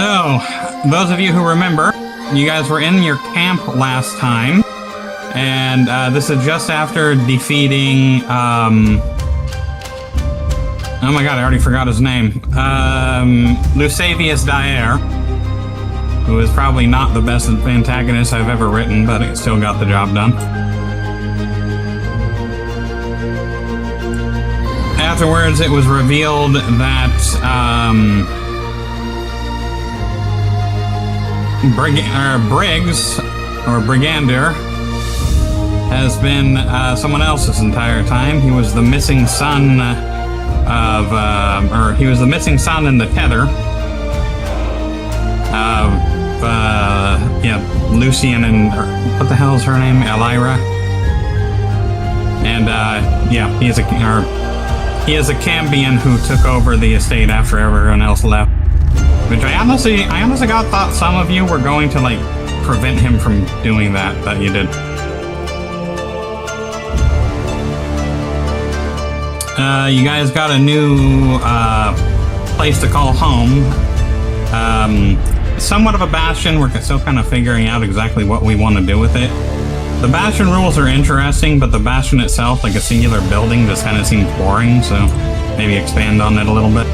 So, those of you who remember, you guys were in your camp last time, and this is just after defeating, oh my god, I already forgot his name. Lusavius Dyer, who is probably not the best antagonist I've ever written, but it still got the job done. Afterwards, it was revealed that Briggs, or Brigander, has been someone else this entire time. He was the missing son he was the missing son in the tether of, Lucian and, what the hell is her name? Elira. And, he is a Cambion who took over the estate after everyone else left. Which I honestly thought some of you were going to, like, prevent him from doing that, but you did. You guys got a new place to call home. Somewhat of a bastion. We're still kind of figuring out exactly what we want to do with it. The bastion rules are interesting, but the bastion itself, like a singular building, just kind of seems boring, so maybe expand on it a little bit.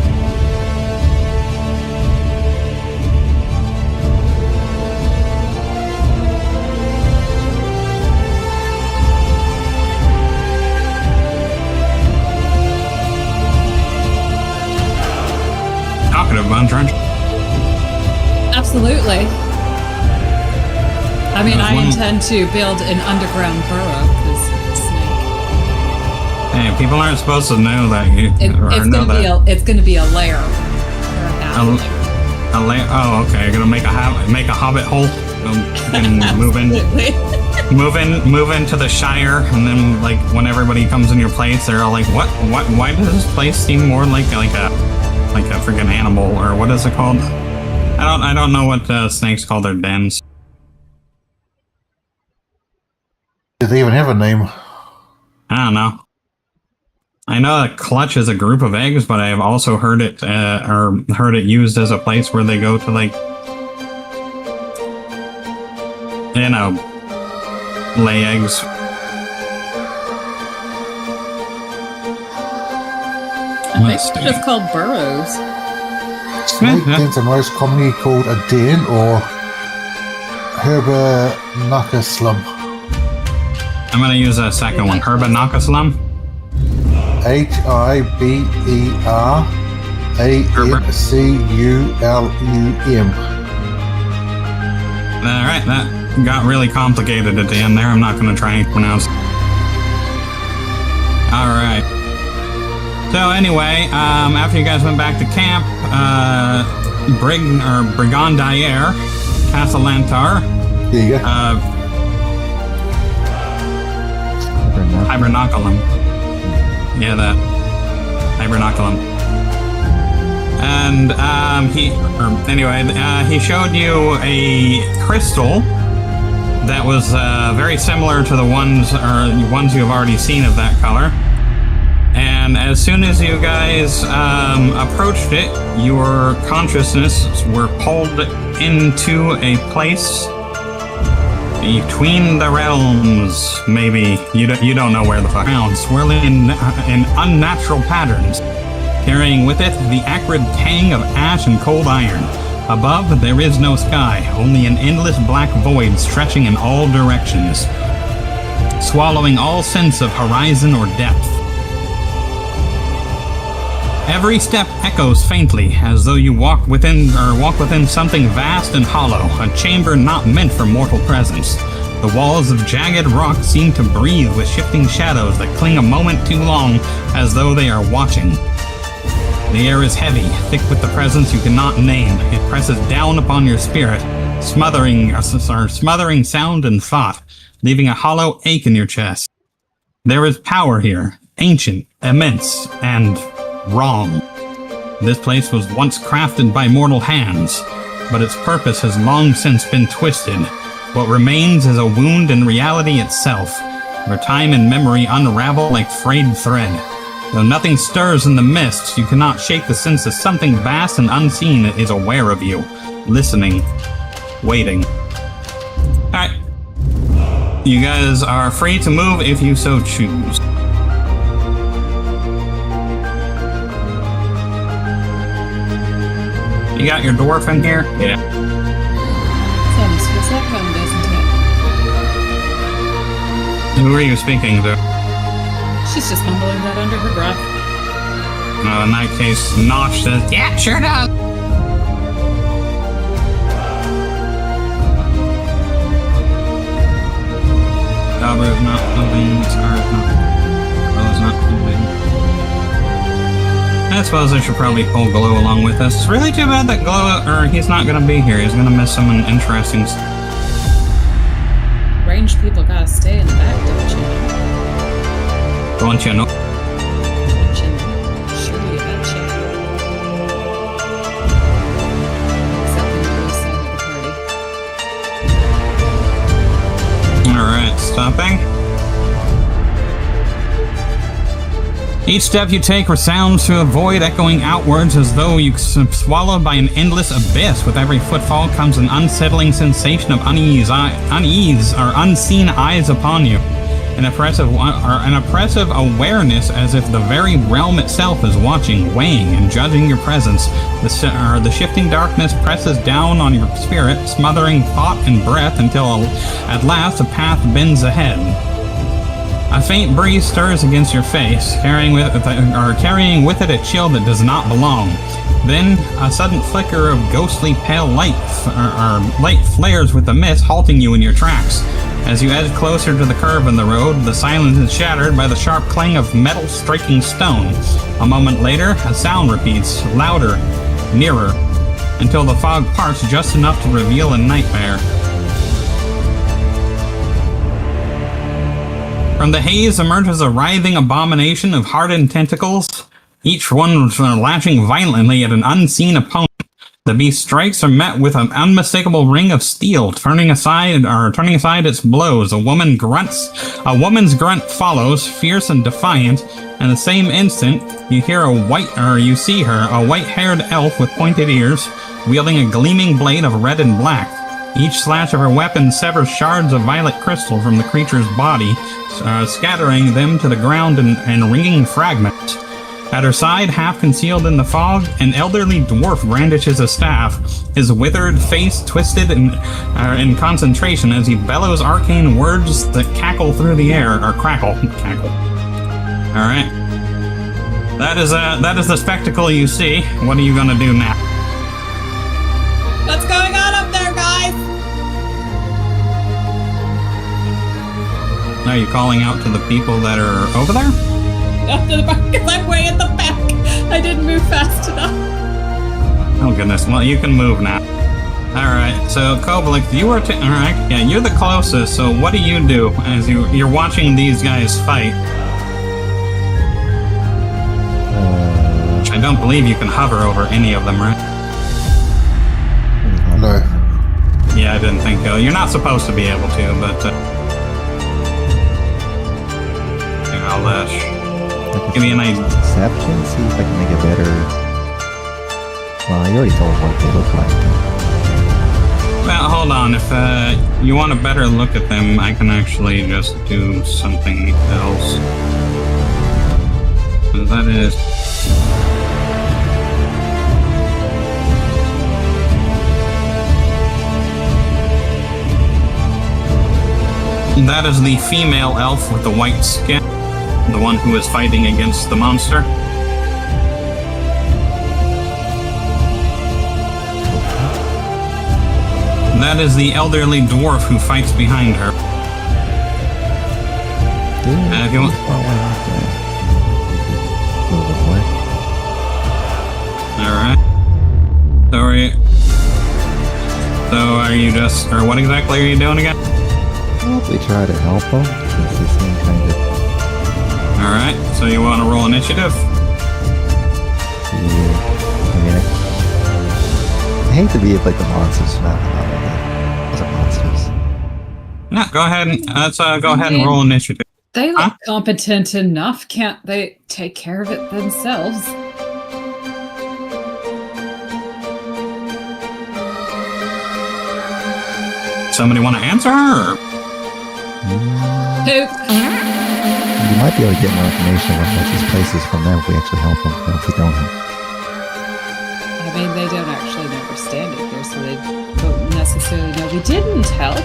Bunch. Absolutely. I mean, I intend to build an underground burrow because snake. Hey, people aren't supposed to know that it's going to be a lair. A lair. Oh, okay. You're gonna make a hobbit hole and move into the Shire, and then like when everybody comes in your place, they're all like, "What? Why does this place seem more like a freaking animal, or what is it called?" I don't know what snakes call their dens. Do they even have a name? I don't know. I know that clutch is a group of eggs, but I have also heard it used as a place where they go to, like, you know, lay eggs. I think it's just called burrows. Snake dens are most commonly called a den or Herbanockeslum. I'm gonna use a second one. Herbanockeslum. Hibernaculum. Alright, that got really complicated at the end there. I'm not gonna try and pronounce. Alright. So anyway, after you guys went back to camp, Brigand Dyer, Castellantar, there you go. Hibernaculum. Yeah, that Hibernaculum. And he showed you a crystal that was very similar to the ones you have already seen of that color. And as soon as you guys approached it, your consciousness were pulled into a place between the realms. Maybe you don't know where the fuck. Swirling in unnatural patterns, carrying with it the acrid tang of ash and cold iron. Above, there is no sky, only an endless black void stretching in all directions, swallowing all sense of horizon or depth. Every step echoes faintly, as though you walk within something vast and hollow, a chamber not meant for mortal presence. The walls of jagged rock seem to breathe with shifting shadows that cling a moment too long, as though they are watching. The air is heavy, thick with the presence you cannot name. It presses down upon your spirit, smothering sound and thought, leaving a hollow ache in your chest. There is power here, ancient, immense, and wrong. This place was once crafted by mortal hands, but its purpose has long since been twisted. What remains is a wound in reality itself, where time and memory unravel like frayed thread. Though nothing stirs in the mist, you cannot shake the sense that something vast and unseen is aware of you, listening, waiting. Alright. You guys are free to move if you so choose. You got your dwarf in here? Yeah. It almost feels like home, doesn't it? Who are you speaking to? She's just mumbling that under her breath. In that case, Notch says, yeah, sure does. Dauber is not moving, Scar is not. Glow is not moving. I suppose I should probably pull Glow along with us. It's really too bad that Glow, he's not gonna be here. He's gonna miss someone interesting. Ranged people gotta stay in the back, don't you know? Don't you know? Don't you know? Sure you betcha. Except on the other side of the party. Alright, stopping. Each step you take resounds through a void, echoing outwards as though you swallowed by an endless abyss. With every footfall comes an unsettling sensation of unease or unseen eyes upon you. An oppressive awareness as if the very realm itself is watching, weighing, and judging your presence. The shifting darkness presses down on your spirit, smothering thought and breath until at last a path bends ahead. A faint breeze stirs against your face, carrying with it a chill that does not belong. Then, a sudden flicker of ghostly pale light flares with the mist, halting you in your tracks. As you edge closer to the curve in the road, the silence is shattered by the sharp clang of metal striking stone. A moment later, a sound repeats, louder, nearer, until the fog parts just enough to reveal a nightmare. From the haze emerges a writhing abomination of hardened tentacles, each one lashing violently at an unseen opponent. The beast's strikes are met with an unmistakable ring of steel, turning aside its blows. A woman's grunt follows, fierce and defiant. In the same instant, you see her, a white-haired elf with pointed ears, wielding a gleaming blade of red and black. Each slash of her weapon severs shards of violet crystal from the creature's body, scattering them to the ground in ringing fragments. At her side, half concealed in the fog, an elderly dwarf brandishes a staff, his withered face twisted in concentration as he bellows arcane words that cackle through the air, or crackle. Alright. That is the spectacle you see. What are you gonna do now? What's going on up there, guys? Are you calling out to the people that are over there? Up to the back, because I'm way in the back. I didn't move fast enough. Oh goodness, well you can move now. Alright, so Kobalik, you are alright, yeah, you're the closest, so what do you do as you're watching these guys fight? Which I don't believe you can hover over any of them, right? No. Yeah, I didn't think so. You're not supposed to be able to, but I'll give me an idea. Deception, see if I can make a better... Well, you already told what they look like. Well, hold on. If you want a better look at them, I can actually just do something else. And that is... That is the female elf with the white skin. The one who is fighting against the monster. That is the elderly dwarf who fights behind her. If you want... Alright. So are you just... Or what exactly are you doing again? Well, we try to help them. It's the same kind of... Alright, so you want to roll initiative? Yeah. I mean, I hate to be like the monsters from that. Those are monsters. No, go ahead and let's go ahead and roll initiative. They look competent enough. Can't they take care of it themselves? Somebody want to answer her? Or? Who? You might be able to get more information about these places from them if we actually help them, or if we don't help. I mean, they don't actually never stand it here, so they don't necessarily know we didn't help.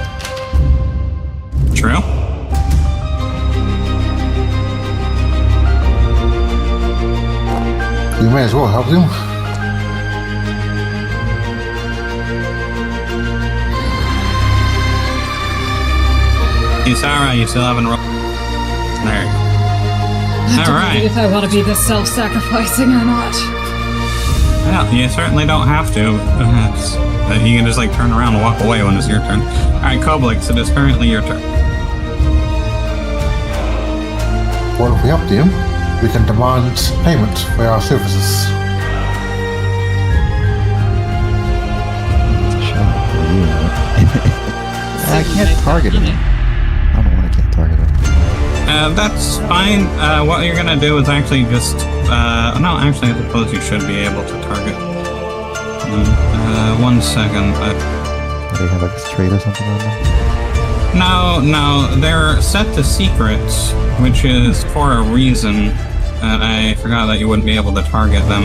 True. You may as well help them. Sarah, you still haven't rolled. There you go. All right. If I want to be this self-sacrificing or not. Well, you certainly don't have to. You can just like turn around and walk away when it's your turn. Alright, Koblix, it is currently your turn. Well, if we help them, we can demand payment for our services. I can't target him. I don't want to target him. That's fine. What you're gonna do is actually just... no, actually, I suppose you should be able to target. 1 second, but... Do they have like a trait or something on them? No, they're set to secrets, which is for a reason. And I forgot that you wouldn't be able to target them.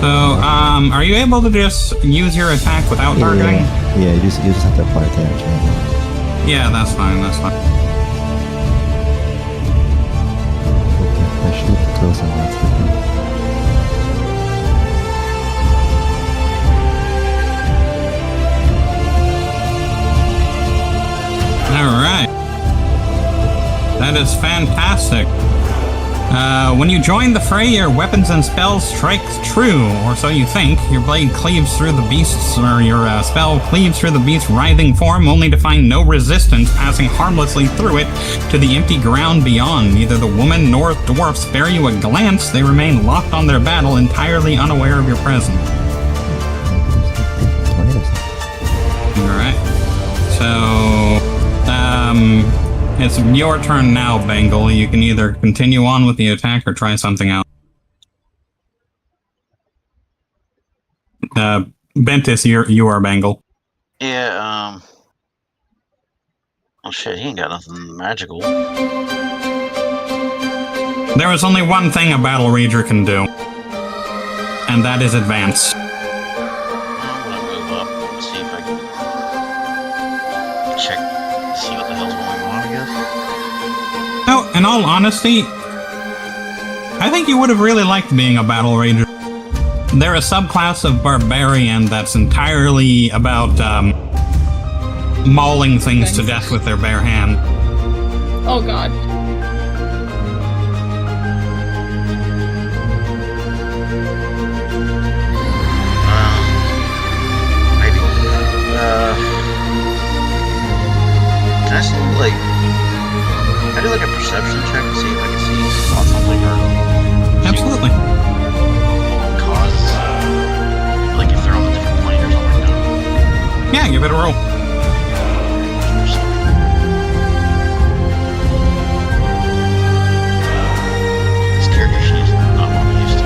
So, are you able to just use your attack without targeting? Yeah, you just have to apply damage. Right? Yeah, that's fine, that's fine. I should close on that. Alright. That is fantastic. When you join the fray, your weapons and spells strike true, or so you think. Your blade cleaves through the beast's, or your spell cleaves through the beast's writhing form, only to find no resistance, passing harmlessly through it to the empty ground beyond. Neither the woman nor dwarf spare you a glance. They remain locked on their battle, entirely unaware of your presence. Alright. So, it's your turn now, Bengal. You can either continue on with the attack or try something else. Bentis, you are Bengal. Yeah, oh shit, he ain't got nothing magical. There is only one thing a battle rager can do, and that is advance. I'm gonna move up and see if I can check, see what the hell's going on, I guess. No, in all honesty, I think you would have really liked being a battle rager. They're a subclass of barbarian that's entirely about mauling things to death with their bare hand. Oh god. Maybe. Can I see, like, I do like a perception check to see if I can see spot something or Absolutely. cause, like if they're on a different plane or something like that. Yeah, give it a roll. This character sheet is not what I'm used to.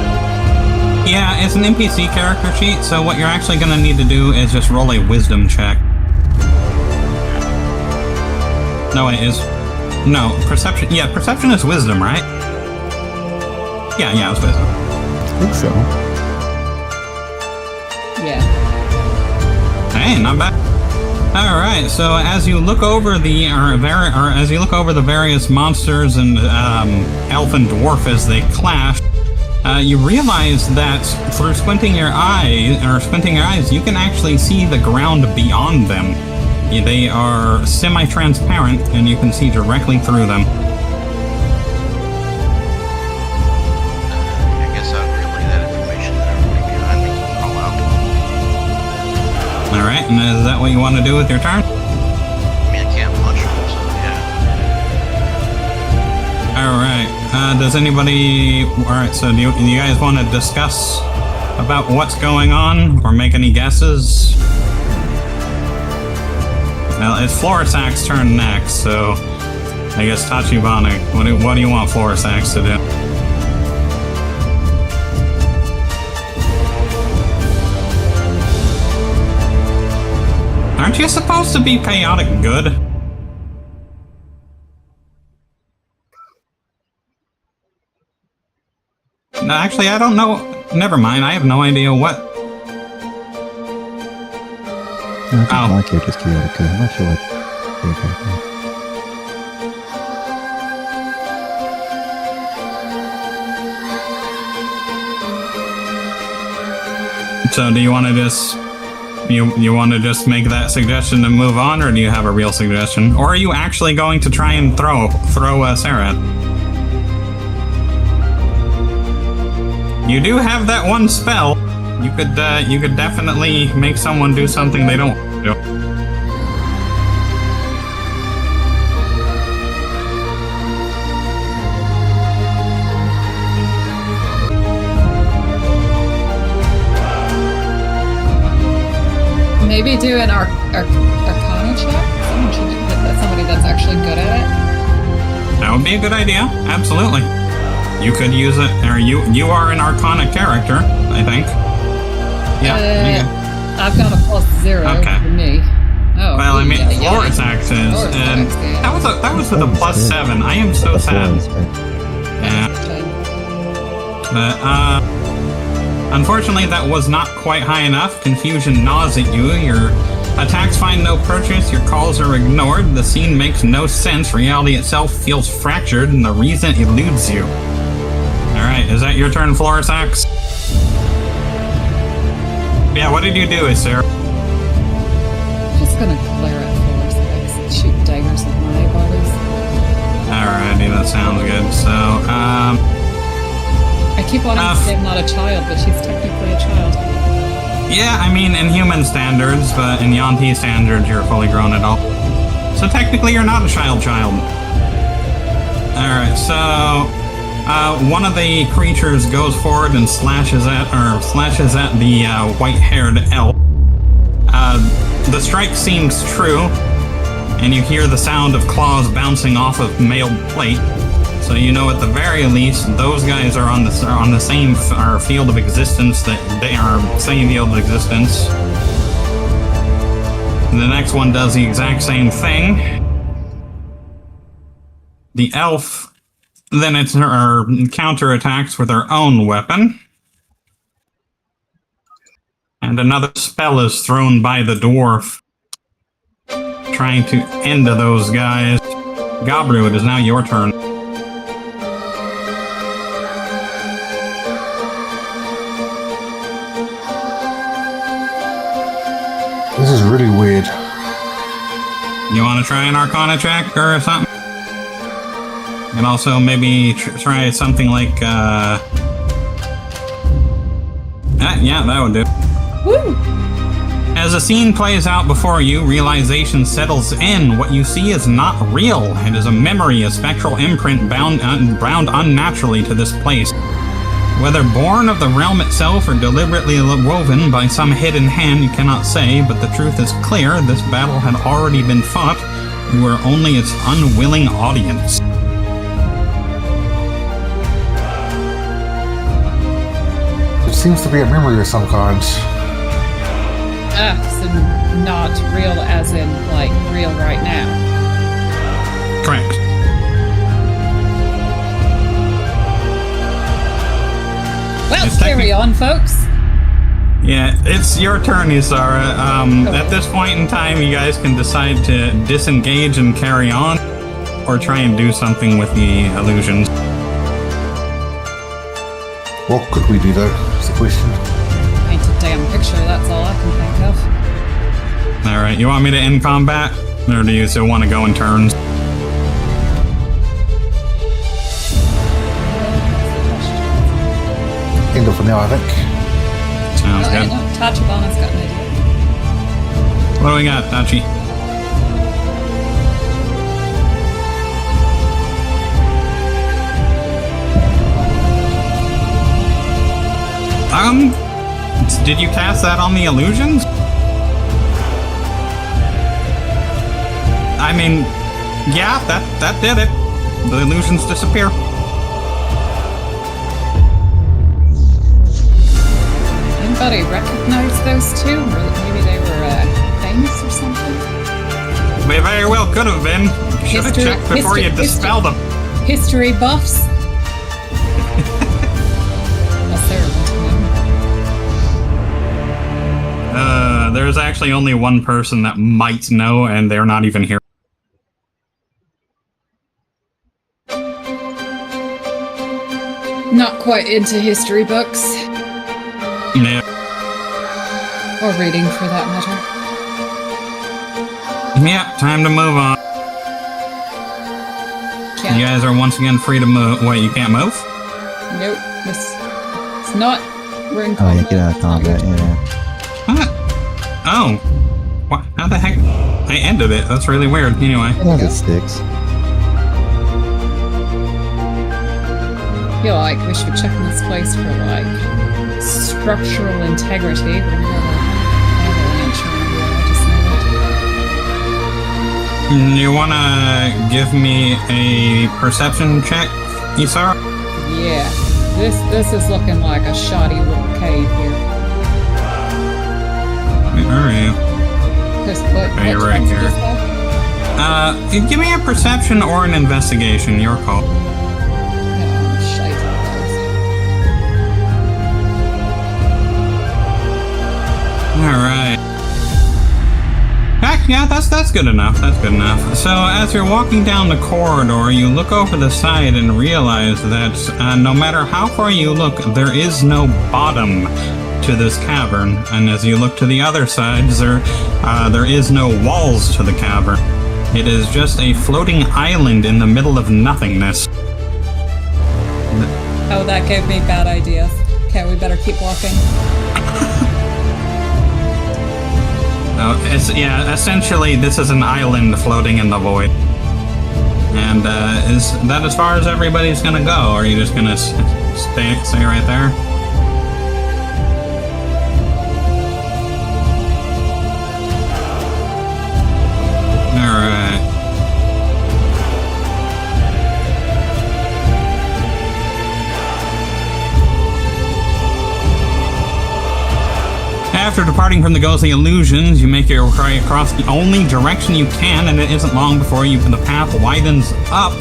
Yeah, it's an NPC character sheet, so what you're actually going to need to do is just roll a wisdom check. No, it is... No, perception... Yeah, perception is wisdom, right? Yeah, it's wisdom. I think so. Yeah. Hey, not bad. All right. So as you look over the various monsters and elf and dwarf as they clash, you realize that through squinting your eyes, you can actually see the ground beyond them. They are semi-transparent, and you can see directly through them. I guess I'd relay that information to everybody behind me. All out. All right. And is that what you want to do with your turn? I mean, I can't punch them, so yeah. All right. Does anybody... All right, so do you guys want to discuss about what's going on or make any guesses? Well, it's Florisak's turn next, so I guess Tachibana, what do you want Florisax to do? Aren't you supposed to be chaotic good? No, actually, I don't know. Never mind, I have no idea what. No, I think my character's chaotic good. I'm not sure what their character is. So do you want to just... You want to just make that suggestion and move on, or do you have a real suggestion? Or are you actually going to try and throw Sarah? You do have that one spell. You could definitely make someone do something they don't want to do. Maybe do an arcana check? Somebody that's actually good at it? That would be a good idea. Absolutely. You could use it, or you are an arcana character, I think. Yeah. Okay. I've got a +0 Okay. for me. Oh. Well, I mean, yeah, Florisax is, and that was with a +7. I am so sad. Yeah. But, unfortunately, that was not quite high enough. Confusion gnaws at you. Your attacks find no purchase. Your calls are ignored. The scene makes no sense. Reality itself feels fractured, and the reason eludes you. Alright, is that your turn, Florisax? Yeah, what did you do, Sarah? I'm just gonna glare at Florisax and shoot daggers at my bodies. Alrighty, that sounds good. So, I keep wanting to say I'm not a child, but she's technically a child. yeah, I mean, in human standards, but in Yanti standards, you're a fully grown adult. So technically, you're not a child. Alright, so... one of the creatures goes forward and slashes at the white-haired elf. The strike seems true, and you hear the sound of claws bouncing off of mailed plate. So you know at the very least those guys are on the same field of existence. That they are same field of existence. The next one does the exact same thing. The elf. Then it's her counterattacks with her own weapon. And another spell is thrown by the dwarf, trying to end those guys. Gabru, it is now your turn. This is really weird. You want to try an Arcana check or something? And also maybe try something like, yeah, that would do. Woo! As the scene plays out before you, realization settles in. What you see is not real. It is a memory, a spectral imprint bound unnaturally to this place. Whether born of the realm itself or deliberately woven by some hidden hand, you cannot say, but the truth is clear. This battle had already been fought. You were only its unwilling audience. It seems to be a memory of some kind. So not real as in, like, real right now. Correct. Well, It's carry on, folks. Yeah, it's your turn, Isara. At this point in time, you guys can decide to disengage and carry on, or try and do something with the illusions. What could we do though, is the question. Paint a damn picture, that's all I can think of. Alright, you want me to end combat? Or do you still want to go in turns? End of for now, I think. Sounds good. Tachibana's got an idea. What do we got, Tachi? Did you cast that on the illusions? I mean, Yeah, that did it. The illusions disappear. Anybody recognize those two? Or maybe they were famous or something? They very well could have been. Should have checked before you dispelled them. History buffs? Unless they're into them. There's actually only one person that might know, and they're not even here. Not quite into history books. No. Or reading, for that matter. Yeah, time to move on. Can't. You guys are once again free to move. Wait, you can't move? Nope. It's not. We're in Oh, combat. yeah, get out of combat, yeah. What? Oh. What? How the heck? I ended it. That's really weird. Anyway. As long as it sticks. I feel like we should check this place for, like, structural integrity. We're gonna have an avalanche around here, I just know it. You wanna give me a perception check, Isara? Yeah. This is looking like a shoddy little cave here. Where are you? What you're right checks did here. you say? Give me a perception or an investigation. Your call. Oh, shite. Alright. Yeah, that's good enough. That's good enough. So, as you're walking down the corridor, you look over the side and realize that no matter how far you look, there is no bottom to this cavern. And as you look to the other sides, there is no walls to the cavern. It is just a floating island in the middle of nothingness. Oh, that gave me bad ideas. Okay, we better keep walking. Essentially, this is an island floating in the void. And is that as far as everybody's gonna go? Or are you just gonna stay right there? Alright. After departing from the ghostly illusions, you make your way across the only direction you can, and it isn't long before the path widens up,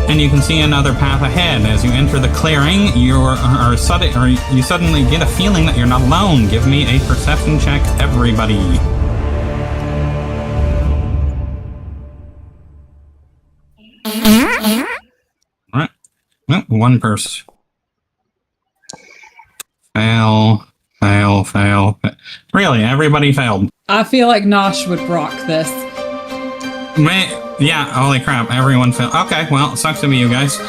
and you can see another path ahead. As you enter the clearing, you suddenly get a feeling that you're not alone. Give me a perception check, everybody. All right. Well, one person. Fail. Really, everybody failed. I feel like Nosh would rock this. Yeah, holy crap, everyone failed. Okay, well, it sucks to be you guys.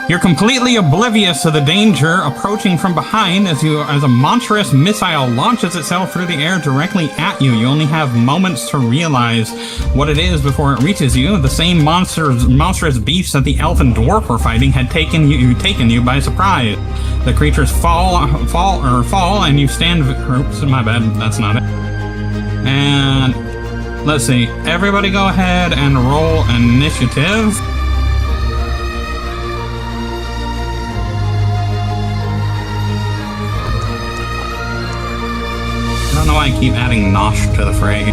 You're completely oblivious to the danger approaching from behind as a monstrous missile launches itself through the air directly at you. You only have moments to realize what it is before it reaches you. The same monstrous beasts that the elf and dwarf were fighting had taken you by surprise. The creatures fall, and you stand. Oops, my bad. That's not it. And let's see. Everybody, go ahead and roll initiative. I don't know why I keep adding Nosh to the fray.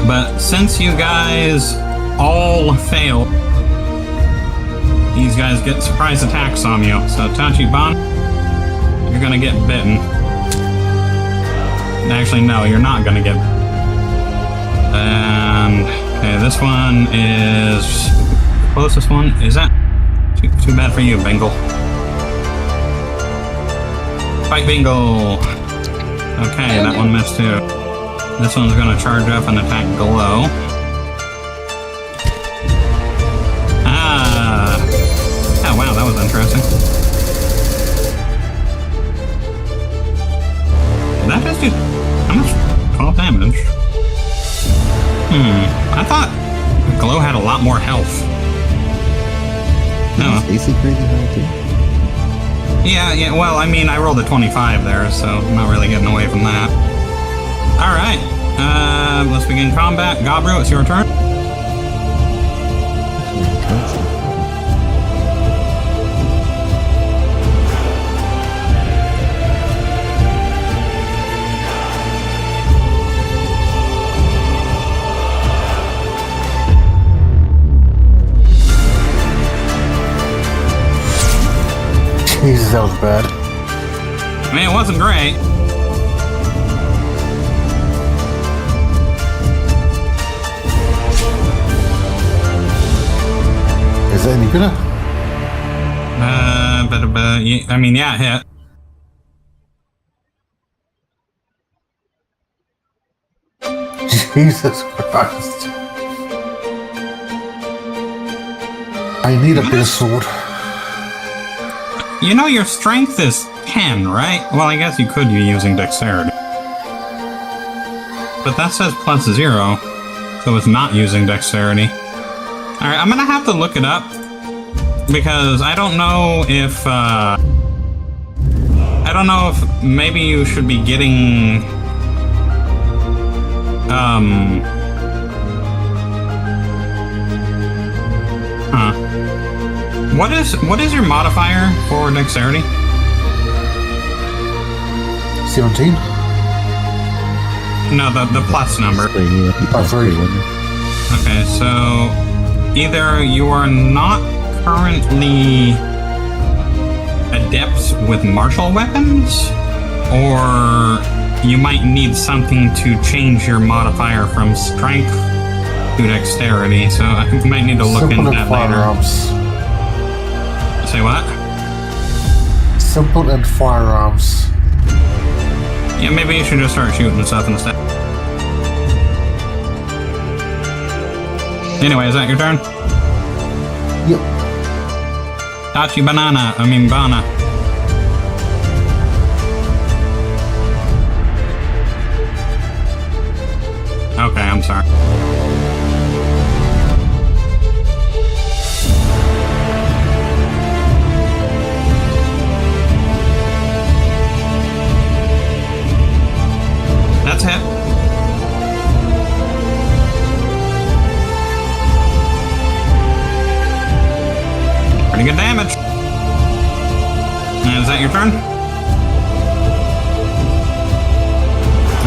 But since you guys all failed, these guys get surprise attacks on you. So Tachibana, you're gonna get bitten. Actually, no, you're not gonna get bitten. And okay, this one is the closest one. Is that too bad for you, Bingle? Fight, Bingle! Okay, that one missed too. This one's gonna charge up and attack Glow. Oh wow, that was interesting. That just did how much? 12 damage. I thought Glow had a lot more health. No. Is AC crazy high too? Yeah, well, I mean, I rolled a 25 there, so I'm not really getting away from that. Alright, let's begin combat. Gabru, it's your turn. Jesus, that was bad. I mean, it wasn't great. Is that any better? I mean, yeah, it hit. Jesus Christ. I need a bit of sword. You know your strength is 10, right? Well, I guess you could be using dexterity. But that says +0, so it's not using dexterity. Alright, I'm gonna have to look it up, because I don't know if, maybe you should be getting, What is your modifier for dexterity? 17? No, the plus number. 3, yeah, plus 3, wouldn't it? Okay, so either you are not currently adept with martial weapons, or you might need something to change your modifier from strength to dexterity, so I think we might need to look into that later. Firearms. Say what? Simple and firearms. Yeah, maybe you should just start shooting stuff instead. Anyway, is that your turn? Yep. Bana. Okay, I'm sorry. That's hit. Pretty good damage. Is that your turn?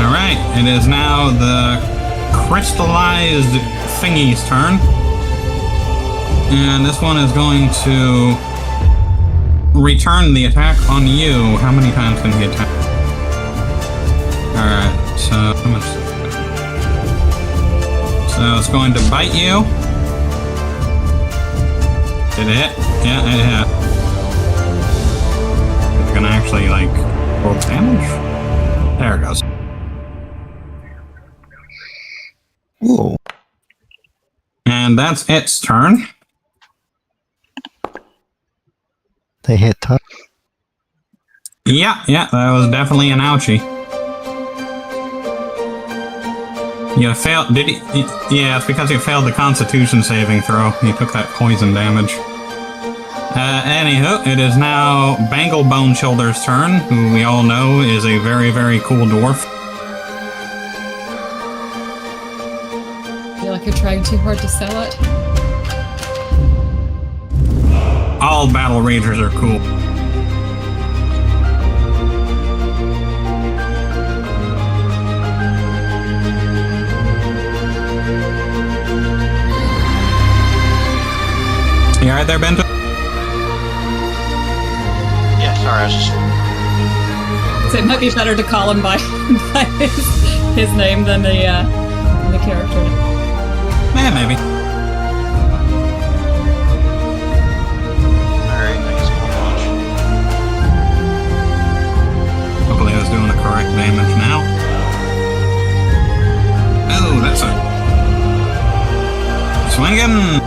Alright, it is now the crystallized thingy's turn. And this one is going to return the attack on you. How many times can he attack? Alright, so how much? So it's going to bite you. Did it hit? Yeah, it hit. It's gonna actually, like, roll damage? There it goes. Whoa. And that's its turn. They hit tough. Yeah, that was definitely an ouchie. You failed, did he? Yeah, it's because you failed the Constitution saving throw. You took that poison damage. Anywho, it is now Bangle Bone Shoulder's turn, who we all know is a very, very cool dwarf. I feel like you're trying too hard to sell it. All battle ragers are cool. You alright there, Bento? Yeah, sorry, I was just... So it might be better to call him by his name than the character. Yeah, maybe. Alright, I guess we'll watch. Hopefully I was doing the correct damage now. Oh, that's a... Swinging!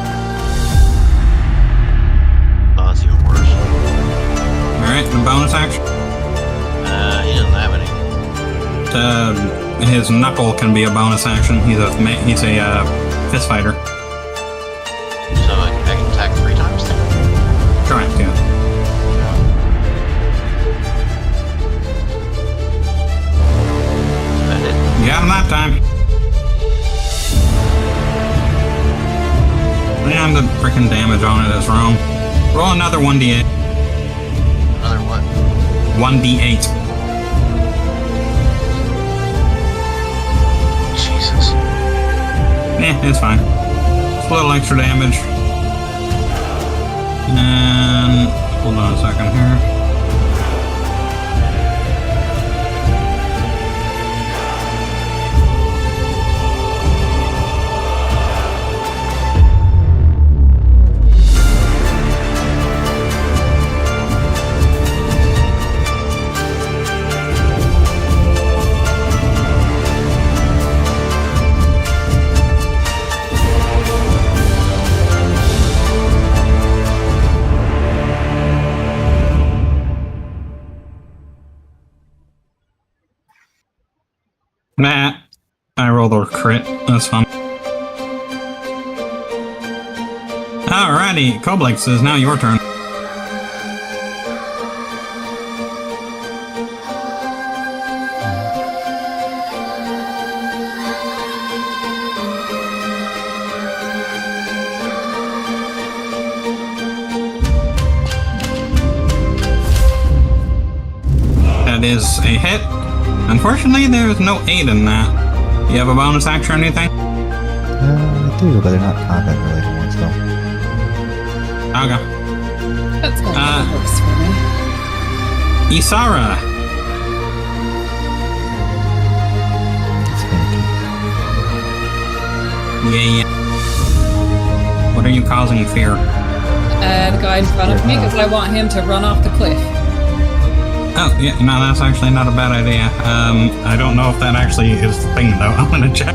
Oh, that's even worse. Alright, the bonus action. He doesn't have any. His knuckle can be a bonus action. He's a fist fighter. So I can attack 3 times then? Correct, yeah. marking damage on it is wrong. Roll another 1d8. Another what? 1d8. Jesus. It's fine. It's a little extra damage. And hold on a second here. Nah, I rolled a crit. That's fun. Alrighty, Koblex is now your turn. That is a hit. Unfortunately, there's no aid in that. Do you have a bonus action or anything? I do, but they're not combat related ones, though. Okay. That's not how it works for me. Isara. It's finicky. Yeah. What are you causing fear? The guy in front of me, because I want him to run off the cliff. Oh, yeah, no, that's actually not a bad idea. I don't know if that actually is the thing, though. I'm gonna check.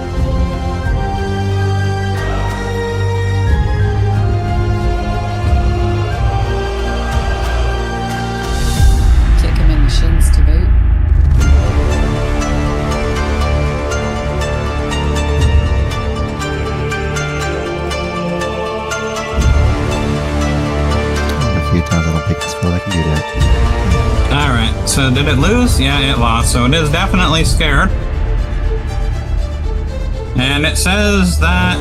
Kick him in the shins to boot. A few times I don't pick the spell, I can do that. Alright, so did it lose? Yeah, it lost, so it is definitely scared. And it says that...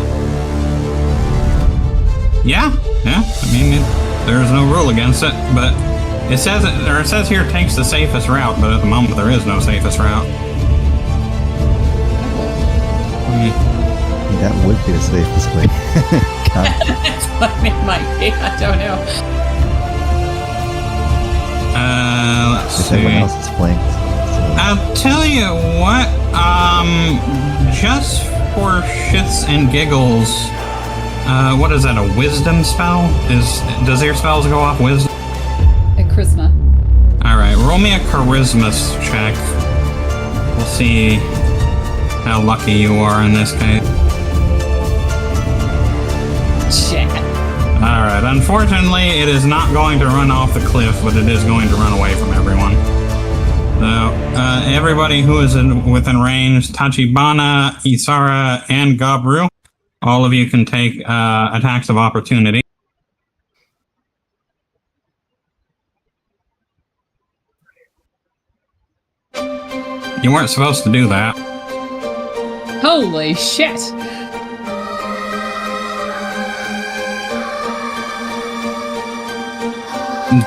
Yeah, I mean, there's no rule against it, but it says here takes the safest route, but at the moment there is no safest route. That would be the safest way. That's what it might be, I don't know. Let's If see. everyone else is playing. So. I'll tell you what, just for shits and giggles, what is that, a wisdom spell? Does your spells go off wisdom? A charisma. Alright, roll me a charisma check. We'll see how lucky you are in this case. Shit. Alright, unfortunately, it is not going to run off the cliff, but it is going to run away from everyone. So, everybody who is within range, Tachibana, Isara, and Gabru, all of you can take attacks of opportunity. You weren't supposed to do that. Holy shit!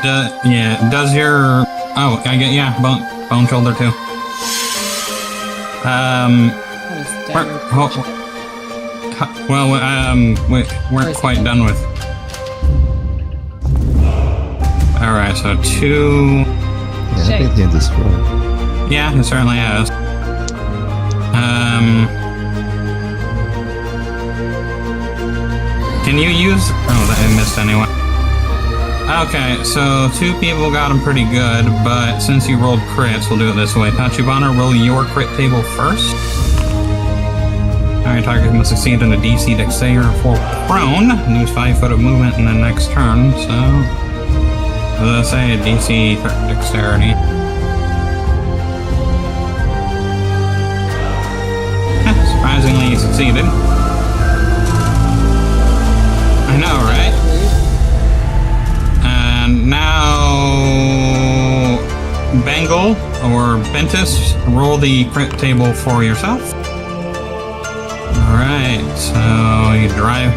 Does your... Oh, I get, yeah, bone shoulder too. We weren't quite done with... Alright, so 2... Yeah, that Pantheon's destroyed. Yeah, it certainly has. Can you use... Oh, that I missed anyway. Okay, so 2 people got them pretty good, but since you rolled crits, we'll do it this way. Tachibana, roll your crit table first. Alright, target must succeed in a DC Dexterity for prone. Lose 5 foot of movement in the next turn, so... As I say, DC Dexterity. Surprisingly, you succeeded. I know, right? And now... Bengal, or Bentis, roll the crit table for yourself. Alright, so you drive...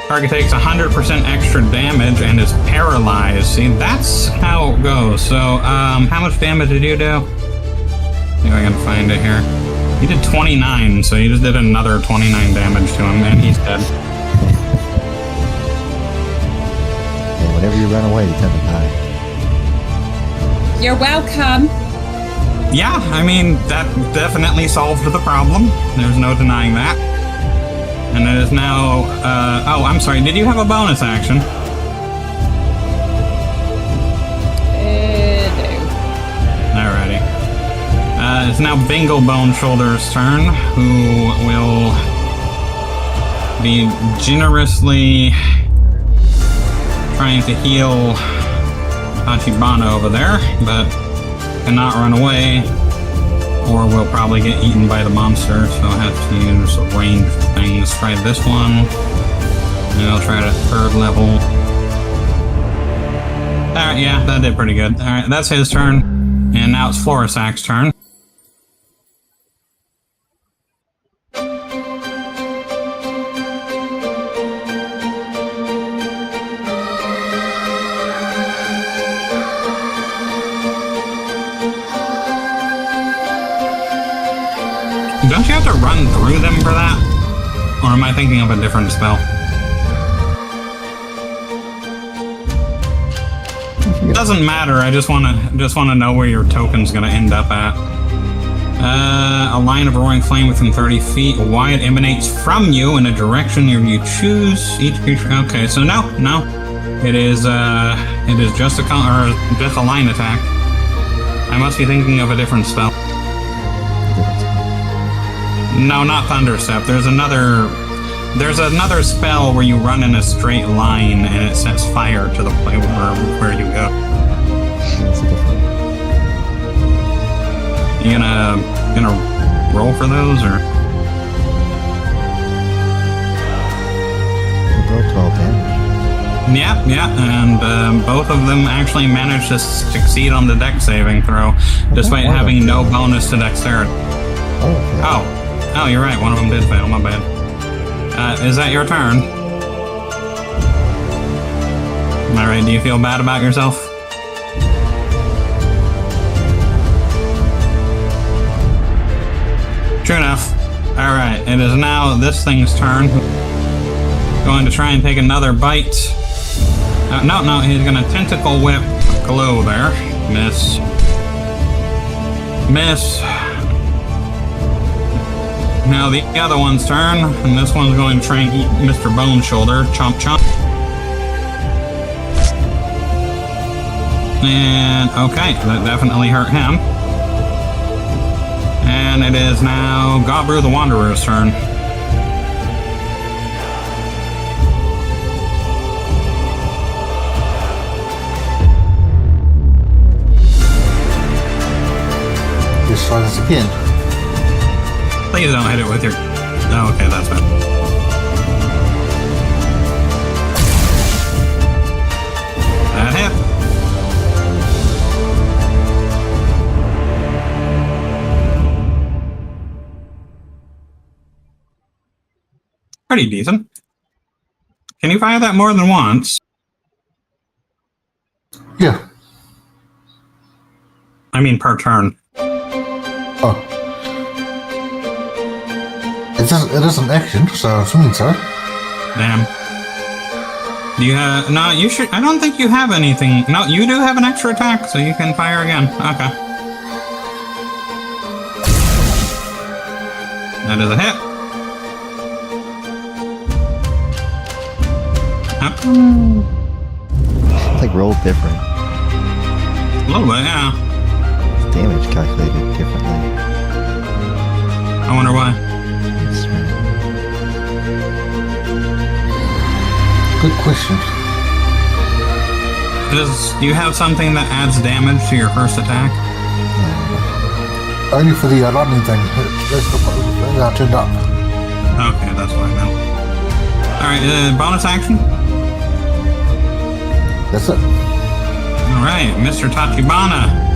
Target takes 100% extra damage and is paralyzed. See, that's how it goes. So, how much damage did you do? See if I can find it here. You did 29, so you just did another 29 damage to him, and he's dead. And whenever you run away, you tend to die. You're welcome. Yeah, I mean, that definitely solved the problem. There's no denying that. And it is now, oh, I'm sorry, did you have a bonus action? No. Alrighty. It's now Bingle Bone Shoulder's turn, who will be generously trying to heal Tachibana over there, but cannot run away, or will probably get eaten by the monster, so I'll have to use a range of things. Try this one, and I'll try it at 3rd level. Alright, yeah, that did pretty good. Alright, that's his turn, and now it's Florisac's turn. Don't you have to run through them for that? Or am I thinking of a different spell? Doesn't matter, I just wanna know where your token's gonna end up at. A line of roaring flame within 30 feet wide emanates from you in a direction you choose. Each creature. Okay, so no. It is just a line attack. I must be thinking of a different spell. No, not Thunderstep. There's another spell where you run in a straight line and it sets fire to the place where you go. That's a different one. You gonna roll for those or? Roll 12 damage. Yeah, and both of them actually managed to succeed on the dex saving throw, despite having no bonus to dexterity. Oh, you're right. One of them did fail. My bad. Is that your turn? All right. Do you feel bad about yourself? True enough. All right. It is now this thing's turn. Going to try and take another bite. No. He's going to tentacle whip Glow there. Miss. Now the other one's turn, and this one's going to try and eat Mr. Bone Shoulder. Chomp chomp. And, okay, that definitely hurt him. And it is now Gobru the Wanderer's turn. Just try this again. Please don't hit it with your... Oh, okay, that's bad. That hit. Pretty decent. Can you fire that more than once? Yeah. I mean, per turn. Oh. It is an action, so I'm assuming so. Damn. Do you have... No, you should... I don't think you have anything... No, you do have an extra attack, so you can fire again. Okay. That is a hit. Yep. It's like rolled different. A little bit, yeah. Damage calculated differently. I wonder why. That's right. Good question. Do you have something that adds damage to your first attack? Only for the lightning thing. That turned up. Okay, that's why then. Alright, bonus action? That's it. Alright, Mr. Tachibana.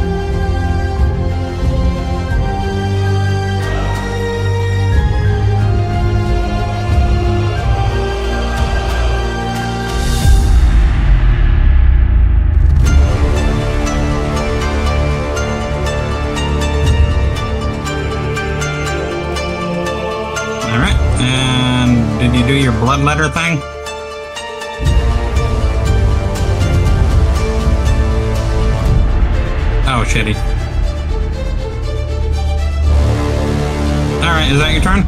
bloodletter thing? Oh, shitty. Alright, is that your turn?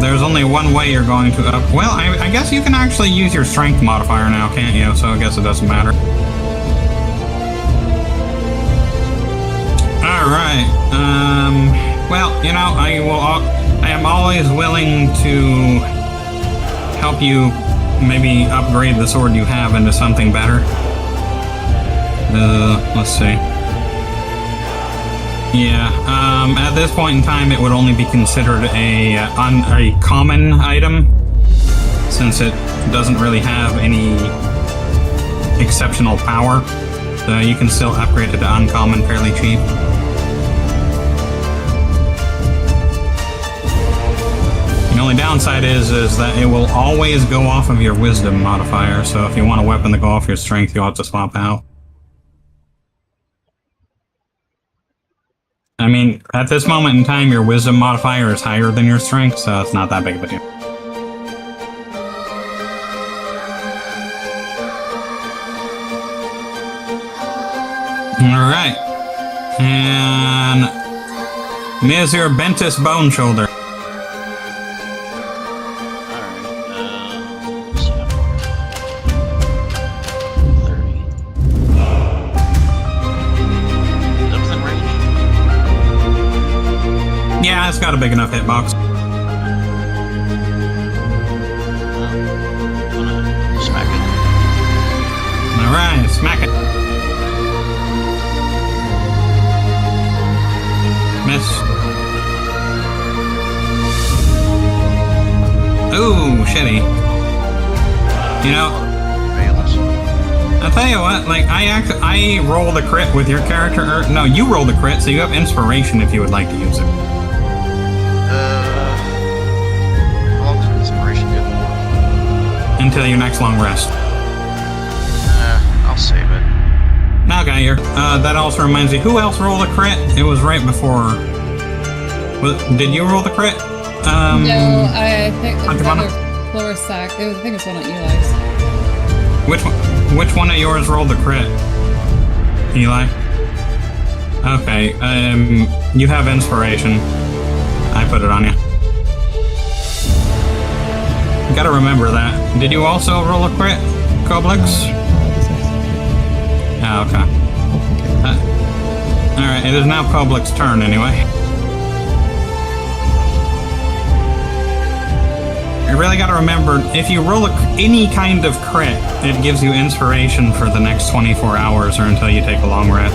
There's only one way you're going to up. Well, I guess you can actually use your strength modifier now, can't you? So I guess it doesn't matter. Alright, well, you know, I am always willing to help you maybe upgrade the sword you have into something better. Let's see. Yeah, at this point in time, it would only be considered a common item, since it doesn't really have any exceptional power. So you can still upgrade it to uncommon fairly cheap. The only downside is that it will always go off of your wisdom modifier, so if you want a weapon to go off your strength, you'll have to swap out. I mean, at this moment in time, your wisdom modifier is higher than your strength, so it's not that big of a deal. Alright. And Mizir Bentis Bone Shoulder. Yeah, it's got a big enough hitbox. Smack it. Alright, smack it. Miss. Ooh, shitty. You know, I'll tell you what, like, I rolled a crit with your character, or, no, you rolled a crit, so you have inspiration if you would like to use it. How long does inspiration get? Until your next long rest. I'll save it. Okay, here. That also reminds me, who else rolled a crit? It was right before. Did you roll the crit? No, I think it was Antavana? another floor sack. I think it's one of Eli's. Which one of yours rolled the crit? Eli? Okay, you have inspiration. I put it on you. You gotta remember that. Did you also roll a crit, Koblix? Oh, okay. Alright, it is now Koblix's turn anyway. You really gotta remember, if you roll any kind of crit, it gives you inspiration for the next 24 hours or until you take a long rest.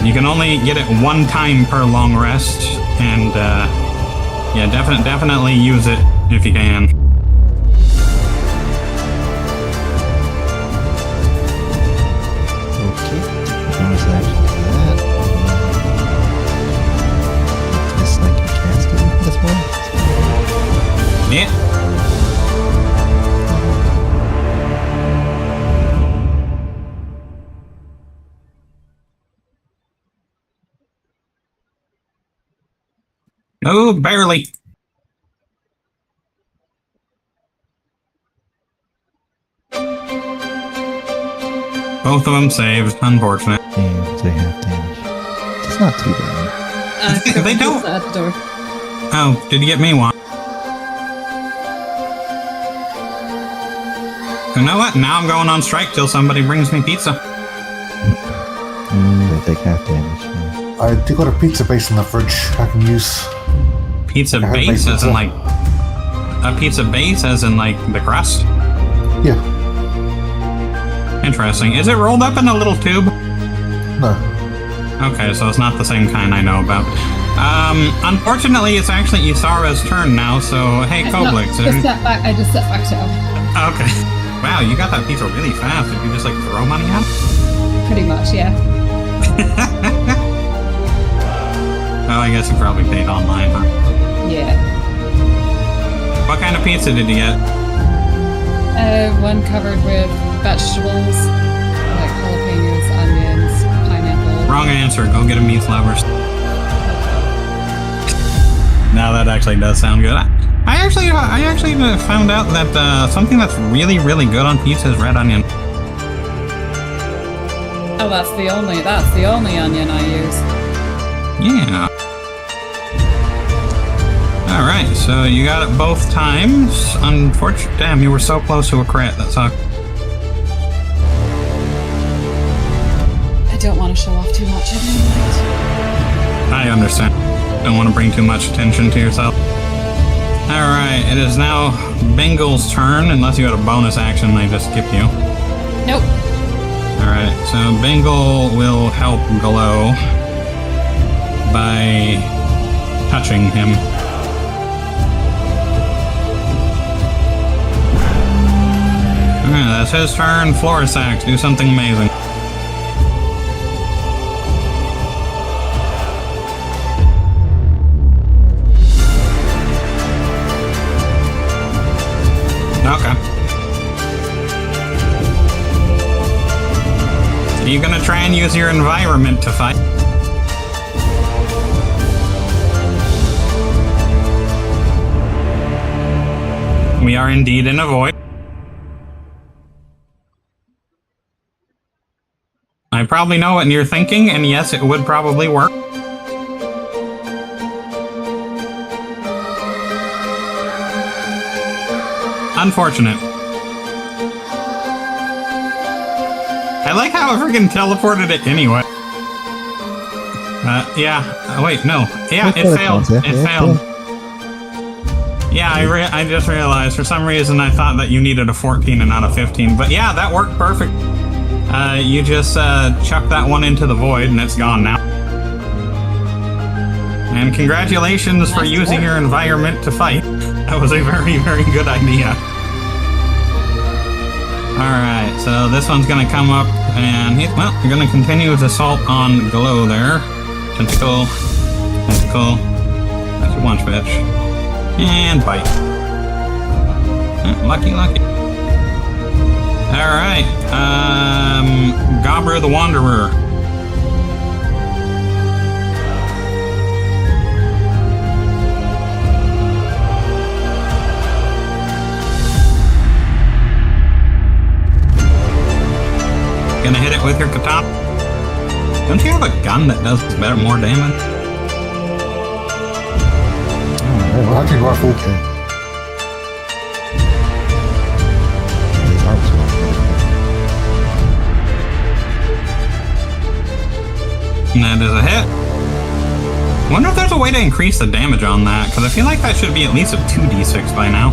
You can only get it one time per long rest, and yeah, definitely use it if you can. Okay, bonus action to that. Just like you cast it this one. Yeah. Oh, barely. Both of them saved. Unfortunate. And they have damage. It's not too bad. They don't. At the door. Oh, did you get me one? You know what? Now I'm going on strike till somebody brings me pizza. They take half damage. Yeah. I do got a pizza base in the fridge I can use. Pizza I have base base as in pizza. like... A pizza base as in like the crust? Yeah, Interesting. Is it rolled up in a little tube? no. Okay, so it's not the same kind I know about. Unfortunately, it's actually Isara's turn now, so hey, Koblix. I just sat back down. Okay. Wow, you got that pizza really fast. Did you just like throw money at it? Pretty much, yeah. Oh, I guess you probably paid online, huh? Yeah. What kind of pizza did you get? One covered with vegetables, like jalapenos, onions, pineapple. Wrong answer. Go get a meat lovers. Now that actually does sound good. I actually found out that something that's really, really good on pizza is red onion. Oh, that's the only onion I use. Yeah. Alright, so you got it both times. Unfortunately, damn, you were so close to a crit. That sucked. I don't want to show off too much at any I understand. Don't want to bring too much attention to yourself. Alright, it is now Bengals' turn. Unless you had a bonus action, they just skip you. Nope. Alright, so Bengal will help Glow by touching him. Alright, that's his turn. Florisax, do something amazing. Okay. Are you gonna try and use your environment to fight? We are indeed in a void. I probably know what you're thinking, and yes, it would probably work. Unfortunate. I like how I freaking teleported it anyway. Yeah. Wait, no. Yeah, it failed. It failed. Yeah, I just realized for some reason I thought that you needed a 14 and not a 15. But yeah, that worked perfect. You just chuck that one into the void and it's gone now. And congratulations for using your environment to fight. That was a very, very good idea. Alright, so this one's gonna come up and you're gonna continue his assault on Glow there. Tentacle. Tentacle. That's a one bitch. And bite. Lucky. Alright, Gobra the Wanderer. Gonna hit it with your katana. Don't you have a gun that does more damage? Oh, hunting rifle. Okay. His arms are And that is a hit. Wonder if there's a way to increase the damage on that, because I feel like that should be at least a 2d6 by now.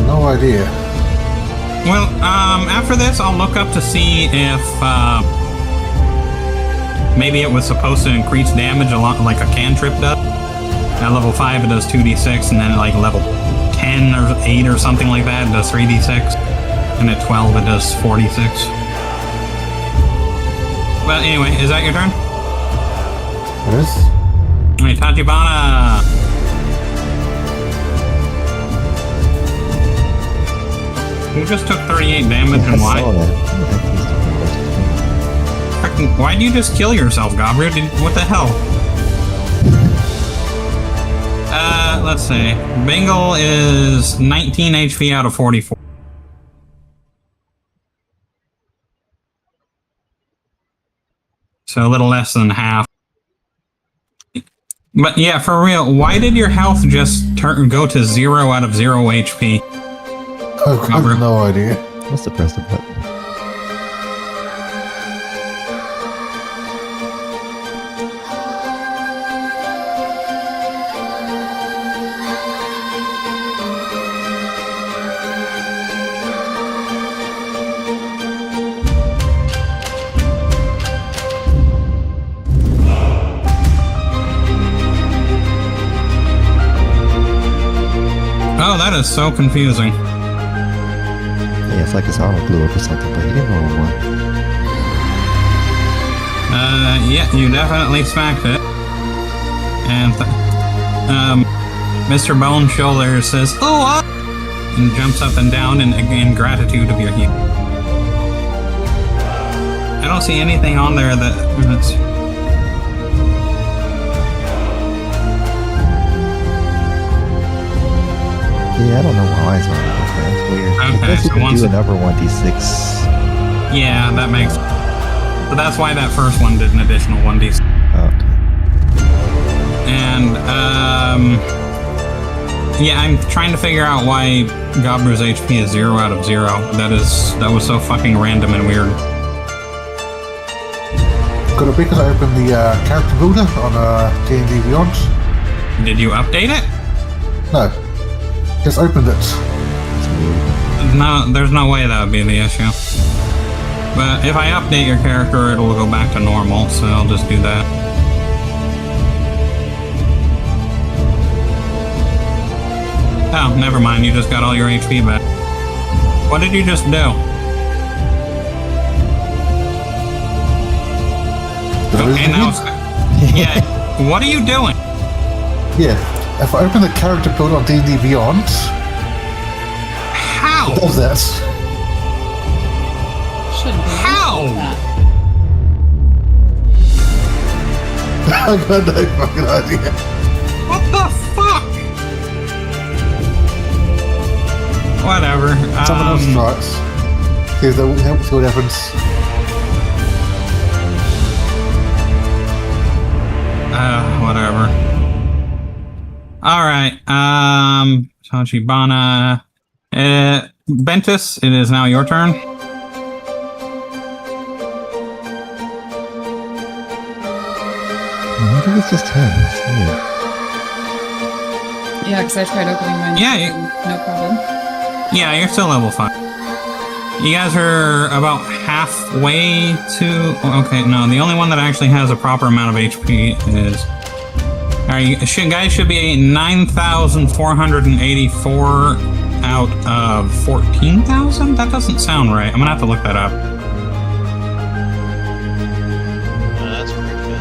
No idea. Well, after this, I'll look up to see if maybe it was supposed to increase damage a lot, like a cantrip does. At level 5, it does 2d6, and then at like level 10 or 8 or something like that, it does 3d6. And at 12, it does 4d6. Well, anyway, is that your turn? Yes. Alright, Tachibana! Who just took 38 damage and why? Frickin', why'd you just kill yourself, Gobra? What the hell? Let's see. Bengal is 19 HP out of 44. So a little less than half. But yeah, for real, why did your health just go to 0 out of 0 HP? I have no idea. Must have pressed the button. Oh, that is so confusing. Yeah, it's like his armor blew up or something, but he didn't roll one. Yeah, you definitely smacked it. And, Mr. Bone Shoulder says, "Oh, and jumps up and down in gratitude of your heal. I don't see anything on there that's... Yeah, I don't know why it's not like that. It's weird. Okay, I guess you so can once do it- another 1d6. Yeah, that makes... So that's why that first one did an additional 1d6. Okay. And, yeah, I'm trying to figure out why Gobru's HP is 0 out of 0. That was so fucking random and weird. Could it be because I opened the character builder on D&D Beyond? Did you update it? No. Just opened it. It's weird. No, there's no way that would be the issue. But if I update your character, it'll go back to normal, so I'll just do that. Oh, never mind, you just got all your HP back. What did you just do? Okay, now it's... Yeah, what are you doing? Yeah. If I open the character builder on D&D Beyond, How? it does that. Shouldn't be. How? That. I got no fucking idea. What the fuck? Whatever. Someone else tries. See if that helps. See what happens. Whatever. Alright, Tachibana. Bentus, it is now your turn. I think it's just him. It's weird. Yeah, because I tried opening mine. Yeah, and no problem. Yeah, you're still level 5. You guys are about halfway to... Okay, no, the only one that actually has a proper amount of HP is... Alright, guys should be 9,484 out of 14,000? That doesn't sound right. I'm gonna have to look that up. That's pretty good.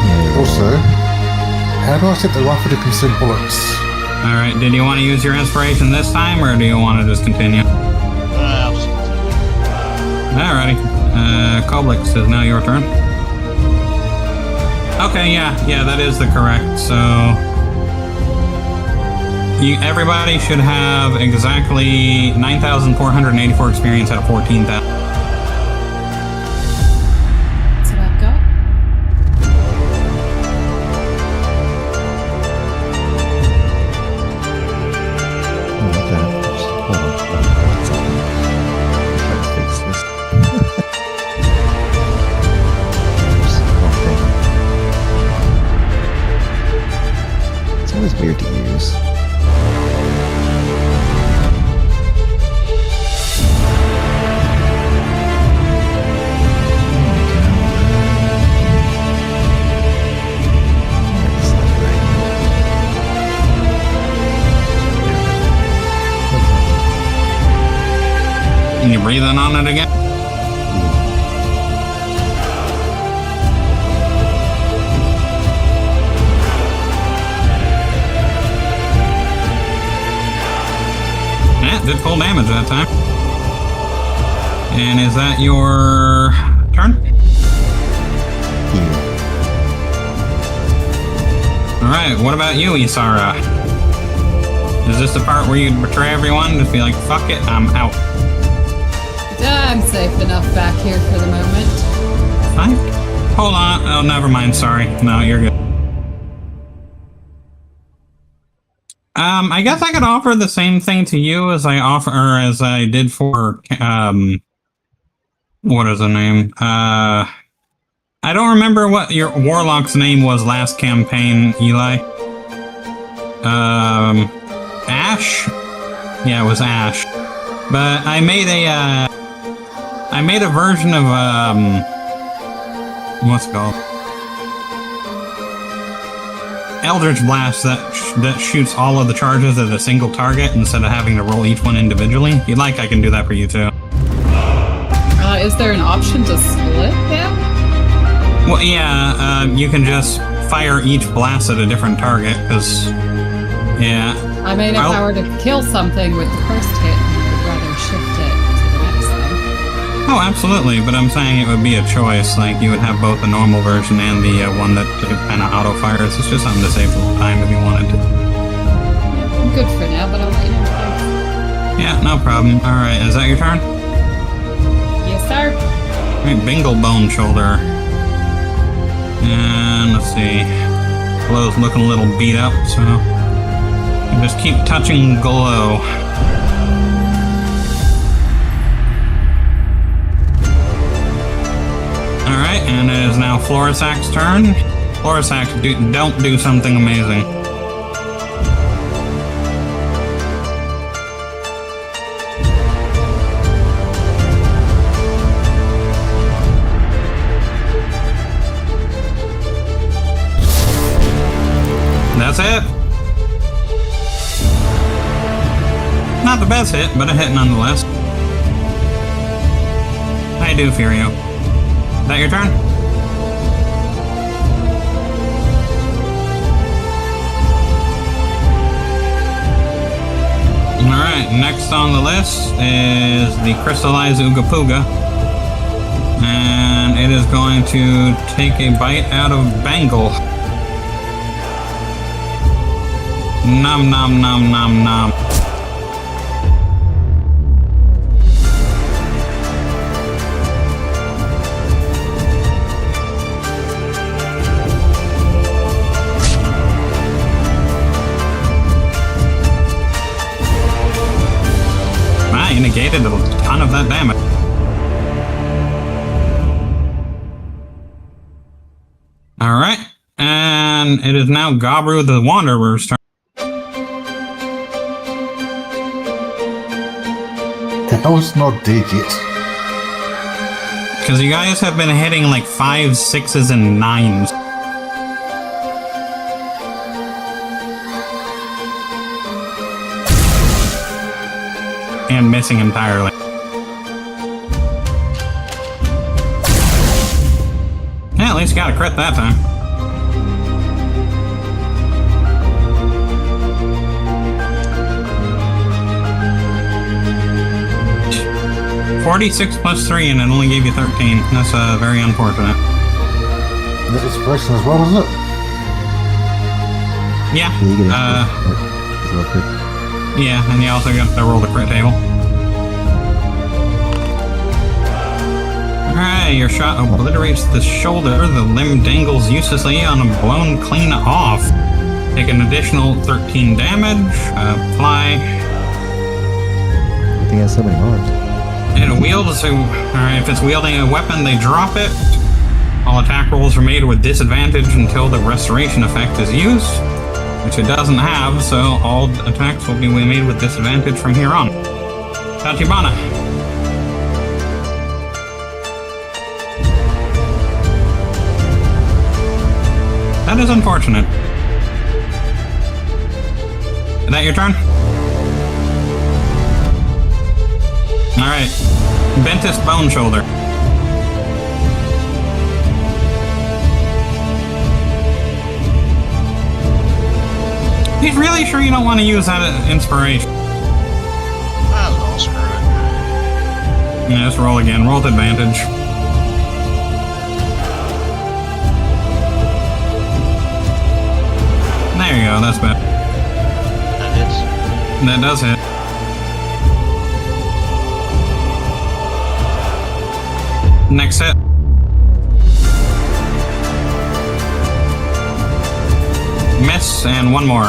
Yeah. Also, how do I set the rifle to consume bullets? Alright, did you want to use your inspiration this time, or do you want to just continue? I'll just continue. Alrighty. Koblix is now your turn. Okay, yeah, that is the correct. So everybody should have exactly 9,484 experience out of 14,000. That's what I've got. Oh, okay. Just hold on. Something. Try to fix this. Just one thing. It's always weird to use. Can you breathe in on it again? Yeah, did full damage that time. And is that your turn? Here. Alright, what about you, Isara? Is this the part where you betray everyone? Just be like, fuck it, I'm out. I'm safe enough back here for the moment. Fine. Hold on. Oh, never mind. Sorry. No, you're good. I guess I could offer the same thing to you as I did for what is the name? I don't remember what your warlock's name was last campaign, Eli. Ash? Yeah, it was Ash. But I made a version of what's it called? Eldritch Blast that shoots all of the charges at a single target instead of having to roll each one individually. If you'd like, I can do that for you too. Is there an option to split them? Well, yeah, you can just fire each blast at a different target, because, yeah. I mean, if I were to kill something with the first hit, I would rather shift it to the next thing. Oh, absolutely, but I'm saying it would be a choice. Like, you would have both the normal version and the one that kind of auto-fires. It's just something to save a little time if you wanted to. I'm good for now, but I'll let you know. Thanks. Yeah, no problem. Alright, is that your turn? Yes, sir. Alright, Bingle Bone Shoulder. And let's see. Glow's looking a little beat up, so you just keep touching Glow. Alright, and it is now Florisac's turn. Florisac, don't do something amazing. That's it. Not the best hit, but a hit nonetheless. How you do, Furio? Is that your turn? Alright, next on the list is the Crystallized Ooga Pooga. And it is going to take a bite out of Bangle. Nom nom nom nom nom. I negated a ton of that damage. Alright, and it is now Gobru the Wanderer's turn. The hell's not dead yet? Because you guys have been hitting like 5s, 6s, and 9s. And missing entirely. Yeah, at least got a crit that time. $46 plus 3 and it only gave you 13. That's very unfortunate. This is inspiration as well, isn't it? Yeah. You get it real quick. Yeah, and you also got to roll the crit table. Alright, your shot obliterates the shoulder. The limb dangles uselessly on a blown clean off. Take an additional 13 damage. Fly. I think it has so many arms. It wields, so if it's wielding a weapon, they drop it. All attack rolls are made with disadvantage until the restoration effect is used, which it doesn't have, so all attacks will be made with disadvantage from here on. Tachibana. That is unfortunate. Is that your turn? Alright. Ventus Bone Shoulder. He's really sure you don't want to use that inspiration. I don't know, screw it. Yeah, just roll again. Roll with advantage. There you go, that's better. That hits. That does hit. Next hit. Miss, and one more.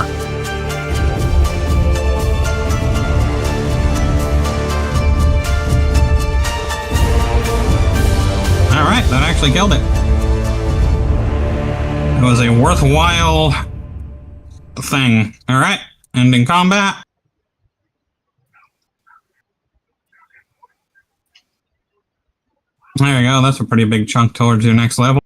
Alright, that actually killed it. It was a worthwhile thing. Alright, ending combat. There you go, that's a pretty big chunk towards your next level.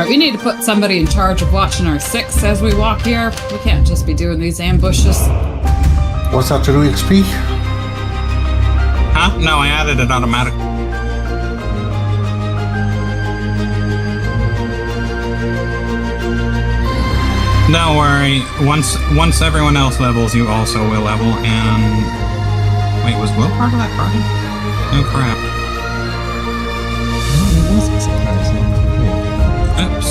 we need to put somebody in charge of watching our 6 as we walk here. We can't just be doing these ambushes. What's that to do, XP? Huh? No, I added it automatic. Don't worry. Once everyone else levels, you also will level. And wait, was Will part of that party? Oh crap! It was surprising. Oops.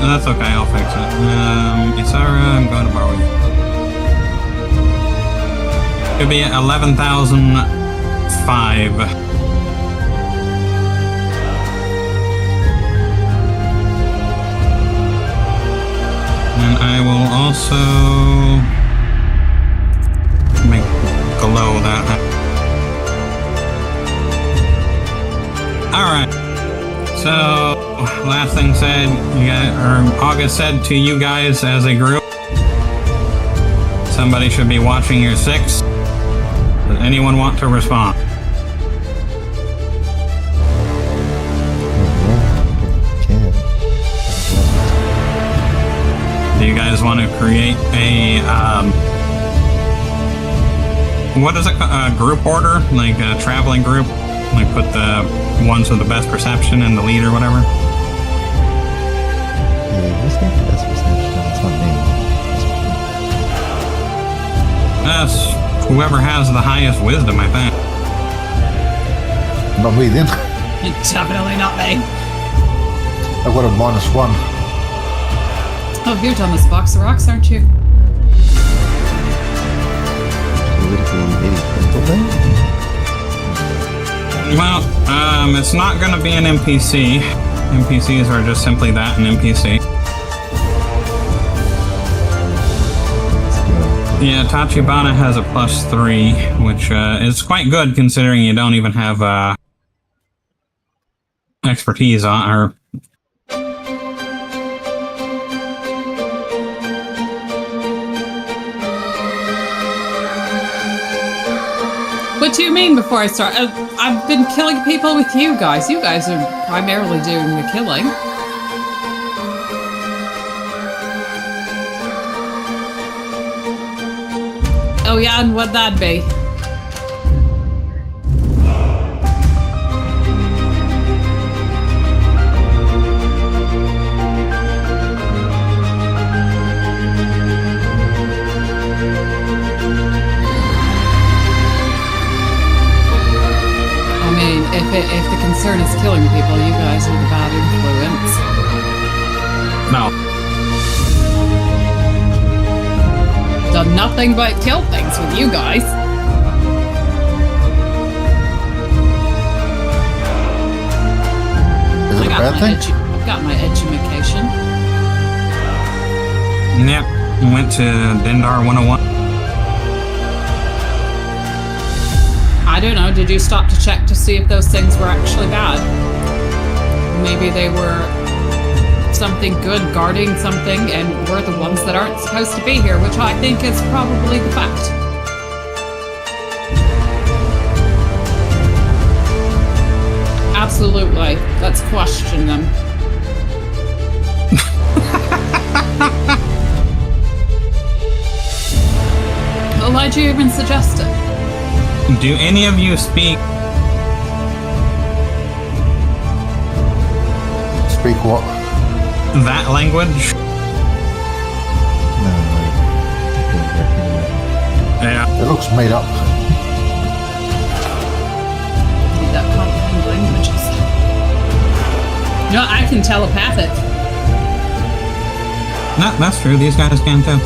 That's okay. I'll fix it. Isara, I'm going to borrow you. It'll be 11,005. And I will also make glow that. Alright. So, last thing said, August said to you guys as a group, somebody should be watching your 6. Does anyone want to respond? Do you guys want to create a, what is it, a group order? Like a traveling group? Like put the ones with the best perception and the lead or whatever? Yeah, who's got the best perception? It's not me. That's whoever has the highest wisdom, I think. Not me then. Definitely not me. I've got a -1. Oh, you're done this box of rocks, aren't you? Well, it's not going to be an NPC. NPCs are just simply that, an NPC. Yeah, Tachibana has a +3, which is quite good considering you don't even have expertise on, or What do you mean before I start? I've been killing people with you guys. You guys are primarily doing the killing. Oh yeah, and what'd that be? If the concern is killing people, you guys are the bad influence. no. Done nothing but kill things with you guys. Is it a bad thing? I've got my education. Yep. Went to Dendar 101. I don't know, did you stop to check to see if those things were actually bad? Maybe they were something good guarding something and we're the ones that aren't supposed to be here, which I think is probably the fact. Absolutely. Let's question them. Well, why'd you even suggest it? Do any of you speak? Speak what? That language? No, Yeah. It looks made up. Need that comprehend languages. No, I can telepathic. No, that's true. These guys can too.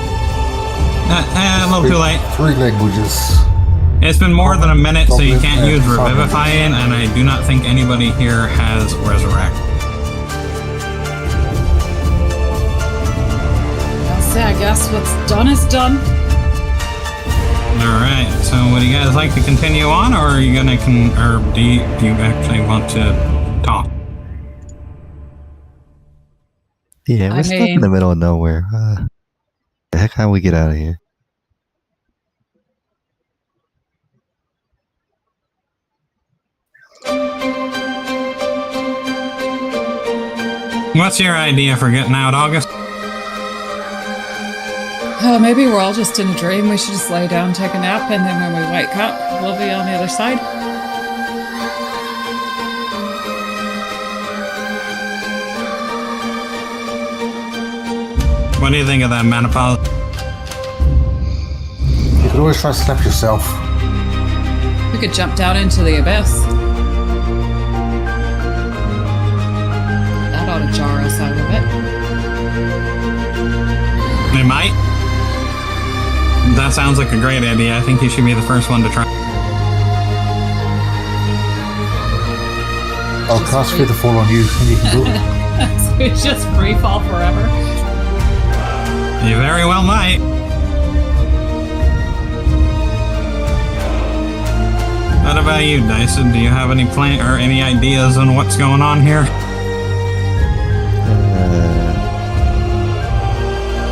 A little too late. 3 languages. It's been more than a minute, so you can't use Goblin and Revivifying, and I do not think anybody here has Resurrect. I'll say, I guess what's done is done. Alright, so would you guys like to continue on, or are you gonna, or do you actually want to talk? Yeah, we're stuck in the middle of nowhere. The heck, how do we get out of here? What's your idea for getting out, August? Oh, maybe we're all just in a dream. We should just lay down, take a nap, and then when we wake up, we'll be on the other side. What do you think of that, Menopause? You could always try to slap yourself. We could jump down into the abyss. That ought to jar us out of it. It might. That sounds like a great idea. I think you should be the first one to try. I'll cast Feather Fall on you and you can do it. So it's just free fall forever. You very well might. What about you, Dyson? Do you have any plan or any ideas on what's going on here?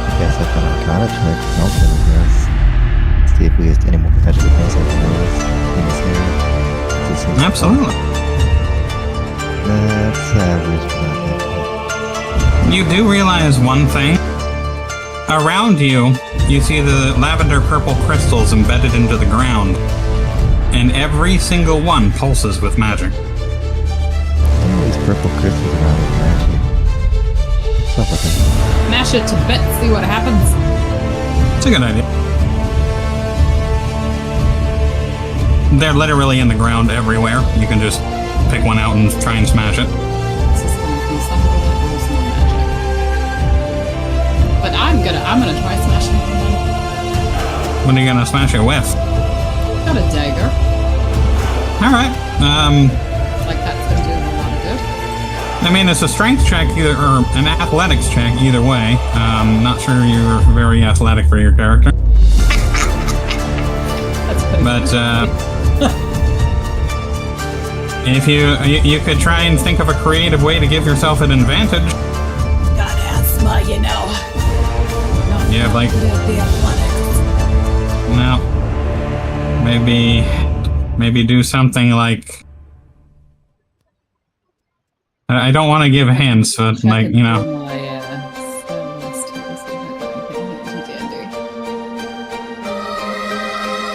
I guess I can Arcana check something, I guess. See if we get any more potential things I can notice in this area. Absolutely. That's average, but not that good. You do realize one thing. Around you, you see the lavender purple crystals embedded into the ground. And every single one pulses with magic. All these purple crystals around with magic. Stuff like that. Mash it to bits, see what happens. It's a good idea. They're literally in the ground everywhere. You can just pick one out and try and smash it. This is gonna be something that there's no magic. But I'm gonna try smashing it with one. What are you gonna smash it with? Got a dagger. Alright. Like that's gonna do a lot of good. I mean, it's a strength check either, or an athletics check either way. Not sure you're very athletic for your character. That's pretty But, if you could try and think of a creative way to give yourself an advantage. got asthma, you know. Not Yeah, like- good at the athletics. No. Maybe do something like... I don't want to give hints, but like, you know...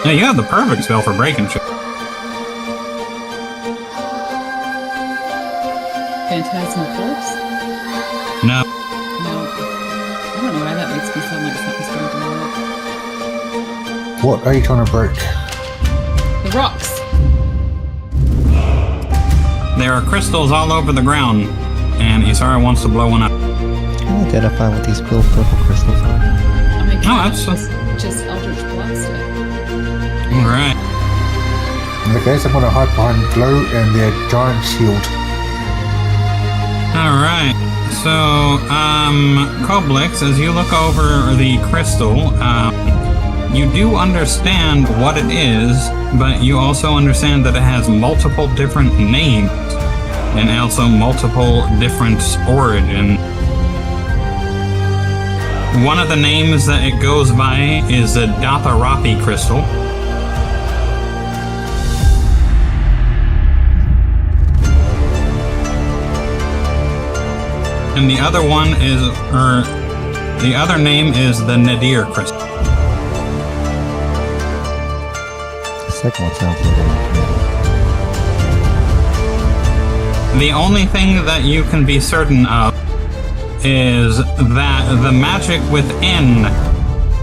Yeah, you have the perfect spell for breaking shit. Phantasmal Force? No. No. I don't know why that makes me sound like something's going to do. What are you trying to break? The rocks. There are crystals all over the ground, and Isara wants to blow one up. Can I identify what these purple crystals are? I mean, Oh, that's just Eldritch Blast it. Alright. In the case, I'm going to hide behind Glow and their giant shield. Alright. So, Koblix, as you look over the crystal, you do understand what it is, but you also understand that it has multiple different names and also multiple different origin. One of the names that it goes by is the Datharathi crystal. And the other one is, the other name is the Nadir crystal. The second one sounds a little familiar. The only thing that you can be certain of is that the magic within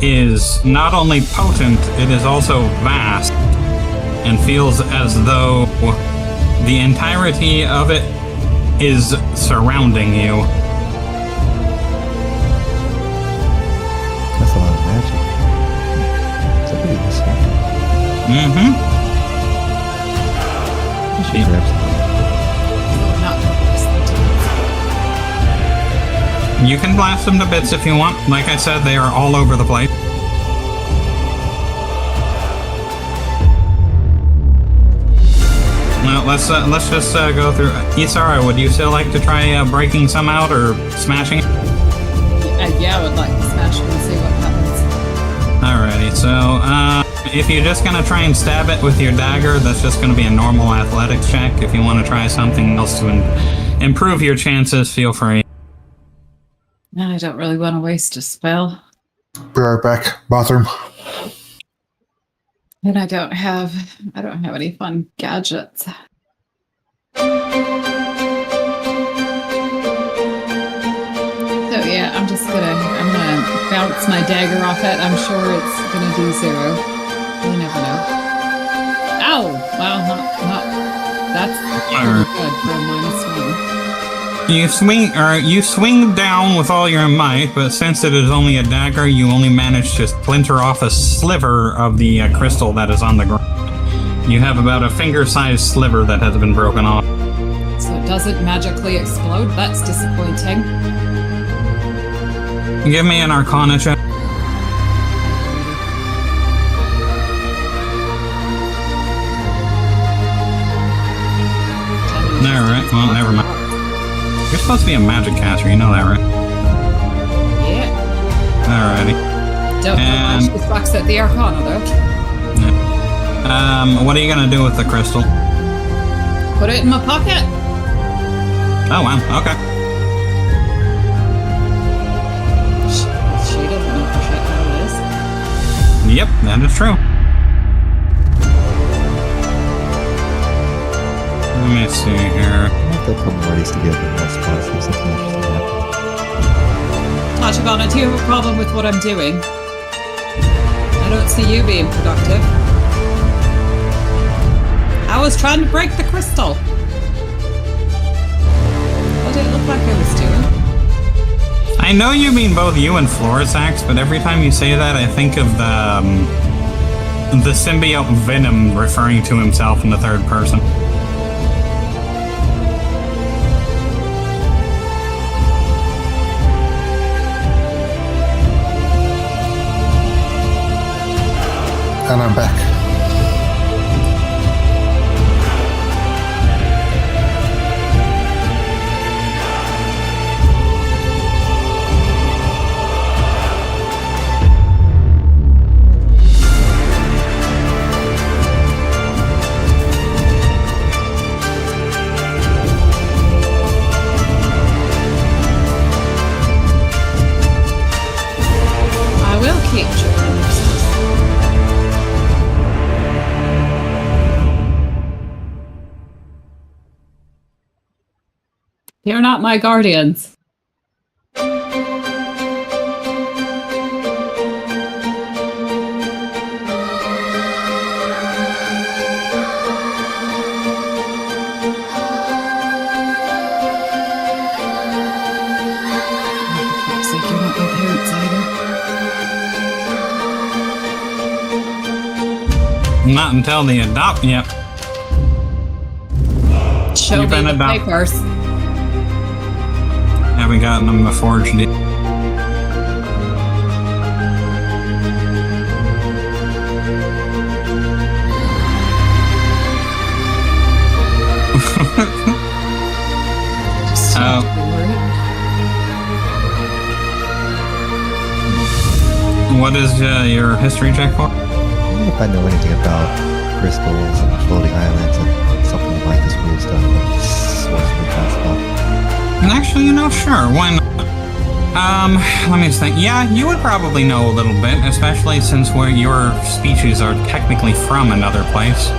is not only potent, it is also vast and feels as though the entirety of it is surrounding you. That's a lot of magic. It's a pretty deceptive. Mm-hmm. I should grab some. Not You can blast them to bits if you want. Like I said, they are all over the place. Now, let's just go through. Isara, would you still like to try breaking some out or smashing it? yeah, I would like to smash it and see what happens. Alrighty, so if you're just gonna try and stab it with your dagger, that's just gonna be a normal athletics check. If you want to try something else to improve your chances, feel free. I don't really want to waste a spell. Be right back. Bathroom. And I don't have any fun gadgets. So yeah, I'm gonna bounce my dagger off it. I'm sure it's gonna do 0. You never know. Ow! Well, not that's pretty good for a -1. You swing down with all your might, but since it is only a dagger, you only manage to splinter off a sliver of the crystal that is on the ground. You have about a finger-sized sliver that has been broken off. So it doesn't magically explode? That's disappointing. Give me an Arcana check. Alright, well, never mind. You're supposed to be a magic caster, you know that, right? Yeah. Alrighty. Don't know much. She sucks at the Arcana, though. Yeah. What are you gonna do with the crystal? Put it in my pocket. Oh, wow, okay. She doesn't know for shit how it is. Yep, that is true. Let me see here. They'll put more of these together in one spot, so something interesting happens. Tachibana, do you have a problem with what I'm doing? I don't see you being productive. I was trying to break the crystal. What did it look like I was doing? I know you mean both you and Florisax, but every time you say that, I think of the symbiote Venom referring to himself in the third person. And I'm back. I will keep you. You're not my guardians. Not until the adopt. Yep. Show You've me been the adopted. papers. Haven't gotten them forged yet. Oh. What is your history check for? If I know anything about crystals and floating islands and something like this weird stuff, that's what's really possible. And actually, sure, why not? Let me just think. Yeah, you would probably know a little bit, especially since your species are technically from another place.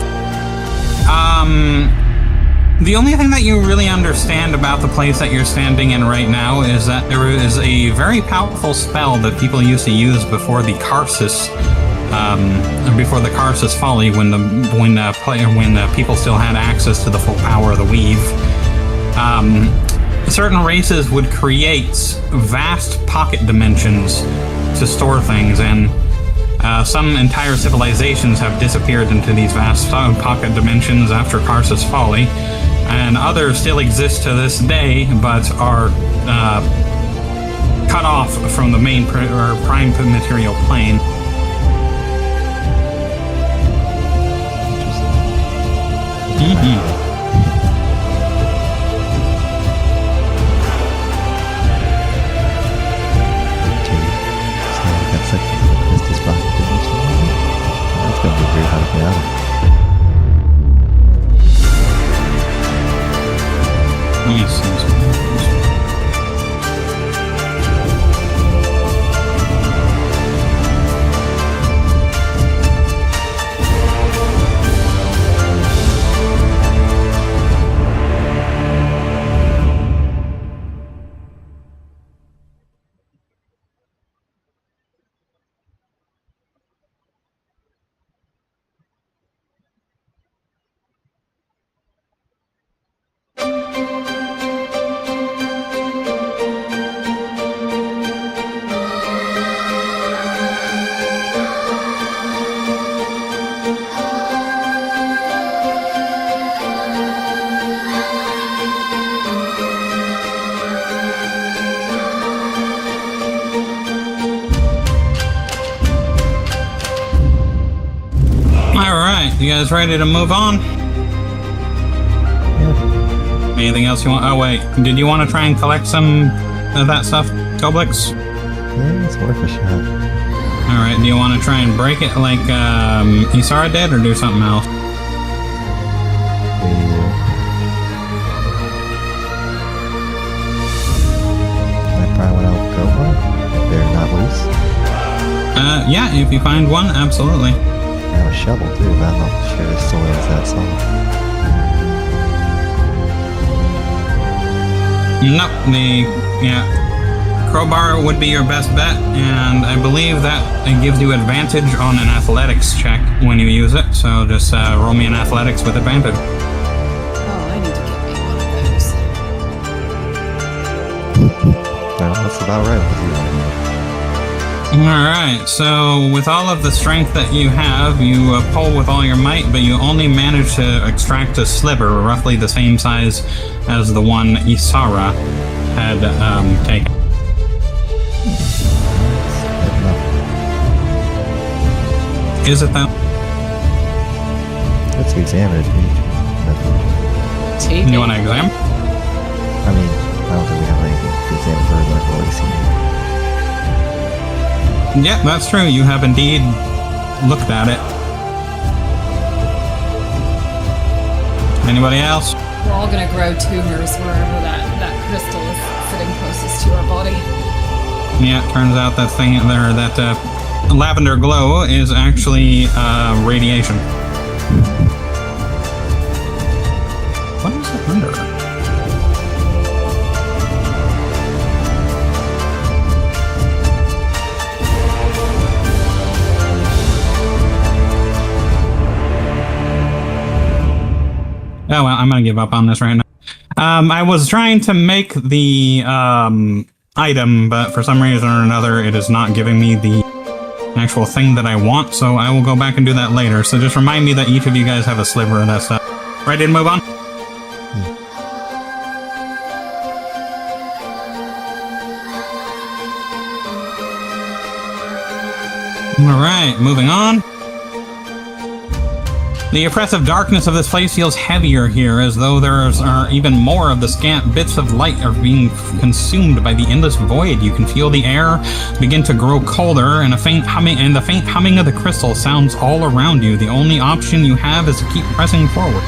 The only thing that you really understand about the place that you're standing in right now is that there is a very powerful spell that people used to use before the Karsus folly, when people still had access to the full power of the weave. Certain races would create vast pocket dimensions to store things, and some entire civilizations have disappeared into these vast pocket dimensions after Karsus folly, and others still exist to this day, but are cut off from the main prime material plane. Mm-hmm. That's gonna be very hard to get out of. Let me see. you guys ready to move on? Yeah. Anything else you want? Oh wait, did you want to try and collect some of that stuff, Goblix? Yeah, it's worth a shot. Alright, do you want to try and break it like Isara did, or do something else? I probably want to go one if they're not loose. Yeah, if you find one, absolutely. I have a shovel too, but I'm not sure the soil is that soft. Nope, crowbar would be your best bet, and I believe that it gives you advantage on an athletics check when you use it, so just roll me an athletics with advantage. Oh, I need to get me one of those. Well, that's about right with you. Alright, so with all of the strength that you have, you pull with all your might, but you only manage to extract a sliver roughly the same size as the one Isara had taken. Is it though? Let's examine it. Take You it. want to examine? I mean, I don't think we have anything to examine further. I've already seen it. Yeah, that's true. You have indeed looked at it. Anybody else? We're all gonna grow tumors wherever that crystal is sitting closest to our body. Yeah, it turns out that thing there, that lavender glow is actually radiation. What is it under? Oh, well, I'm gonna give up on this right now. I was trying to make the item, but for some reason or another, it is not giving me the actual thing that I want, so I will go back and do that later. So just remind me that each of you guys have a sliver of that stuff. Ready to move on? Alright, moving on. The oppressive darkness of this place feels heavier here, as though there are even more of the scant bits of light are being consumed by the endless void. You can feel the air begin to grow colder, and the faint humming of the crystal sounds all around you. The only option you have is to keep pressing forward.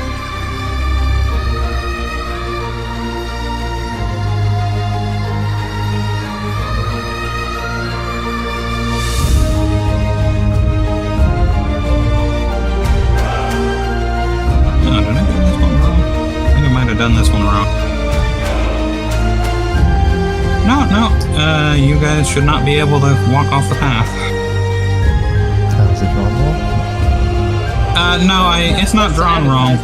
Done this one wrong. No, you guys should not be able to walk off the path. How is it drawn wrong? No, it's not drawn wrong.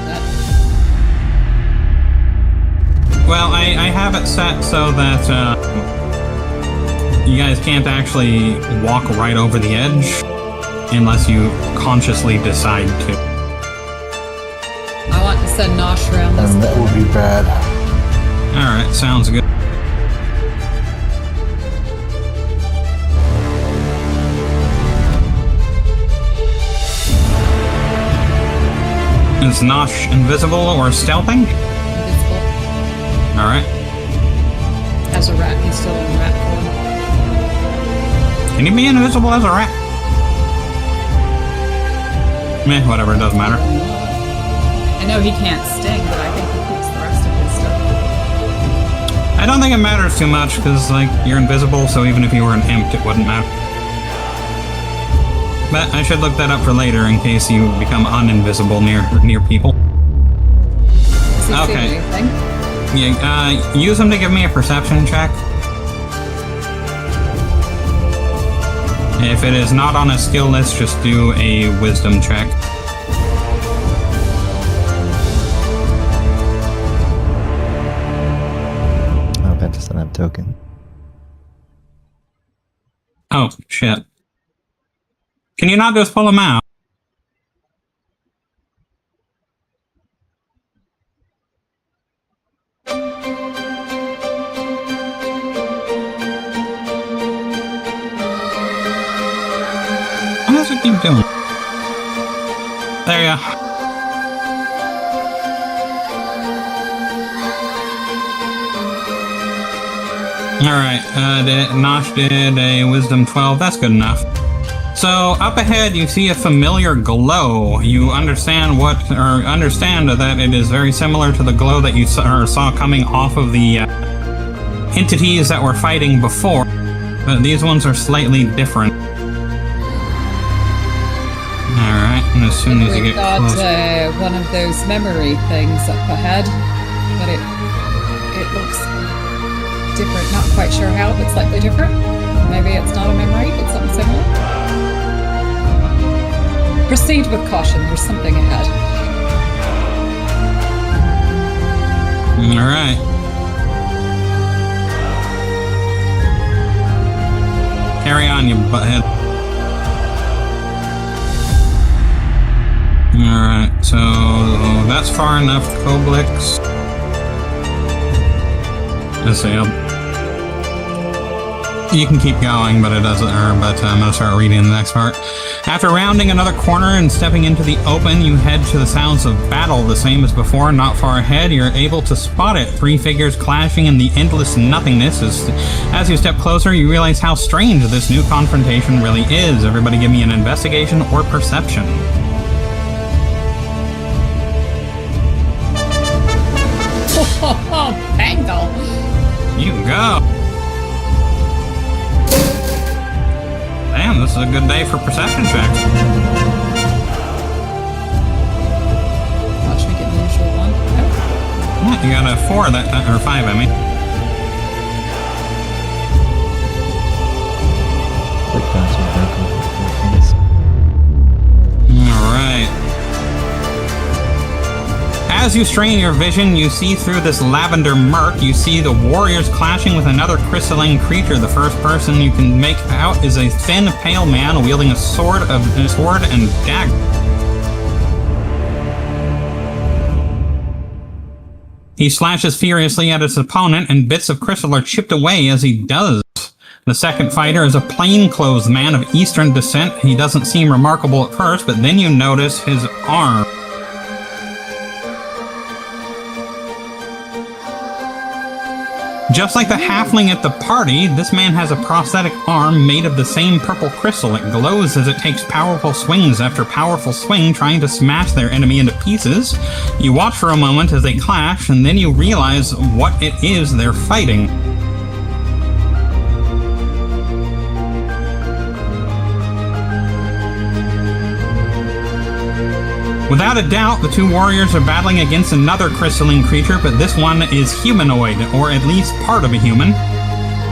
Well, I have it set so that you guys can't actually walk right over the edge unless you consciously decide to. I want to send Nosh around this. And that would be bad. Alright, sounds good. Is Nosh invisible or stealthing? Invisible. Alright. As a rat, he's still in rat form. Can he be invisible as a rat? Meh, whatever, it doesn't matter. I know he can't sting, but I think he keeps the rest of his stuff. I don't think it matters too much, because, like, you're invisible, so even if you were an imp, it wouldn't matter. But I should look that up for later, in case you become uninvisible near people. Does he Okay. see anything? Yeah, use him to give me a perception check. If it is not on a skill list, just do a wisdom check. Oh, Ben doesn't have a token. Oh, shit. Can you not just pull him out? What does it keep doing? There ya. Alright, Nosh did a Wisdom 12. That's good enough. So, up ahead you see a familiar glow. You understand that it is very similar to the glow that you saw coming off of the entities that were fighting before. But these ones are slightly different. Alright, and as soon as you get close... We've got one of those memory things up ahead, but it looks different. Not quite sure how, but slightly different. Maybe it's not a memory, it's something similar. Proceed with caution, there's something ahead. Alright. Carry on, you butthead. Alright, so that's far enough, Koblix. Let's see, you can keep going, but it doesn't, I'm gonna start reading the next part. After rounding another corner and stepping into the open, you head to the sounds of battle, the same as before. Not far ahead, you're able to spot it. 3 figures clashing in the endless nothingness. As you step closer, you realize how strange this new confrontation really is. Everybody give me an investigation or perception. Oh, Bangle! You go! Damn, this is a good day for perception checks. Watch me get the usual one. Oh. Yeah, you got a 4 that time, or 5, I mean. Quick bouncing back over the Alright. As you strain your vision, you see through this lavender murk, you see the warriors clashing with another crystalline creature. The first person you can make out is a thin, pale man wielding a sword and dagger. He slashes furiously at his opponent, and bits of crystal are chipped away as he does. The second fighter is a plainclothes man of Eastern descent. He doesn't seem remarkable at first, but then you notice his arm. Just like the halfling at the party, this man has a prosthetic arm made of the same purple crystal. It glows as it takes powerful swings after powerful swing, trying to smash their enemy into pieces. You watch for a moment as they clash, and then you realize what it is they're fighting. Without a doubt, the 2 warriors are battling against another crystalline creature, but this one is humanoid, or at least part of a human.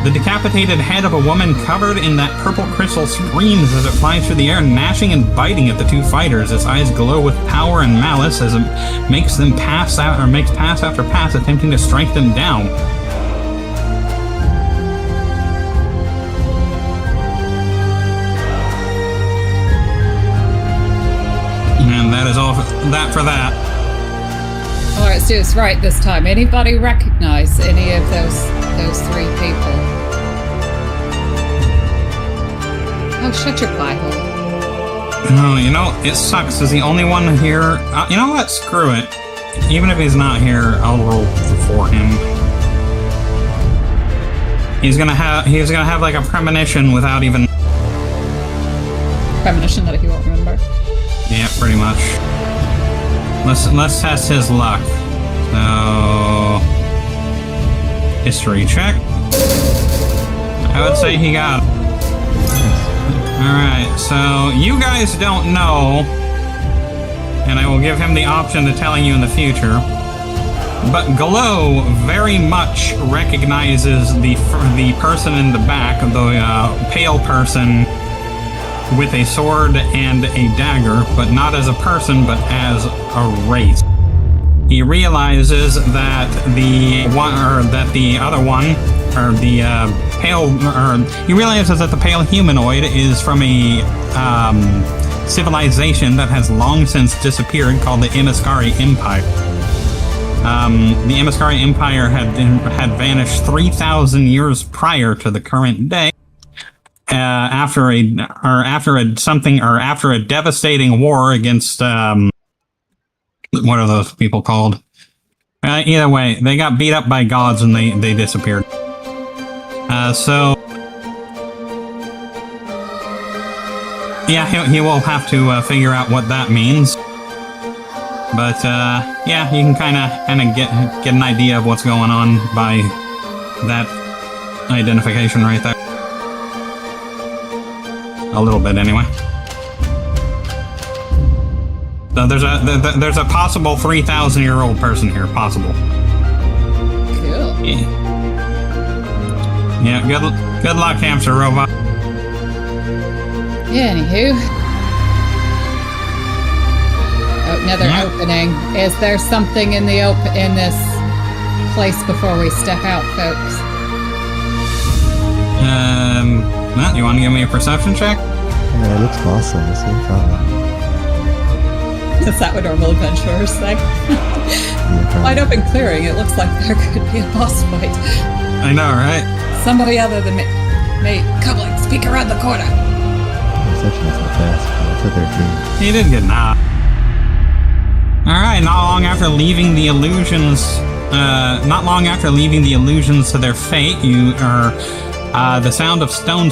The decapitated head of a woman covered in that purple crystal screams as it flies through the air, gnashing and biting at the 2 fighters. Its eyes glow with power and malice as it makes pass after pass, attempting to strike them down. And that is all for that. Alright, let's do this right this time. Anybody recognize any of those 3 people? Oh, shut your pie hole. Oh, you know, it sucks. Is the only one here? You know what? Screw it. Even if he's not here, I'll roll for him. He's gonna have like a premonition without even... Premonition that he won't remember. Yeah, pretty much. Let's test his luck. So, history check. I would say he got it. Alright, so you guys don't know, and I will give him the option to telling you in the future, but Glow very much recognizes the person in the back, the pale person with a sword and a dagger, but not as a person, but as a race. He realizes that he realizes that the pale humanoid is from a civilization that has long since disappeared, called the Imaskari Empire. The Imaskari Empire had vanished 3,000 years prior to the current day. after a devastating war against what are those people called? Either way, they got beat up by gods and they disappeared. So yeah, he will have to figure out what that means. But yeah, you can kind of get an idea of what's going on by that identification right there. A little bit, anyway. So there's a possible 3,000-year-old person here. Possible. Cool. Yeah. Good luck, hamster robot. Yeah, anywho. Oh, another opening. Is there something in this place before we step out, folks? Matt, you want to give me a perception check? Yeah, it looks awesome. That's no problem. Is that what normal adventurers say? Yeah, Wide open clearing. It looks like there could be a boss fight. I know, right? Somebody other than me. Mate, Coupling, speak around the corner. Perception isn't fast. It's a 13. He did get nah. Alright, not long after leaving the illusions to their fate, you hear the sound of stone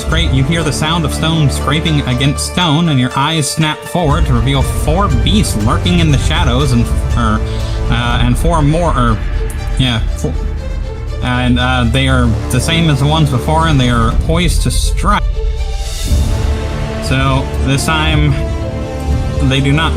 scraping against stone, and your eyes snap forward to reveal 4 beasts lurking in the shadows, and four more, and they are the same as the ones before, and they are poised to strike. So this time, they do not.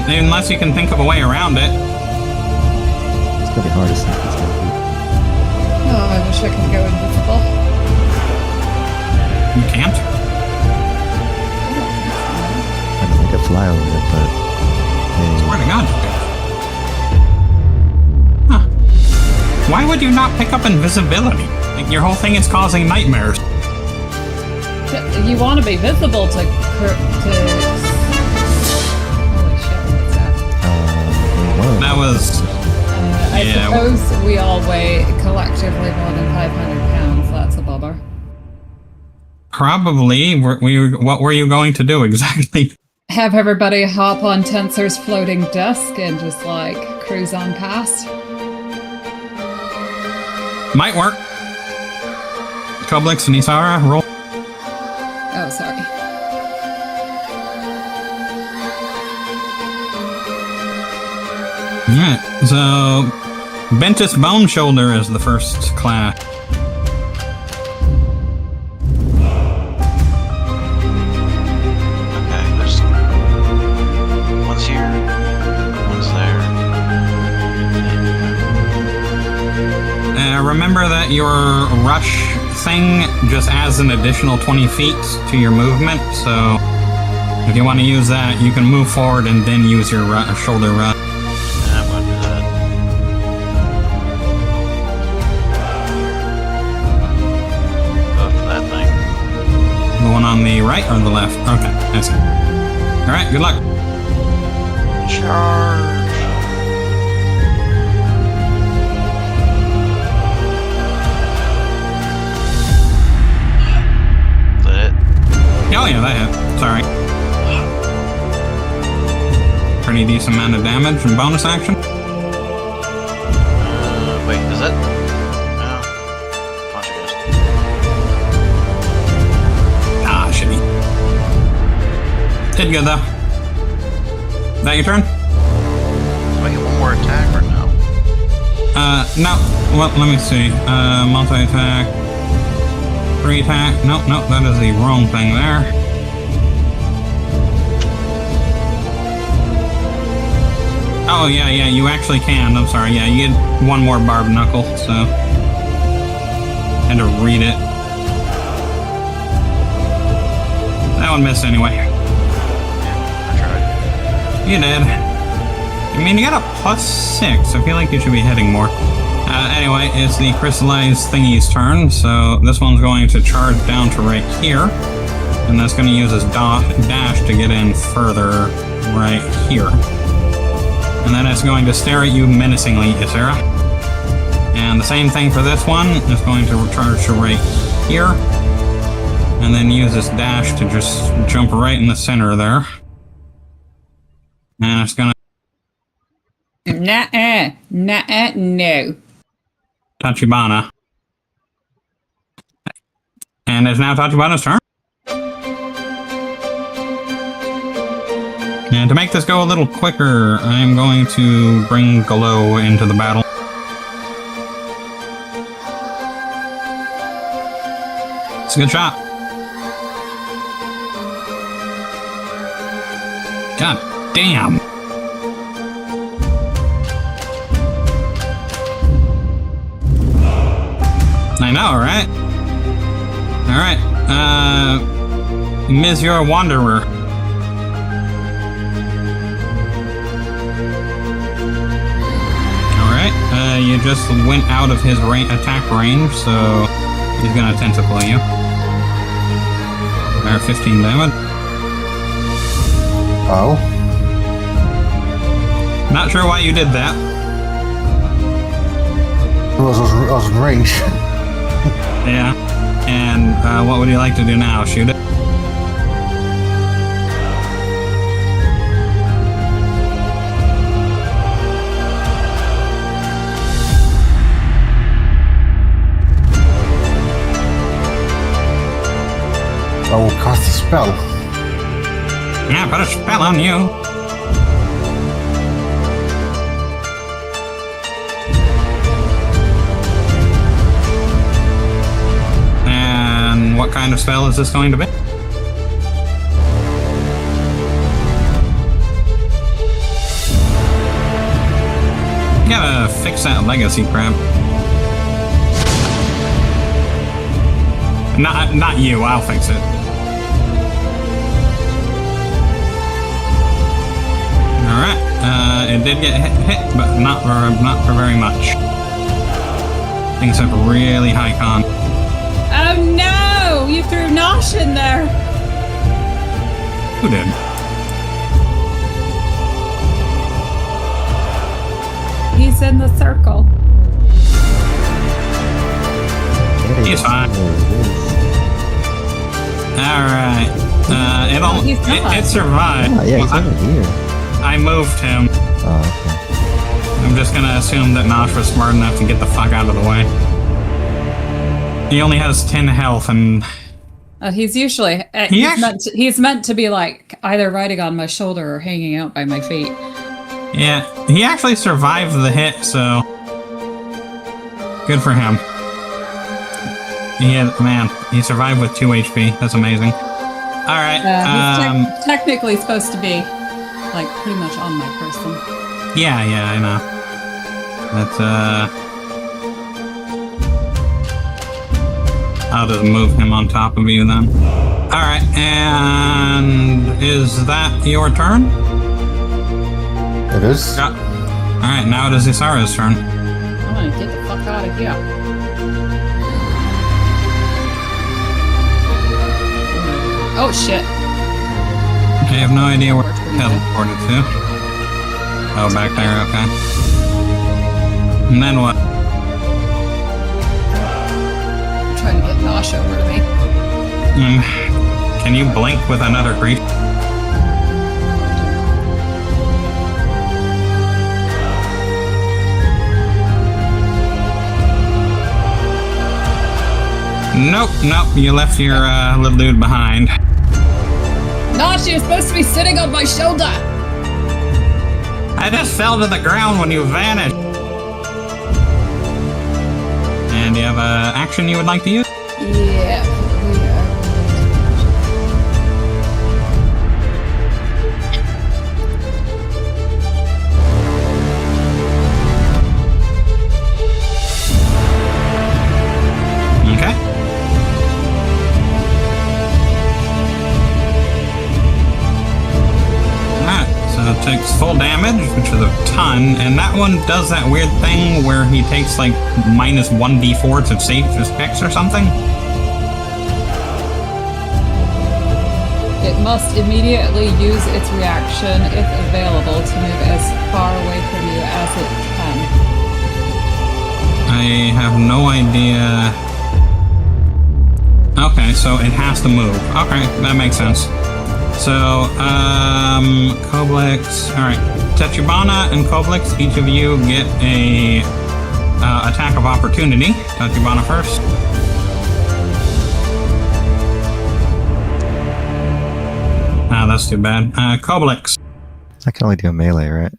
Unless you can think of a way around it. It's gonna be hard to see if it's gonna be. Oh, I wish I could go invisible. You can't? I mean, we could fly over it, but... Swear to God. Huh. Why would you not pick up invisibility? Like, your whole thing is causing nightmares. You want to be visible to That was... I suppose we all weigh collectively more than 500 pounds. That's a bummer. Probably. What were you going to do exactly? Have everybody hop on Tensor's floating disc and just, like, cruise on past? Might work. Koblix and Isara, roll. Oh, sorry. Alright, so Bentus Bone Shoulder is the first class. Okay, there's one's here, one's there. Remember that your rush thing just adds an additional 20 feet to your movement, so if you want to use that, you can move forward and then use your shoulder rush. On the right or the left? Okay, that's good. Alright, good luck. Charge. Is that it? Oh yeah, that hit. Sorry. Pretty decent amount of damage and bonus action. Wait, is that... Did good though. Is that your turn? Do I get one more attack or no? No. Well, let me see. Multi-attack. 3 attack. No, that is the wrong thing there. Oh, yeah, you actually can. I'm sorry. Yeah, you get one more barbed knuckle, so. Had to read it. That one missed anyway. You did. I mean, you got a +6. I feel like you should be hitting more. Anyway, it's the crystallized thingy's turn, so this one's going to charge down to right here, and that's going to use his dash to get in further right here. And then it's going to stare at you menacingly, Isera. And the same thing for this one. It's going to recharge to right here. And then use this dash to just jump right in the center there. And it's gonna... Nuh-uh. Nuh-uh, no. Tachibana. And it's now Tachibana's turn. And to make this go a little quicker, I'm going to bring Glow into the battle. It's a good shot. God damn. I know, right? Alright, Ms. You're a wanderer. Alright, you just went out of his attack range, so he's gonna tentacle you. Or 15 damage. Oh. Not sure why you did that. I was in range. Yeah. And what would you like to do now? Shoot it? I will cast a spell. Yeah, put a spell on you. And what kind of spell is this going to be? You gotta fix that legacy crap. Not you, I'll fix it. Alright, it did get hit, but not for very much. Things have really high con. Oh no! You threw Nosh in there! Who did? He's in the circle. He's fine. Alright. It survived. Oh, yeah, he's over here. I moved him. Oh, okay. I'm just gonna assume that Nosh was smart enough to get the fuck out of the way. He only has 10 health and... He's usually... he's meant to be like either riding on my shoulder or hanging out by my feet. Yeah, he actually survived the hit, so... Good for him. He survived with 2 HP. That's amazing. Alright, he's technically supposed to be, like, pretty much on my person. Yeah, I know. That's, I'll just move him on top of you then. Alright, and... Is that your turn? It is. Yeah. Alright, now it is Isara's turn. I'm gonna get the fuck out of here. Oh shit. I have no idea where it's teleported to. Oh, back there, okay. And then what? I'm trying to get Nosh over to me. Can you blink with another creature? Nope, you left your little dude behind. Nosh, you're supposed to be sitting on my shoulder! I just fell to the ground when you vanished. And do you have an action you would like to use? Yeah. Okay. It takes full damage, which is a ton, and that one does that weird thing where he takes like minus 1d4 to save his picks or something. It must immediately use its reaction, if available, to move as far away from you as it can. I have no idea. Okay, so it has to move. Okay, that makes sense. So, Koblix. Alright, Tachibana and Koblix, each of you get a attack of opportunity. Tachibana first. Ah, that's too bad. Koblix. I can only do a melee, right?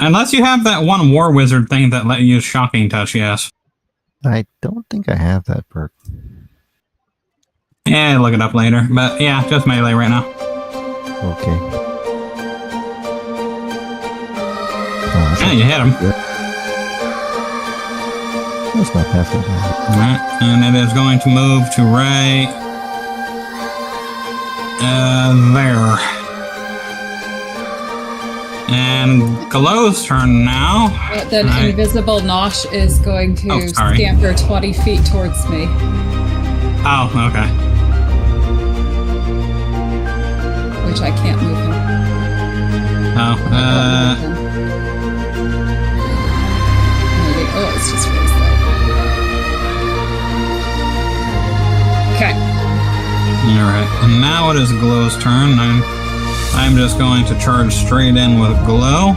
Unless you have that one war wizard thing that let you use shocking touch, yes. I don't think I have that perk. Yeah, look it up later. But yeah, just melee right now. Okay. Yeah, you hit him. That's not half that bad. Alright, and it is going to move to right there. And Glow's turn now. Then Invisible Nosh is going to scamper 20 feet towards me. Oh, okay. Which I can't move him. Oh, Maybe. Oh, it's just really slow. Okay. Alright, and now it is Glow's turn. I'm just going to charge straight in with Glow.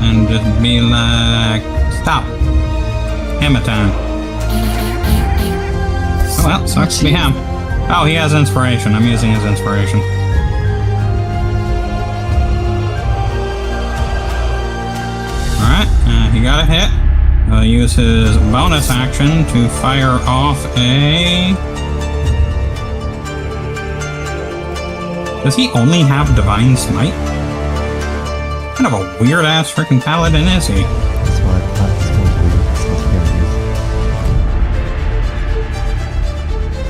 And just be like, stop. Hammer time. Oh, well, sucks to be him. Oh, he has inspiration. I'm using his inspiration. Alright, he got a hit. I'll use his bonus action to fire off a... Does he only have Divine Smite? Kind of a weird-ass freaking paladin, is he? That's why I thought this was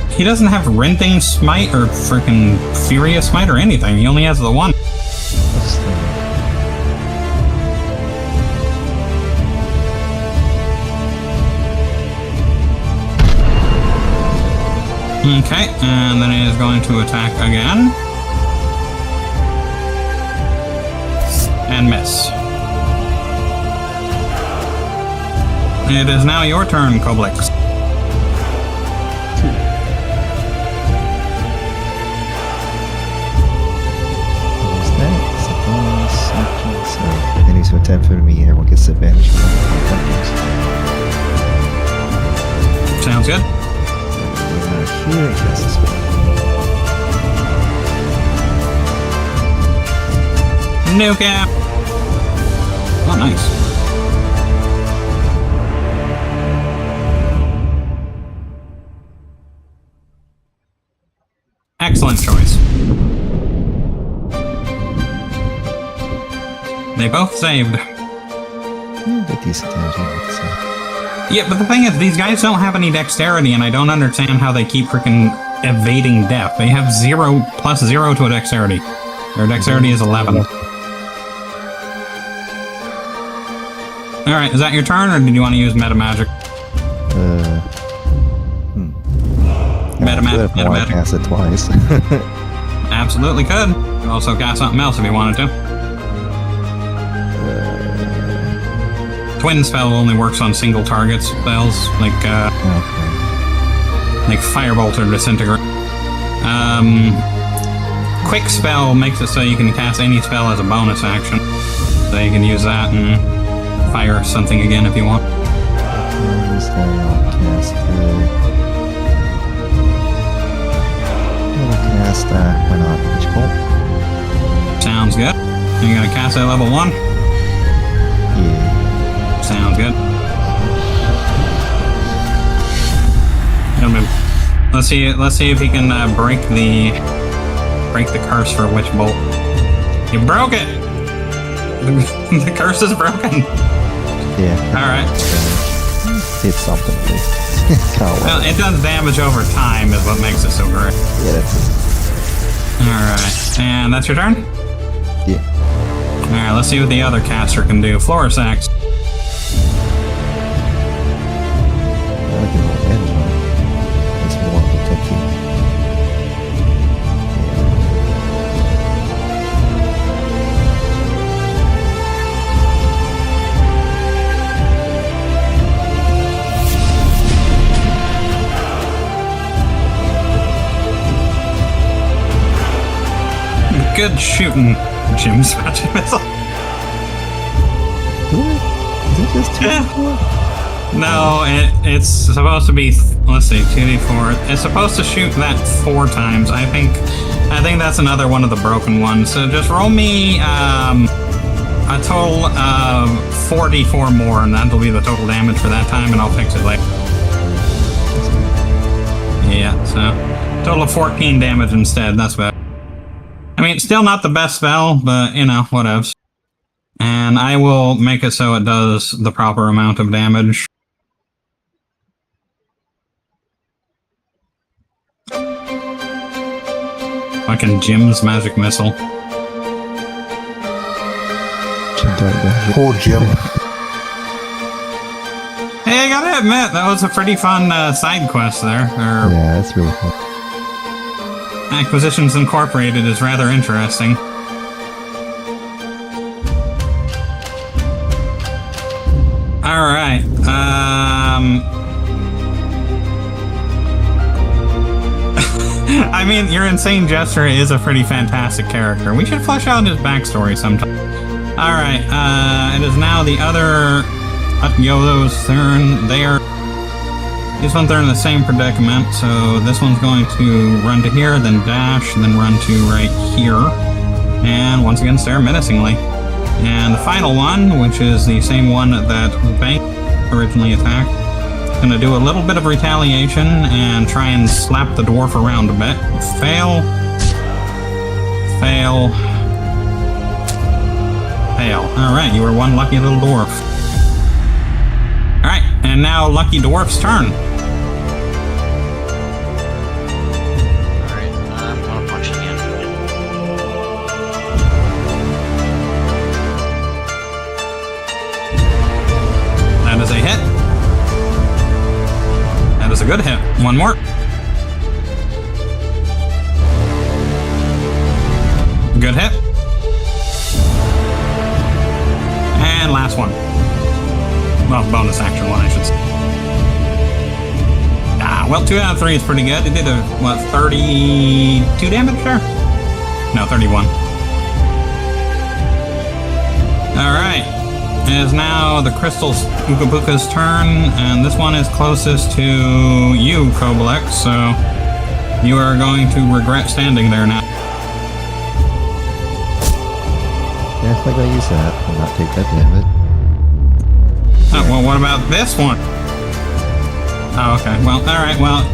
weird. He doesn't have Renting Smite or freaking Furious Smite or anything. He only has the one. Okay, and then he is going to attack again. And miss. It is now your turn, Koblix. Any so 10 for me, everyone gets advantage. Sounds good. Here it casts a spell. No cap. Oh, nice. Excellent choice. They both saved. Big decent damage, I have to say. Yeah, but the thing is, these guys don't have any dexterity, and I don't understand how they keep freaking evading death. They have 0 plus 0 to a dexterity. Their dexterity is 11. Alright, is that your turn, or did you want to use meta magic? Meta magic. Cast it twice. Absolutely could. You could also cast something else if you wanted to. Twin spell only works on single target spells, like Firebolt or Disintegrate. Quick spell makes it so you can cast any spell as a bonus action. So you can use that and fire something again if you want. Use that, I'll cast why not, Witch Bolt. Sounds good. You're gonna cast at level 1? Yeah. Sounds good. Let's see if he can break the curse for Witch Bolt. You broke it. The curse is broken. Yeah. All right. It's something. At least. Well, it does damage over time, is what makes it so great. Yeah, that's it. All right, and that's your turn. Yeah. All right, let's see what the other caster can do. Florisax. I like it more damage on it. It's more than 10 feet. good shooting, Jim's magic missile. Is it just 2d4? No, it's supposed to be, let's see, 2d4. It's supposed to shoot that 4 times. I think that's another one of the broken ones. So just roll me a total of 4d4 more, and that'll be the total damage for that time, and I'll fix it later. Yeah, so total of 14 damage instead. That's better. I mean, still not the best spell, but, you know, whatevs. And I will make it so it does the proper amount of damage. Fucking Jim's magic missile. Poor Jim. Hey, I gotta admit, that was a pretty fun side quest there. Yeah, that's really fun. Acquisitions Incorporated is rather interesting. Alright, I mean, your Insane Jester is a pretty fantastic character. We should flesh out his backstory sometime. Alright, it is now the other Yodo's turn. These ones are in the same predicament, so this one's going to run to here, then dash, then run to right here. And once again stare menacingly. And the final one, which is the same one that Bank originally attacked, is going to do a little bit of retaliation and try and slap the dwarf around a bit. Fail. Fail. Fail. Alright, you were one lucky little dwarf. Alright, and now Lucky Dwarf's turn. Alright, I'm gonna punch again. That is a hit. That is a good hit. One more. Good hit. And last one. Well, bonus action one, I should say. Well, 2 out of 3 is pretty good. It did a, what, 32 damage there? No, 31. Alright. It is now the Crystal Ookabuka's turn, and this one is closest to you, Kobelek, so you are going to regret standing there now. Yeah, if I gotta use that, I'll not take that damage. Oh, well, what about this one? Oh, okay. Well, alright, well,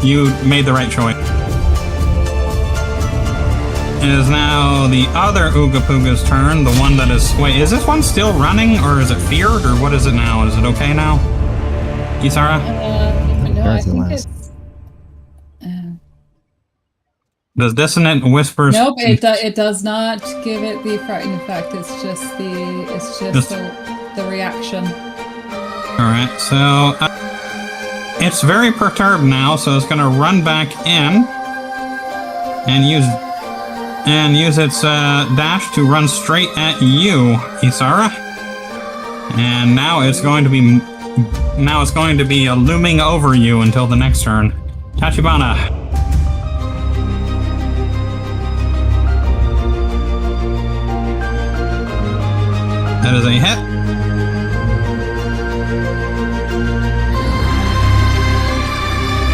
you made the right choice. It is now the other Ooga Pooga's turn, the one that is... Wait, is this one still running, or is it feared, or what is it now? Is it okay now? Isara? No, I think last. it's... Does Dissonant Whispers... Nope, it does not give it the frightening effect. It's just the reaction. Alright, so... it's very perturbed now, so it's going to run back in and use its dash to run straight at you, Isara. And now it's going to be looming over you until the next turn. Tachibana. That is a hit.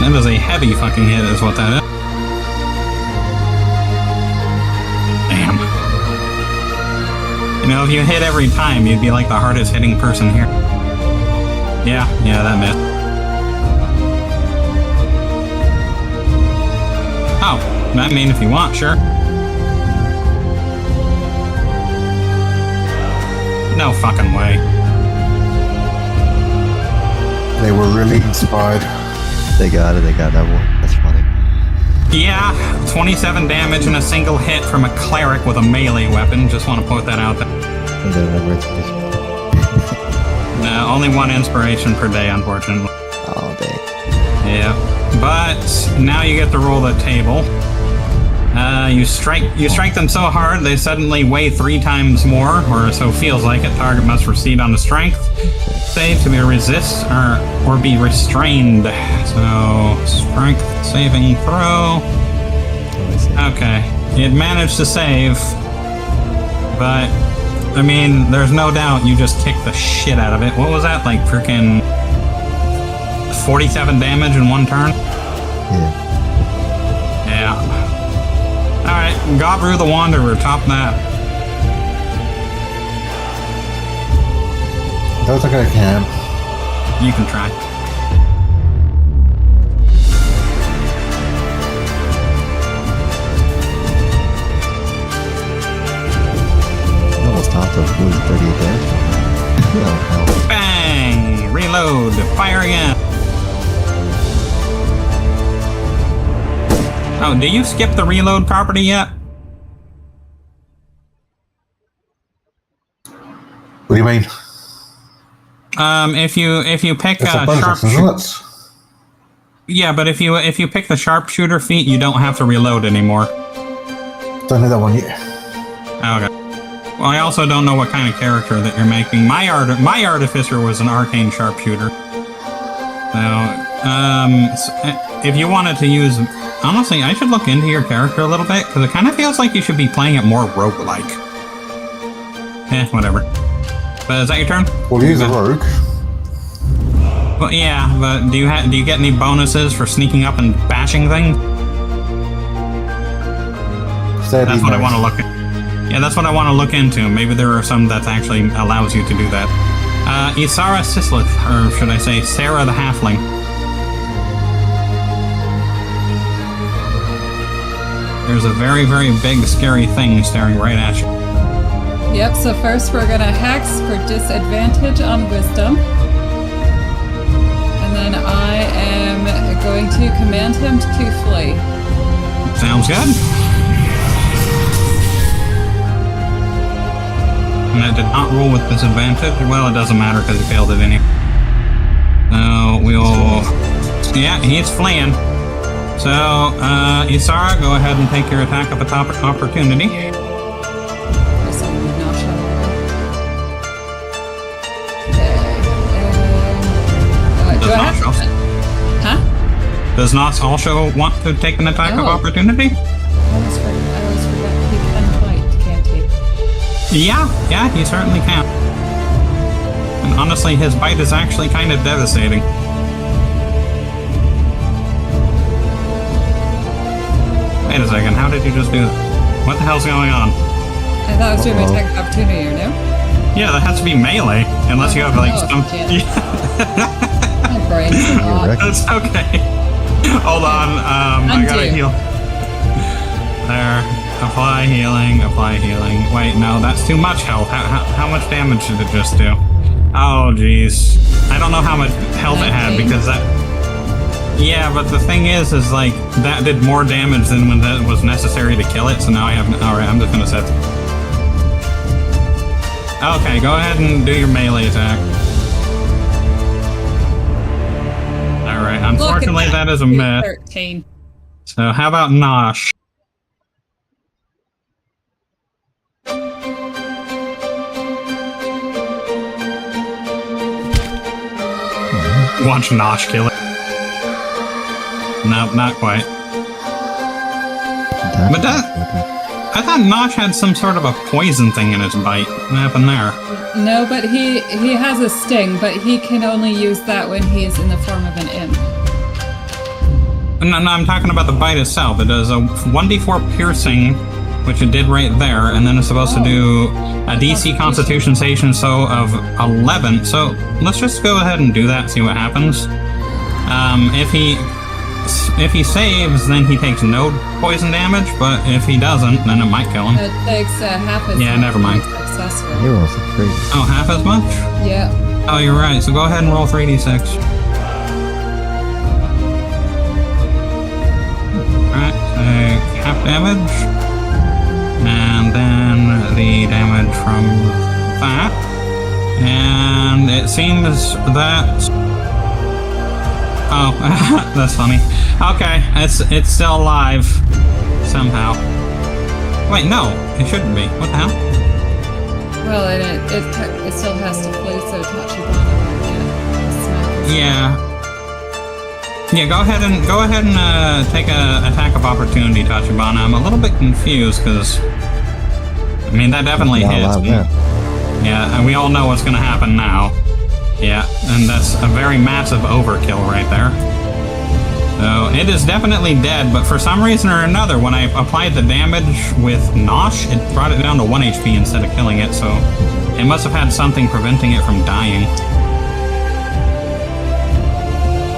That is a heavy fucking hit, is what that is. Damn. You know, if you hit every time, you'd be like the hardest hitting person here. Yeah, that missed. Oh, I mean, if you want, sure. No fucking way. They were really inspired. They got that one. That's funny. Yeah, 27 damage in a single hit from a cleric with a melee weapon. Just want to put that out there. And then another inspiration. No, only 1 inspiration per day, unfortunately. Oh, dang. Yeah, but now you get to roll the table. You strike them so hard they suddenly weigh 3 times more, or so feels like it. Target must proceed on the strength save to be resist or be restrained. So strength saving throw. Okay, it managed to save, but I mean, there's no doubt you just kicked the shit out of it. What was that, like freaking 47 damage in one turn? Yeah. Alright, Gobru the Wanderer, top that. Don't think I can. You can try. Almost topped those blues 38 damage. That'll help. Bang! Reload. Fire again. Oh, do you skip the reload property yet? What do you mean? If you pick It's a bonus, sharpshooter, isn't it? yeah, but if you pick the sharpshooter feat, you don't have to reload anymore. Don't know that one yet. Okay. Well, I also don't know what kind of character that you're making. My artificer was an arcane sharpshooter. So, if you wanted to use, honestly, I should look into your character a little bit because it kind of feels like you should be playing it more roguelike. Whatever. But is that your turn? Well, use a rogue. Well, yeah, but do you get any bonuses for sneaking up and bashing things? That's what I want to look at. Yeah, that's what I want to look into. Maybe there are some that actually allows you to do that. Isara Sislith, or should I say Sarah the Halfling. There's a very, very big, scary thing staring right at you. Yep, so first we're gonna hex for disadvantage on wisdom. And then I am going to command him to flee. Sounds good. And that did not roll with disadvantage. Well, it doesn't matter because he failed it anyway. So we'll... Yeah, he's fleeing. So, Isara, go ahead and take your attack of opportunity. Does Noss also want to take an attack of opportunity? I always forget he can fight, can't he? Yeah, he certainly can. And honestly, his bite is actually kind of devastating. Wait a second, how did you just do that? What the hell's going on? I thought I was doing my attack of opportunity, no? Yeah, that has to be melee, unless you have like some... My brain's not. That's okay. Hold on, I gotta heal. There. Apply healing. Wait, no, that's too much health. How much damage did it just do? Oh, jeez. I don't know how much health it had because that... Yeah, but the thing is like, that did more damage than when that was necessary to kill it, so now I have... Alright, I'm just gonna set... Okay, go ahead and do your melee attack. Alright, unfortunately that is a miss. 13. So how about Nosh? Watch Nosh kill it. No, not quite. But I thought Nosh had some sort of a poison thing in his bite. What happened there? No, but he has a sting, but he can only use that when he is in the form of an imp. No, I'm talking about the bite itself. It does a 1d4 piercing, which it did right there, and then it's supposed to do a DC Constitution saving throw of 11. So let's just go ahead and do that, see what happens. If he saves, then he takes no poison damage, but if he doesn't, then it might kill him. It takes half as much. Yeah, never mind. Successful. You also crazy. Oh, half as much? Yeah. Oh, you're right. So go ahead and roll 3d6. Alright, so half damage. And then the damage from that. And it seems that... Oh, that's funny. Okay, it's still alive. Somehow. Wait, no, it shouldn't be. What the hell? Well, it still has to flee, so touch your bottom again. Yeah. Yeah, go ahead and take a attack of opportunity, Tachibana. I'm a little bit confused because, I mean, that definitely hits. Yeah, and we all know what's going to happen now. Yeah, and that's a very massive overkill right there. So it is definitely dead, but for some reason or another, when I applied the damage with Nosh, it brought it down to 1 HP instead of killing it. So it must have had something preventing it from dying.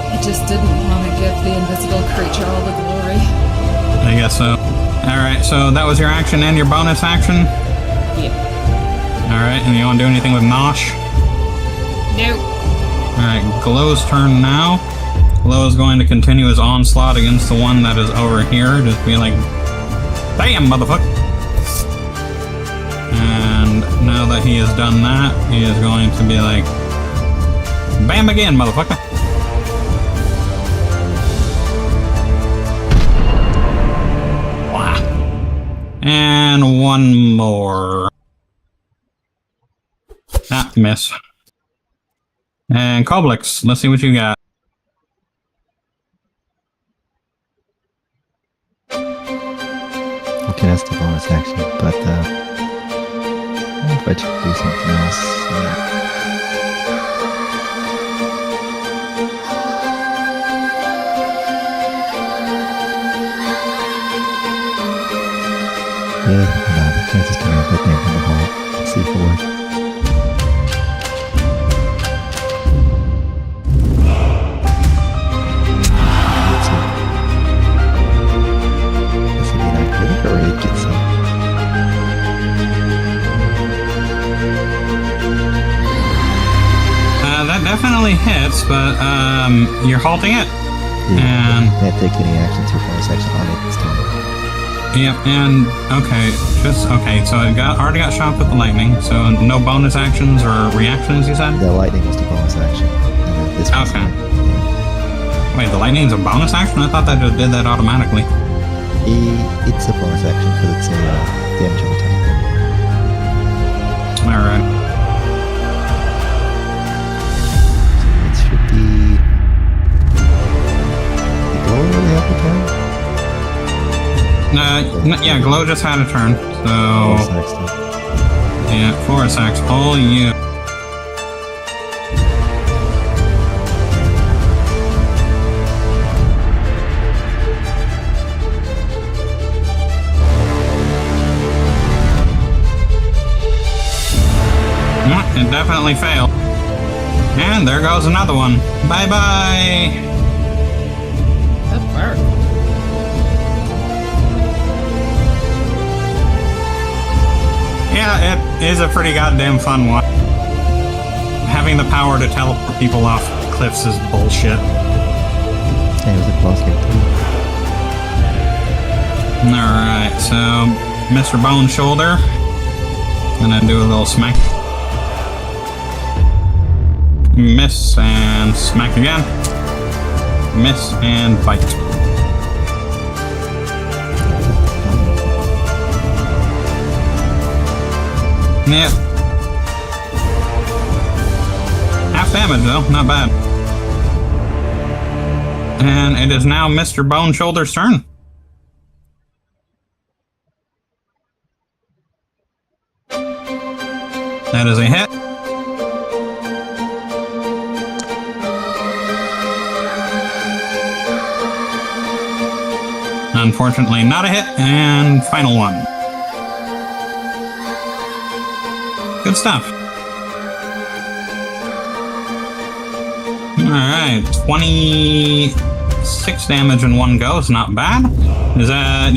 I just didn't want to give the invisible creature all the glory. I guess so. Alright, so that was your action and your bonus action? Yep. Alright, and you want to do anything with Nosh? Nope. Alright, Glow's turn now. Glow is going to continue his onslaught against the one that is over here. Just be like, bam, motherfucker! And now that he has done that, he is going to be like, bam again, motherfucker! And one more. Ah, miss. And Koblix, let's see what you got. Okay, that's the bonus action, but I don't know if I should do something else. Yeah, no, that's just gonna put me from the hall. C4. This would be not critical, or it gets some. That definitely hits, but you're halting it. Yeah, And can't take any actions or bonus action on it this time. yeah, and okay, so it already got shot with the lightning, so no bonus actions or reactions, you said? The lightning was the bonus action. And then this one's Okay. yeah. Wait, the lightning's a bonus action? I thought that just did that automatically. It's a bonus action because it's a damage over time. Alright. So it should be. Did Glow really have the turn? Yeah, Glow just had a turn, so Bonus action. yeah, Forest Axe, all you. Yeah, it definitely failed. And there goes another one. Bye-bye! Good work. Yeah, it is a pretty goddamn fun one. Having the power to teleport people off cliffs is bullshit. Hey, it was a close game too. Alright, so Mr. Bone Shoulder. Gonna do a little smack. Miss and smack again. Miss and bite. Yep. Half damage though, not bad. And it is now Mr. Bone Shoulder's turn. That is a hit. Unfortunately, not a hit. And final one. Good stuff. Alright, 26 damage in one go is not bad. Do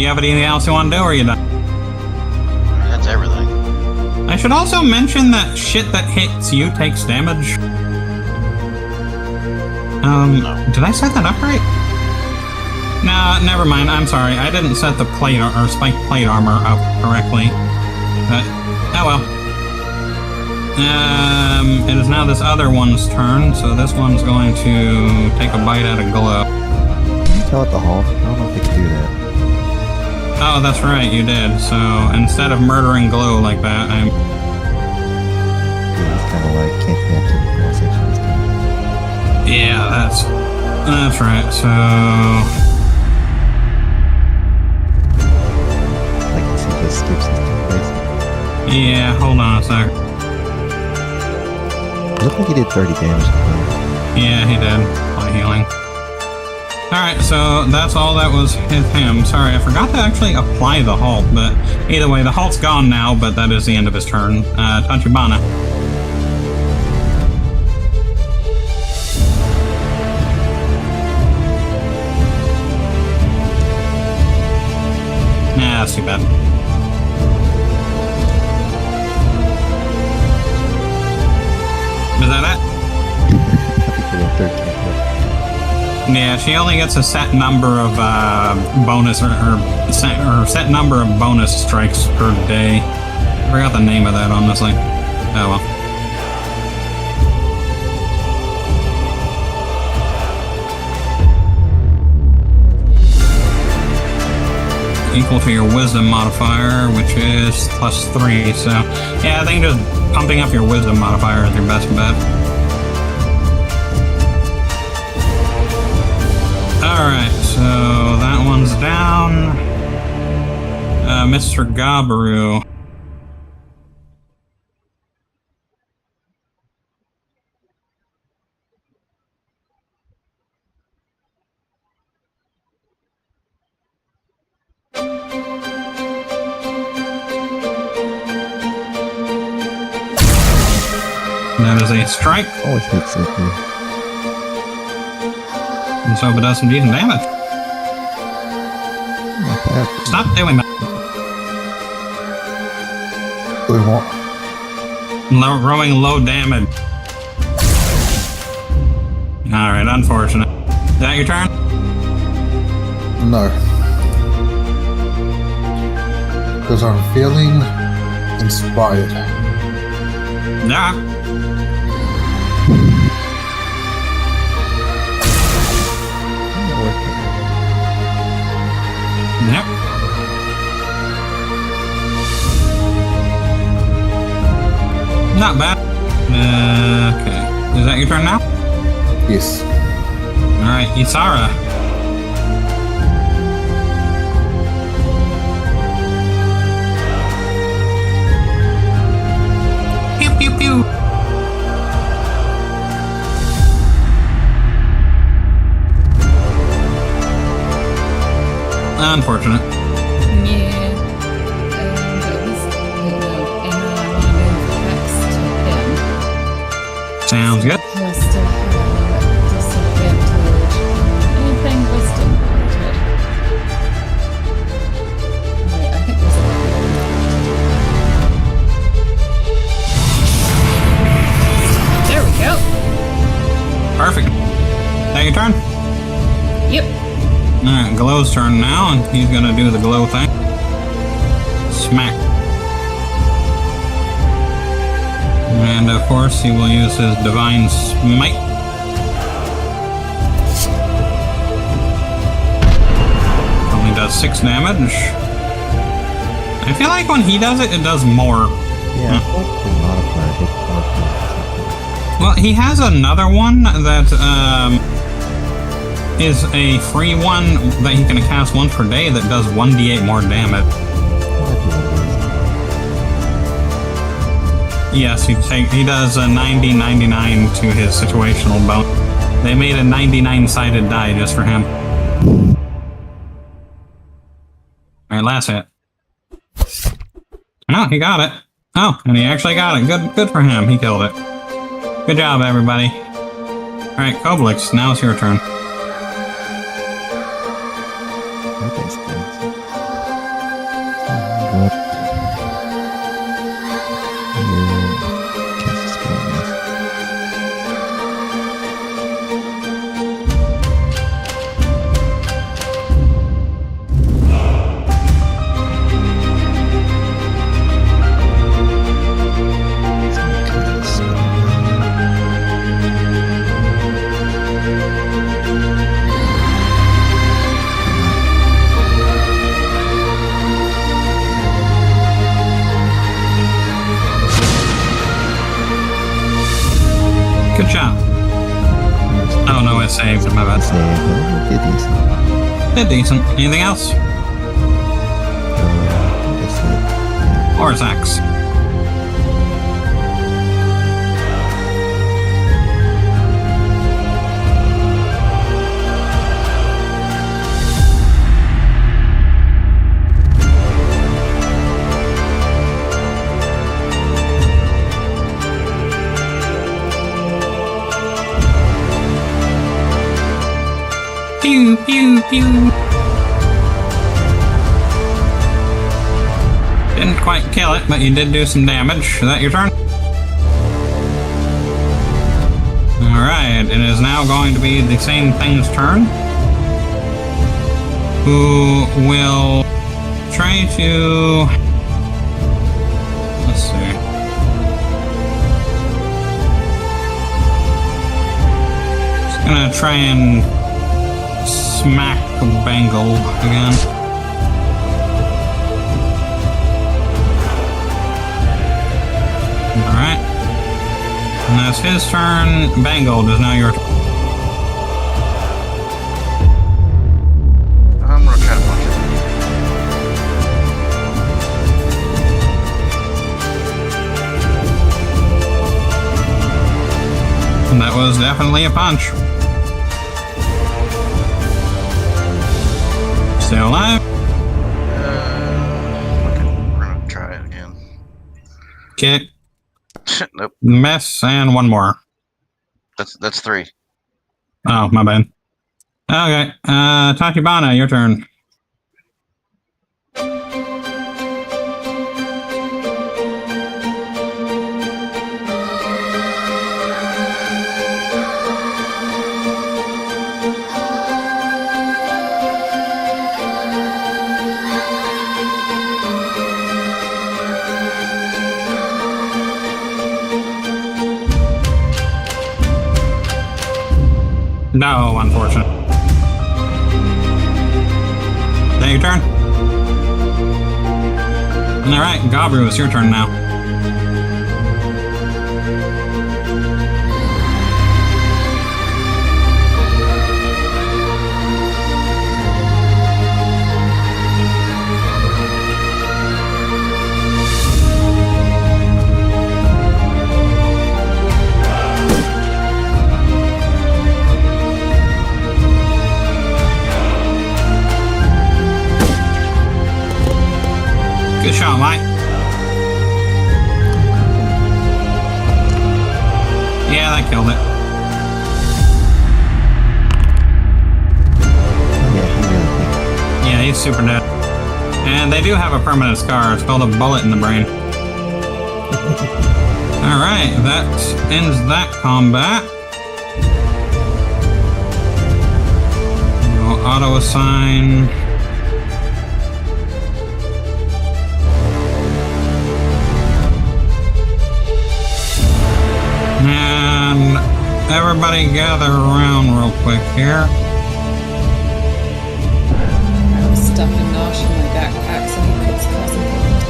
you have anything else you want to do, or are you done? That's everything. I should also mention that shit that hits you takes damage. Did I set that up right? No, never mind. I'm sorry. I didn't set the plate or spike plate armor up correctly. But, oh well. It is now this other one's turn, so this one's going to take a bite out of Glow. Can you tell at the hall? I don't know if they can do that. Oh, that's right, you did. So instead of murdering Glow like that, I'm... Yeah, it's kind of like can't connect to the bonus action this time. Yeah, That's right, so... I guess he just skips his turn, basically. Yeah, hold on a sec. It looked like he did 30 damage to him. Yeah, he did. Plenty healing. Alright, so that's all that was him. Sorry, I forgot to actually apply the halt, but either way, the halt's gone now, but that is the end of his turn. Tachibana. Nah, that's too bad. Is that it? I think he went 13. Yeah, she only gets a set number of bonus or set number of bonus strikes per day. I forgot the name of that, honestly. Oh well. Equal to your wisdom modifier, which is +3. So yeah, I think just pumping up your wisdom modifier is your best bet. Alright, so that one's down. Mr. Gabaru. That is a strike. Always hits something. And so it does some decent damage. Not bad. Stop doing that. Doing what? Throwing low damage. Alright, unfortunate. Is that your turn? No. Because I'm feeling inspired. Yeah. Yep. Not bad. Okay. Is that your turn now? Yes. Alright, Isara. Pew pew pew. Unfortunate. Yeah. But at least, and I want to move next to him. Sounds good. Just to have disadvantage on anything wisdom related. Wait, I think there's a... There we go. Perfect. That your turn? Yep. Alright, Glow's turn now, and he's gonna do the glow thing. Smack. And of course, he will use his Divine Smite. Only does 6 damage. I feel like when he does it, it does more. Yeah, the modifier hit modifier. Well, he has another one that, is a free one that he can cast once per day that does 1d8 more damage. Yes, he does a 90-99 to his situational bone. They made a 99-sided die just for him. Alright, last hit. Oh, he got it. Oh, and he actually got it. Good for him. He killed it. Good job, everybody. Alright, Koblix, now it's your turn. Good job. Oh no, saved, my bad. Save. Did decent. Did decent. Anything else? That's it. Yeah. Or Zax? Pew, pew, pew. Didn't quite kill it, but you did do some damage. Is that your turn? Alright, it is now going to be the same thing's turn. Who will try to... Let's see. Just gonna try and smack Bengal again. Alright. And that's his turn. Bengal is now your turn. I'm gonna try to punch it. And that was definitely a punch. Still alive. We're gonna try it again. Kick. Nope. Miss, and one more. That's 3. Oh, my bad. Okay, Tachibana, your turn. No, unfortunate. Is that your turn? Alright, Gabru, it's your turn now. Good shot, Mike. Yeah, that killed it. Yeah, he really did. Yeah, he's super dead. And they do have a permanent scar. It's called a bullet in the brain. Alright, that ends that combat. We'll auto-assign... And everybody gather around real quick here. I'm stuffing Nosh in my backpack so he keeps causing problems.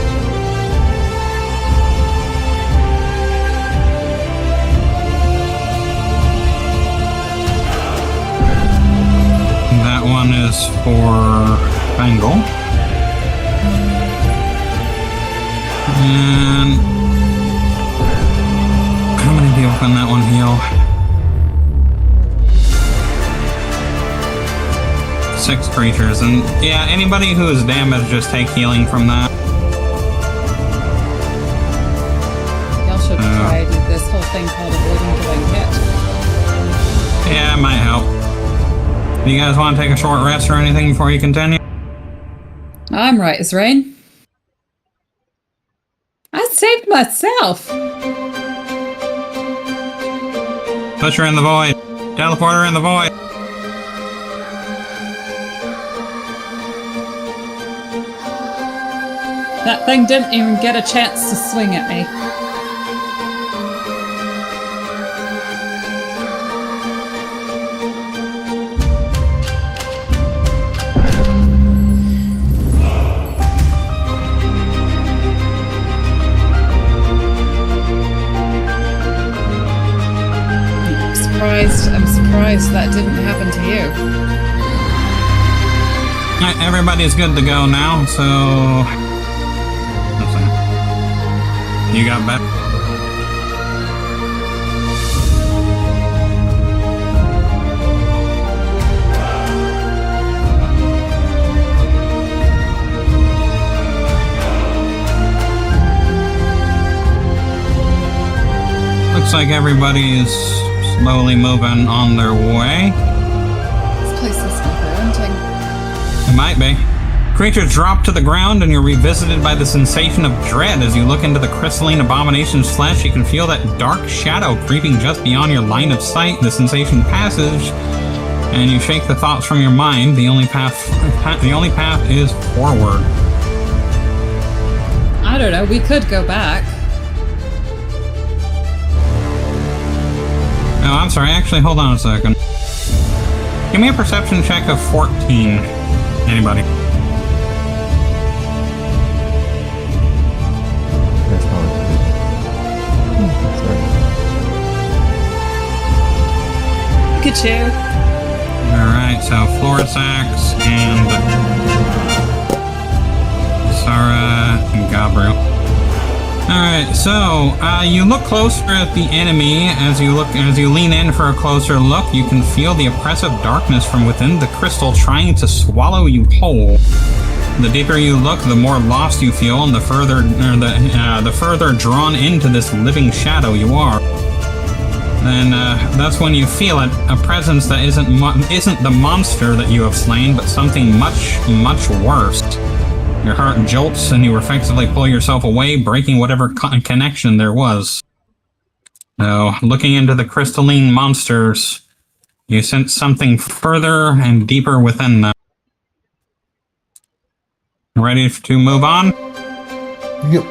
That one is for Bengal. And how many people can that one heal? 6 creatures, and yeah, anybody who is damaged, just take healing from that. Y'all should try this whole thing called avoiding getting hit. Yeah, it might help. Do you guys want to take a short rest or anything before you continue? I'm right as rain. I saved myself. Push her in the void. Teleport her in the void. That thing didn't even get a chance to swing at me. surprised that didn't happen to you. Alright, everybody's good to go now, so... What's that? You got better? Looks like everybody is slowly moving on their way. This place is haunting. It might be. Creatures drop to the ground and you're revisited by the sensation of dread as you look into the crystalline abomination's flesh. You can feel that dark shadow creeping just beyond your line of sight. The sensation passes, and you shake the thoughts from your mind. The only path is forward. I don't know. We could go back. Oh, I'm sorry. Actually, hold on a second. Give me a perception check of 14. Anybody? That's not good. Sorry. Look at you. Alright, so Florisax and Sarah and Gabriel. Alright, so you look closer at the enemy. As you lean in for a closer look, you can feel the oppressive darkness from within the crystal trying to swallow you whole. The deeper you look, the more lost you feel, and the further drawn into this living shadow you are. And that's when you feel it, a presence that isn't the monster that you have slain, but something much, much worse. Your heart jolts, and you effectively pull yourself away, breaking whatever connection there was. So, looking into the crystalline monsters, you sense something further and deeper within them. Ready to move on? Yep.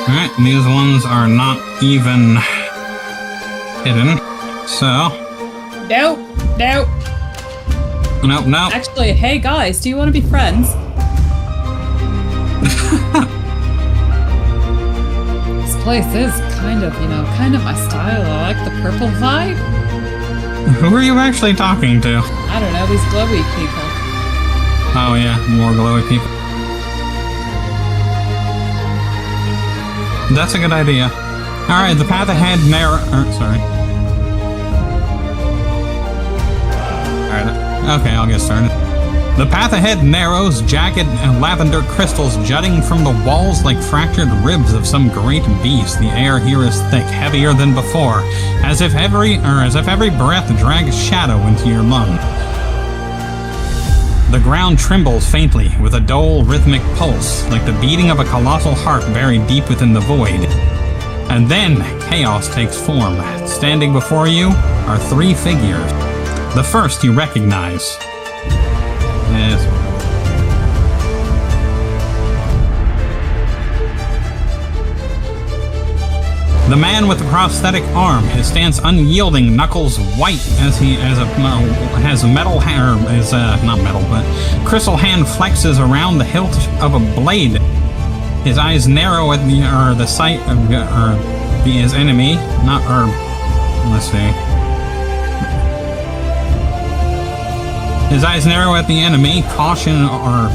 Alright, these ones are not even hidden, so... Nope. Nope. Actually, hey guys, do you want to be friends? This place is kind of my style. I like the purple vibe. Who are you actually talking to? I don't know, these glowy people. Oh yeah, more glowy people. That's a good idea. Alright, the path ahead sorry. Alright, okay, I'll get started. The path ahead narrows, jagged and lavender crystals jutting from the walls like fractured ribs of some great beast. The air here is thick, heavier than before, as if every breath drags shadow into your lungs. The ground trembles faintly, with a dull, rhythmic pulse, like the beating of a colossal heart buried deep within the void. And then, chaos takes form. Standing before you are three figures. The first you recognize. Yes. The man with the prosthetic arm, his stance unyielding, knuckles white as crystal hand flexes around the hilt of a blade. His eyes narrow at the sight of his enemy. Let's see. His eyes narrow at the enemy, caution or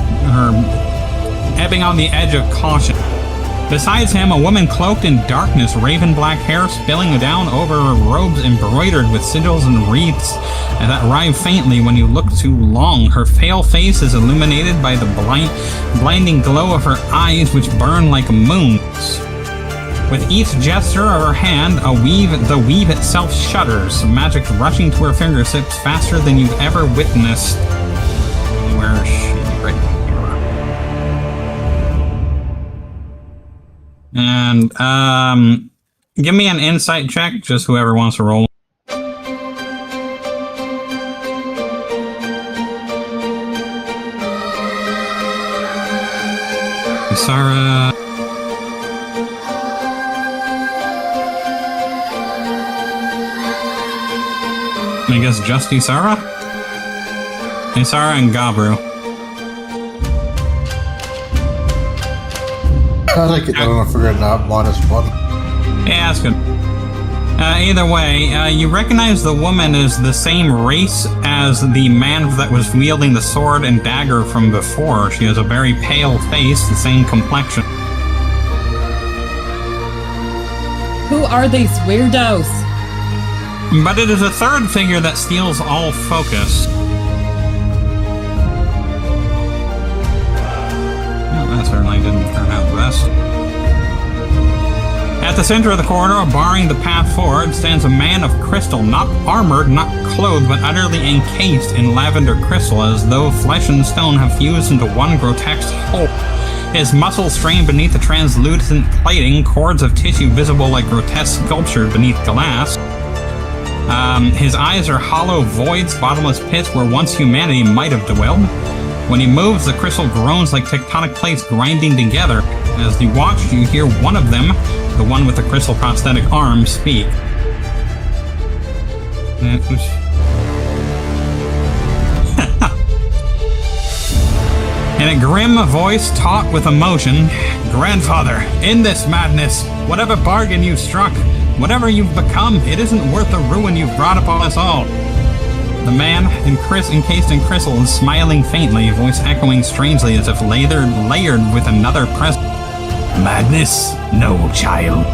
ebbing on the edge of caution. Besides him, a woman cloaked in darkness, raven black hair spilling down over her robes embroidered with sigils and wreaths that writhe faintly when you look too long. Her pale face is illuminated by the blinding glow of her eyes, which burn like moons. With each gesture of her hand, the weave itself shudders, magic rushing to her fingertips faster than you've ever witnessed. Where is she? Right here. And, give me an insight check, just whoever wants to roll. Sarah. I guess Justy Sarah? Isara and Gabru. I think it done on a figure it out, -1. Yeah, that's good. Either way, you recognize the woman as the same race as the man that was wielding the sword and dagger from before. She has a very pale face, the same complexion. Who are these weirdos? But it is a third figure that steals all focus. Well, that certainly didn't turn out best. At the center of the corridor, barring the path forward, stands a man of crystal, not armored, not clothed, but utterly encased in lavender crystal, as though flesh and stone have fused into one grotesque whole. His muscles strain beneath the translucent plating, cords of tissue visible like grotesque sculpture beneath glass. His eyes are hollow voids, bottomless pits where once humanity might have dwelled. When he moves, the crystal groans like tectonic plates grinding together. As you watch, you hear one of them, the one with the crystal prosthetic arm, speak. In a grim voice taut with emotion, "Grandfather, in this madness, whatever bargain you've struck, whatever you've become, it isn't worth the ruin you've brought upon us all." The man, encased in crystal, is smiling faintly, voice echoing strangely as if layered with another presence. "Madness? No, child.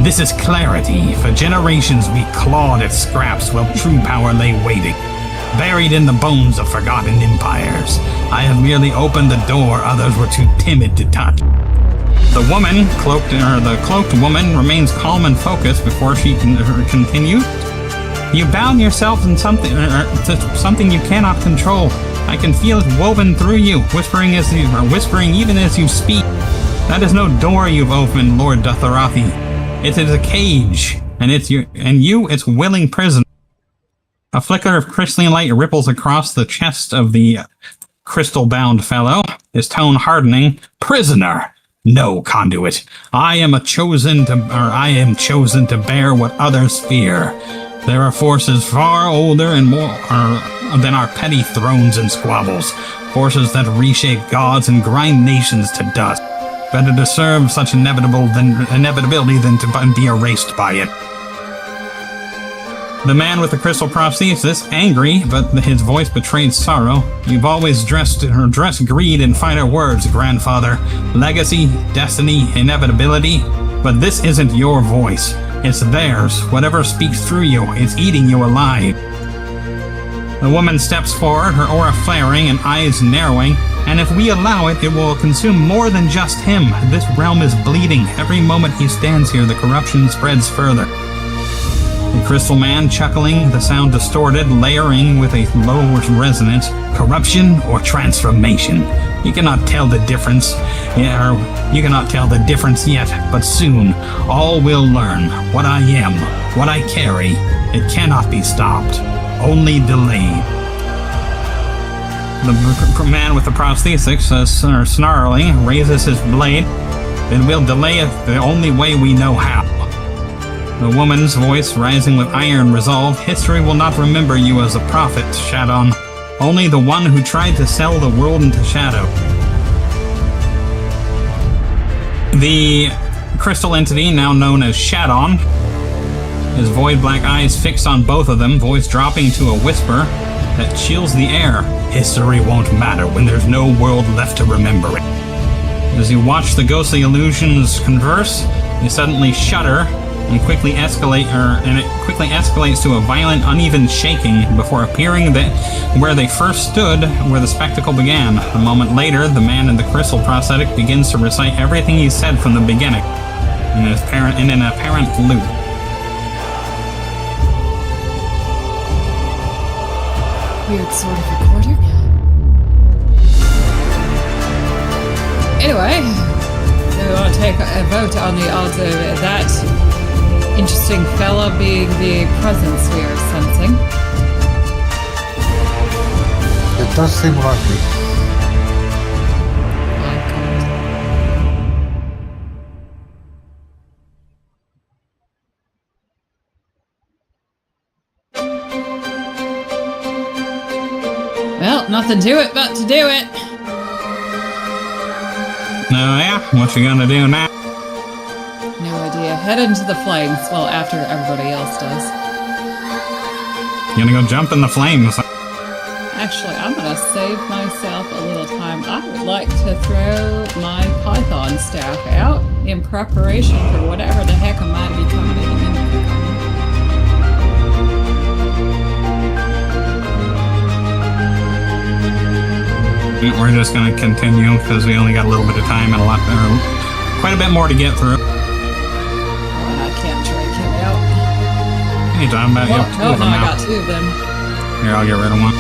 This is clarity. For generations we clawed at scraps while true power lay waiting, buried in the bones of forgotten empires. I have merely opened the door others were too timid to touch." The cloaked woman remains calm and focused before she can continue. "You bound yourself in something you cannot control. I can feel it woven through you, whispering even as you speak. That is no door you've opened, Lord Dotharathi. It is a cage, and you its willing prisoner." A flicker of crystalline light ripples across the chest of the crystal-bound fellow, his tone hardening. "Prisoner? No, conduit. I am chosen to bear what others fear. There are forces far older and more than our petty thrones and squabbles, forces that reshape gods and grind nations to dust. Better to serve such inevitability than to be erased by it." The man with the crystal prosthesis, angry, but his voice betrays sorrow. "You've always dressed greed in finer words, grandfather. Legacy, destiny, inevitability. But this isn't your voice. It's theirs. Whatever speaks through you, it's eating you alive." The woman steps forward, her aura flaring and eyes narrowing. "And if we allow it, it will consume more than just him. This realm is bleeding. Every moment he stands here, the corruption spreads further." The crystal man chuckling, the sound distorted, layering with a low resonance. "Corruption or transformation? You cannot tell the difference. You cannot tell the difference yet, but soon all will learn. What I am, what I carry, it cannot be stopped, only delayed." The man with the prosthetics, snarling, raises his blade. "Then we'll delay it the only way we know how." The woman's voice rising with iron resolve. "History will not remember you as a prophet, Shaddon. Only the one who tried to sell the world into shadow." The crystal entity, now known as Shaddon, his void black eyes fixed on both of them, voice dropping to a whisper that chills the air. "History won't matter when there's no world left to remember it." As you watch the ghostly illusions converse, you suddenly shudder and it quickly escalates to a violent, uneven shaking before appearing where they first stood, where the spectacle began. A moment later, the man in the crystal prosthetic begins to recite everything he said from the beginning, in an apparent loop. Weird sort of recording. Anyway, we want to take a vote on the odds of that interesting fella being the presence we are sensing. It does seem likely. Well, nothing to it but to do it. Oh yeah? What you gonna do now? No idea. Head into the flames. Well, after everybody else does. You gonna go jump in the flames? Actually, I'm gonna save myself a little time. I would like to throw my python staff out in preparation for whatever the heck I might be coming in a minute. We're just gonna continue because we only got a little bit of time and quite a bit more to get through. Oh, and I can't drink him out. Anytime about you. Oh, no, I got two of them. Here, I'll get rid of one.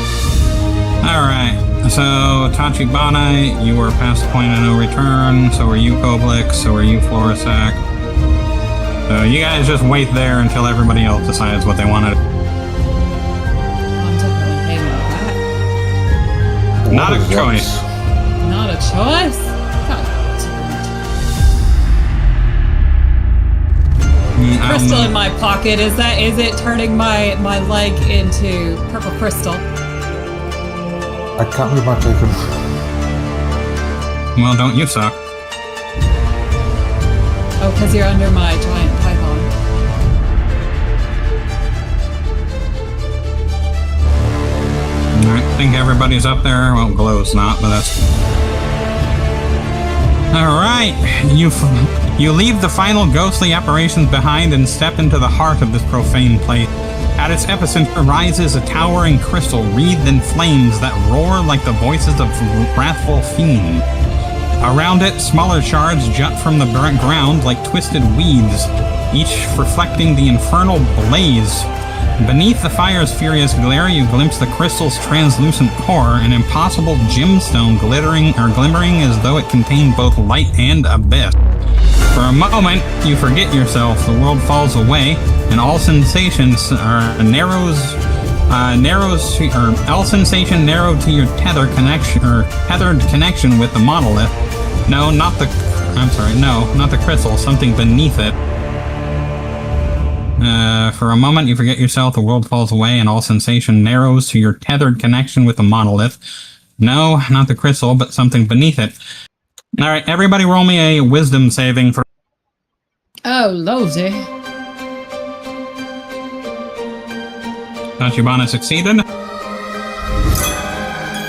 Alright, so Tachibana, you were past the point of no return, so are you, Koblik, so are you, Florisac. So you guys just wait there until everybody else decides what they want to do. I'm definitely hanging on that. Not a What is choice. Not a choice? God damn it. Crystal in my pocket, is it turning my leg into purple crystal? I can't move my token. Well, don't you suck. Oh, because you're under my giant python. Alright, I think everybody's up there. Well, Glow's not, but that's... Alright, you leave the final ghostly apparitions behind and step into the heart of this profane place. At its epicenter rises a towering crystal wreathed in flames that roar like the voices of wrathful fiends. Around it, smaller shards jut from the ground like twisted weeds, each reflecting the infernal blaze. Beneath the fire's furious glare, you glimpse the crystal's translucent core, an impossible gemstone glimmering as though it contained both light and abyss. For a moment, you forget yourself, the world falls away, and all sensations narrows to your tethered connection with the monolith. No, not the crystal, something beneath it. For a moment, you forget yourself, the world falls away, and all sensation narrows to your tethered connection with the monolith. No, not the crystal, but something beneath it. Alright, everybody roll me a wisdom saving for... Oh, lordy. Tachibana succeeded.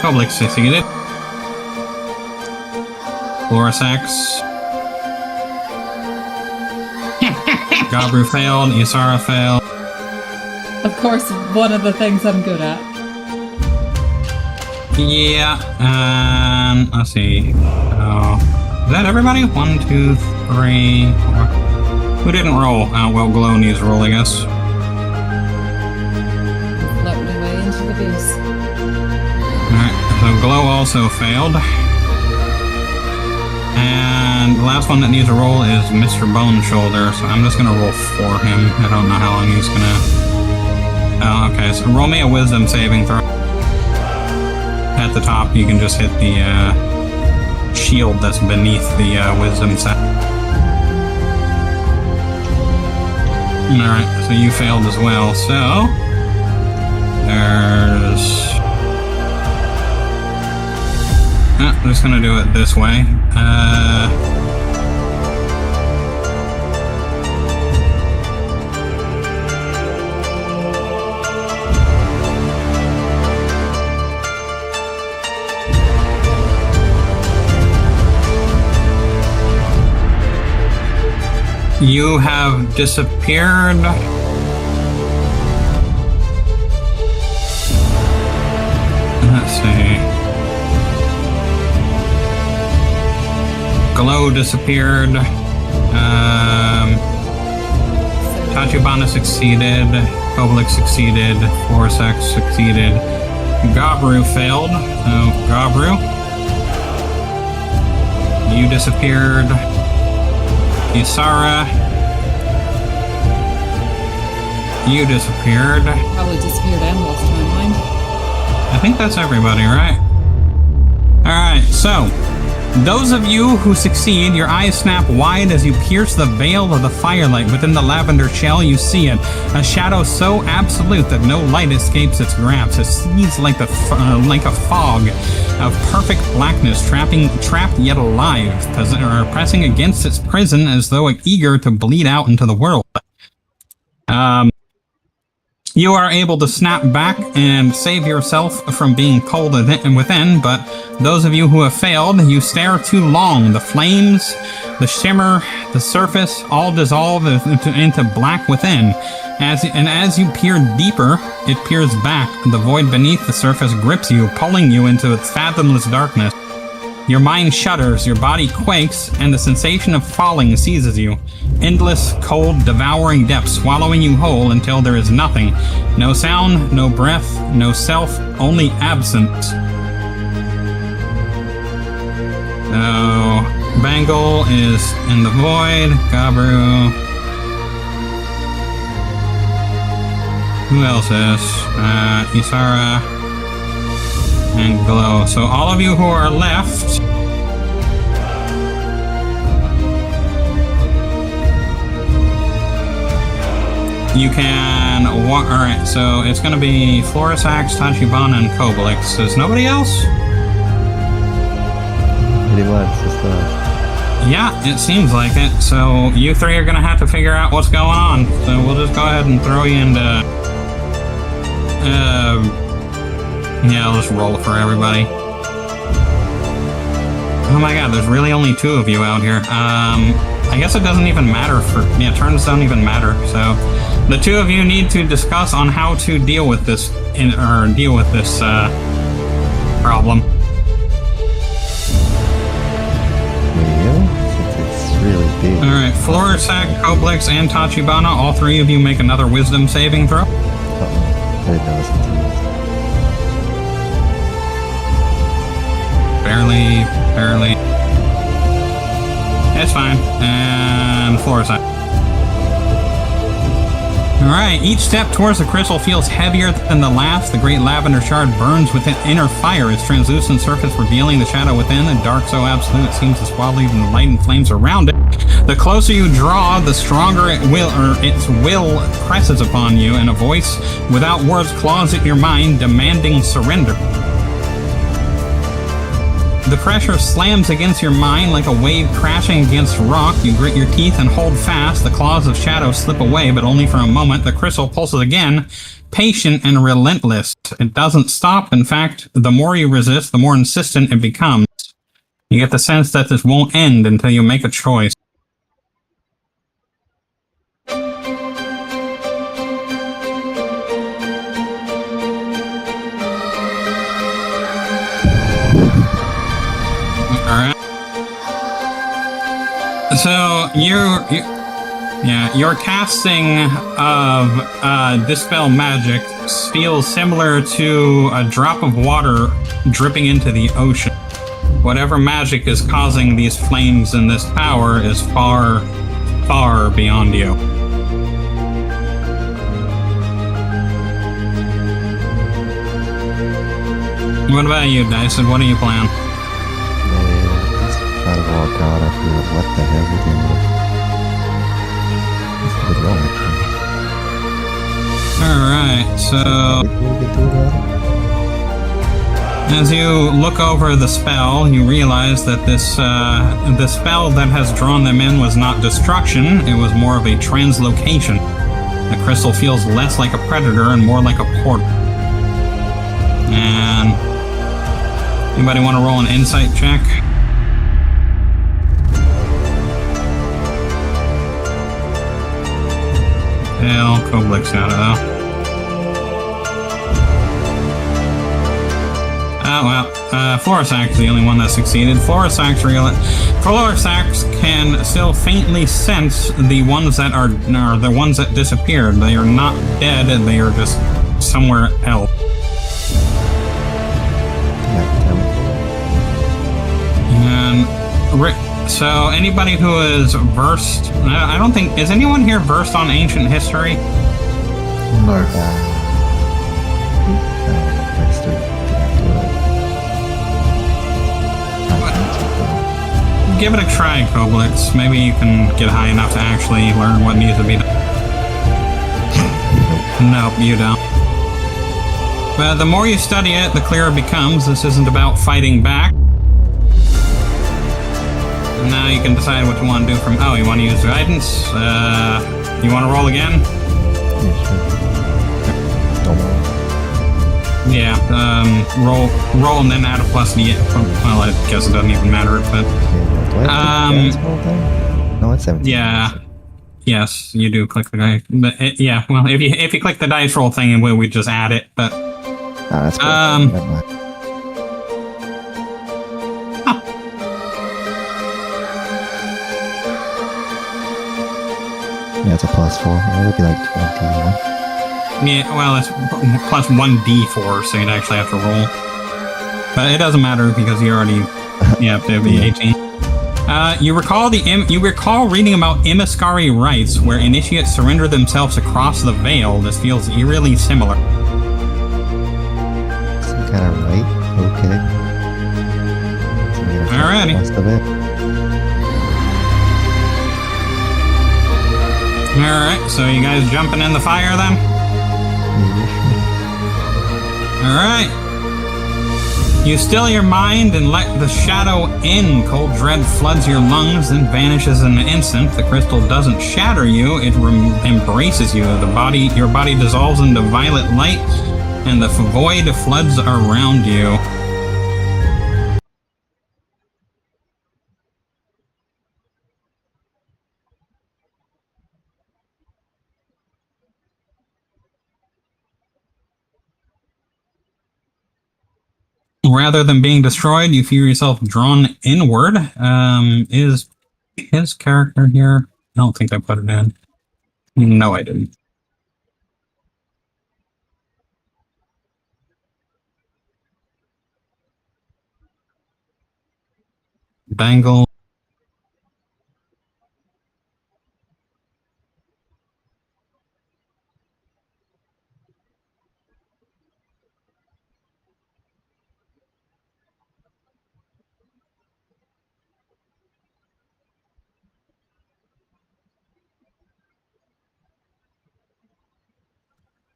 Koblik succeeded. Florisax. Gabru failed. Isara failed. Of course, one of the things I'm good at. Yeah, let's see. Is that everybody? 1, 2, 3, 4. Who didn't roll? Well, Glow needs to roll, I guess. Floating away into the abyss. Alright, so Glow also failed. And the last one that needs a roll is Mr. Bone Shoulder, so I'm just gonna roll for him. I don't know how long he's gonna... Oh, okay, so roll me a wisdom saving throw. At the top, you can just hit the shield that's beneath the wisdom set. Alright, so you failed as well, so... There's... I'm just gonna do it this way. You have disappeared. Let's see. Glow disappeared. Tachibana succeeded. Koblik succeeded. Florisax succeeded. Gabru failed. So, Gabru. You disappeared. Isara. You disappeared. Probably disappeared and lost my mind. I think that's everybody, right? Alright, so Those of you who succeed, your eyes snap wide as you pierce the veil of the firelight. Within the lavender shell, you see it. A shadow so absolute that no light escapes its grasp. It sees like a fog of perfect blackness, trapped yet alive, pressing against its prison as though eager to bleed out into the world. You are able to snap back and save yourself from being pulled within, but those of you who have failed, you stare too long. The flames, the shimmer, the surface all dissolve into black within. As you peer deeper, it peers back. The void beneath the surface grips you, pulling you into its fathomless darkness. Your mind shudders, your body quakes, and the sensation of falling seizes you. Endless, cold, devouring depths swallowing you whole until there is nothing. No sound, no breath, no self, only absence. So, Bangle is in the void, Gabru. Who else is? Isara. And Glow. So all of you who are left, you can walk. Alright, so it's going to be Florisax, Tachibana, and Koblix. Is nobody else? Pretty much, just Yeah, it seems like it. So you three are going to have to figure out what's going on. So we'll just go ahead and throw you into... yeah, I'll just roll for everybody. Oh my god, there's really only 2 of you out here. I guess it doesn't even matter for... Yeah, turns don't even matter. So, the 2 of you need to discuss on how to deal with this... problem. It's really big. Alright, Florisac, Koblix, and Tachibana, all 3 of you make another wisdom saving throw. I didn't notice it. Barely. It's fine. And Florisac. Alright, each step towards the crystal feels heavier than the last. The great lavender shard burns with an inner fire, its translucent surface revealing the shadow within, a dark so absolute it seems to swallow even the light and flames around it. The closer you draw, the stronger its will presses upon you, and a voice without words claws at your mind, demanding surrender. The pressure slams against your mind like a wave crashing against rock. You grit your teeth and hold fast. The claws of shadow slip away, but only for a moment. The crystal pulses again, patient and relentless. It doesn't stop. In fact, the more you resist, the more insistent it becomes. You get the sense that this won't end until you make a choice. So your casting of dispel magic feels similar to a drop of water dripping into the ocean. Whatever magic is causing these flames and this power is far, far beyond you. What about you, Dyson? What do you plan? Try to walk out. I feel like, what the hell we doing with? That's a good roll, actually. Alright, so... As you look over the spell, you realize that the spell that has drawn them in was not destruction, it was more of a translocation. The crystal feels less like a predator and more like a portal. And... Anybody want to roll an insight check? Hell, Koblix got it though. Oh well, Florisax is the only one that succeeded. Florisax can still faintly sense the ones that are the ones that disappeared. They are not dead, they are just somewhere else. And so anybody who is versed, I don't think, is anyone here versed on ancient history? No. give it a try, Koblitz. Maybe you can get high enough to actually learn what needs to be done. Nope, you don't. But the more you study it, the clearer it becomes. This isn't about fighting back. And now you can decide what you want to do from... Oh, you want to use guidance? You want to roll again? Yeah, sure. Don't worry. Yeah, roll and then add a plus D. Well, I guess it doesn't even matter, but... Okay, do I have to roll thing? No, it's 17. Yeah. Yes, you do click the dice. But yeah, well, if you click the dice roll thing, we just add it, but... Ah, that's cool. Never mind. Yeah, it's a +4. It would be like 21. Yeah, well, it's plus 1d4, so you'd actually have to roll. But it doesn't matter because you already... Yeah, it'd be 18. You recall reading about emissary rites where initiates surrender themselves across the veil. This feels eerily similar. Some kind of right? Okay. Alrighty. Most of it. Alright, so you guys jumping in the fire then? Alright. You still your mind and let the shadow in. Cold dread floods your lungs, then vanishes in an instant. The crystal doesn't shatter you, it embraces you. Your body dissolves into violet light, and the void floods around you. Rather than being destroyed, you feel yourself drawn inward. Is his character here? I don't think I put it in. No, I didn't. Bangle.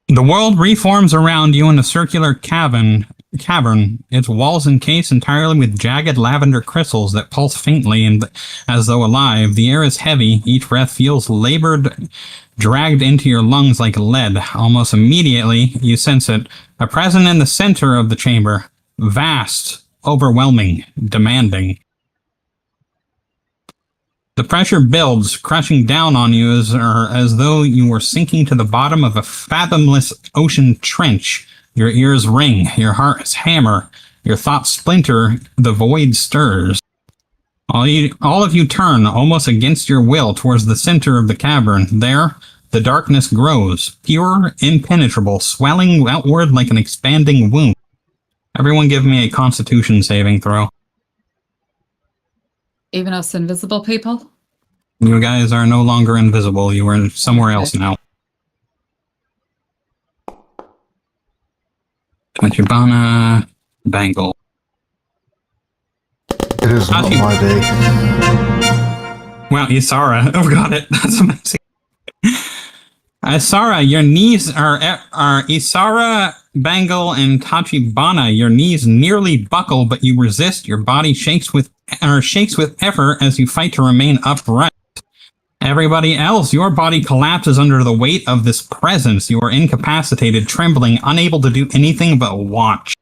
The world reforms around you in a circular cavern, its walls encased entirely with jagged lavender crystals that pulse faintly and as though alive. The air is heavy, each breath feels labored, dragged into your lungs like lead. Almost immediately, you sense it, a presence in the center of the chamber, vast, overwhelming, demanding. The pressure builds, crushing down on you as though you were sinking to the bottom of a fathomless ocean trench. Your ears ring, your hearts hammer, your thoughts splinter, the void stirs. All of you turn, almost against your will, towards the center of the cavern. There, the darkness grows, pure, impenetrable, swelling outward like an expanding wound. Everyone give me a Constitution saving throw. Even us invisible people? You guys are no longer invisible. You are somewhere else now. Tachibana, Bangle. It is not my day. Wow, Isara. Oh, got it. That's amazing. Isara, your knees are Isara, Bangle, and Tachibana. Your knees nearly buckle, but you resist. Your body shakes with effort as you fight to remain upright. Everybody else, your body collapses under the weight of this presence. You are incapacitated, trembling, unable to do anything but watch.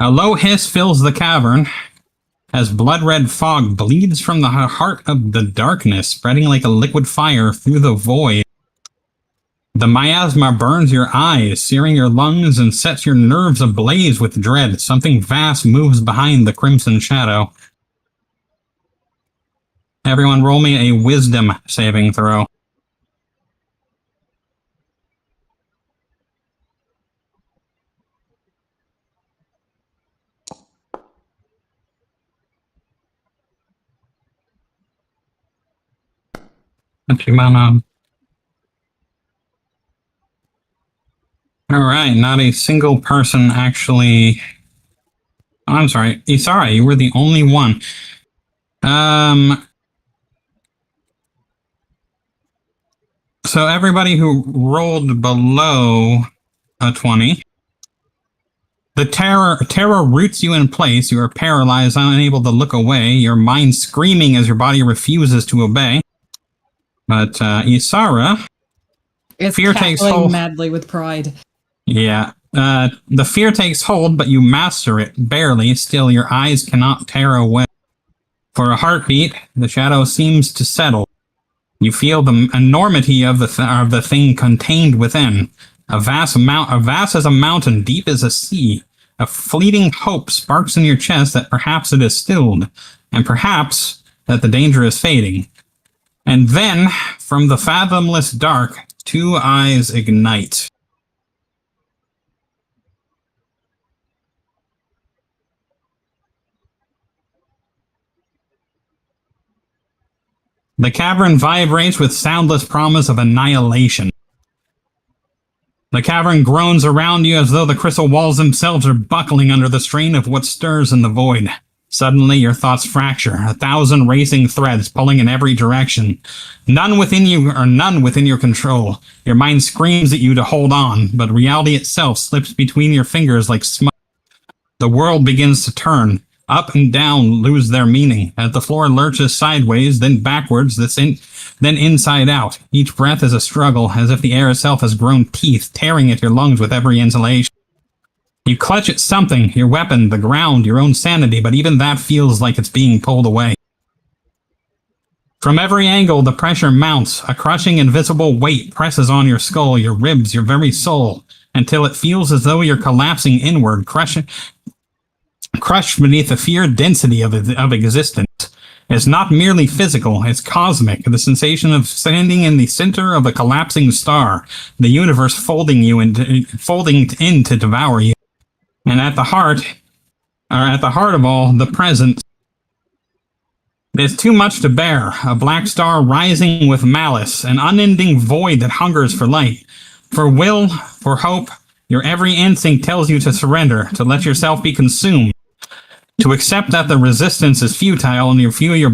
A low hiss fills the cavern as blood-red fog bleeds from the heart of the darkness, spreading like a liquid fire through the void. The miasma burns your eyes, searing your lungs, and sets your nerves ablaze with dread. Something vast moves behind the crimson shadow. Everyone roll me a wisdom saving throw. Tachibana. Alright, not a single person actually... Oh, I'm sorry. Isara, you were the only one. So everybody who rolled below a 20... The terror roots you in place. You are paralyzed, unable to look away. Your mind screaming as your body refuses to obey. But Isara, It's fear takes cackling hold. madly with pride. Yeah, the fear takes hold, but you master it barely. Still, your eyes cannot tear away. For a heartbeat, the shadow seems to settle. You feel the enormity of the thing contained within. Vast as a mountain, deep as a sea. A fleeting hope sparks in your chest that perhaps it is stilled, and perhaps that the danger is fading. And then, from the fathomless dark, two eyes ignite. The cavern vibrates with soundless promise of annihilation. The cavern groans around you as though the crystal walls themselves are buckling under the strain of what stirs in the void. Suddenly, your thoughts fracture, 1,000 racing threads pulling in every direction. None within you or none within your control. Your mind screams at you to hold on, but reality itself slips between your fingers like smoke. The world begins to turn. Up and down lose their meaning, as the floor lurches sideways, then backwards, then inside out. Each breath is a struggle, as if the air itself has grown teeth, tearing at your lungs with every inhalation. You clutch at something, your weapon, the ground, your own sanity, but even that feels like it's being pulled away. From every angle, the pressure mounts. A crushing, invisible weight presses on your skull, your ribs, your very soul, until it feels as though you're collapsing inward, crushed beneath the sheer density of existence. It's not merely physical, it's cosmic, the sensation of standing in the center of a collapsing star, the universe folding in to devour you. And at the heart of all, the present. There's too much to bear, a black star rising with malice, an unending void that hungers for light, for will, for hope. Your every instinct tells you to surrender, to let yourself be consumed, to accept that the resistance is futile, and you feel your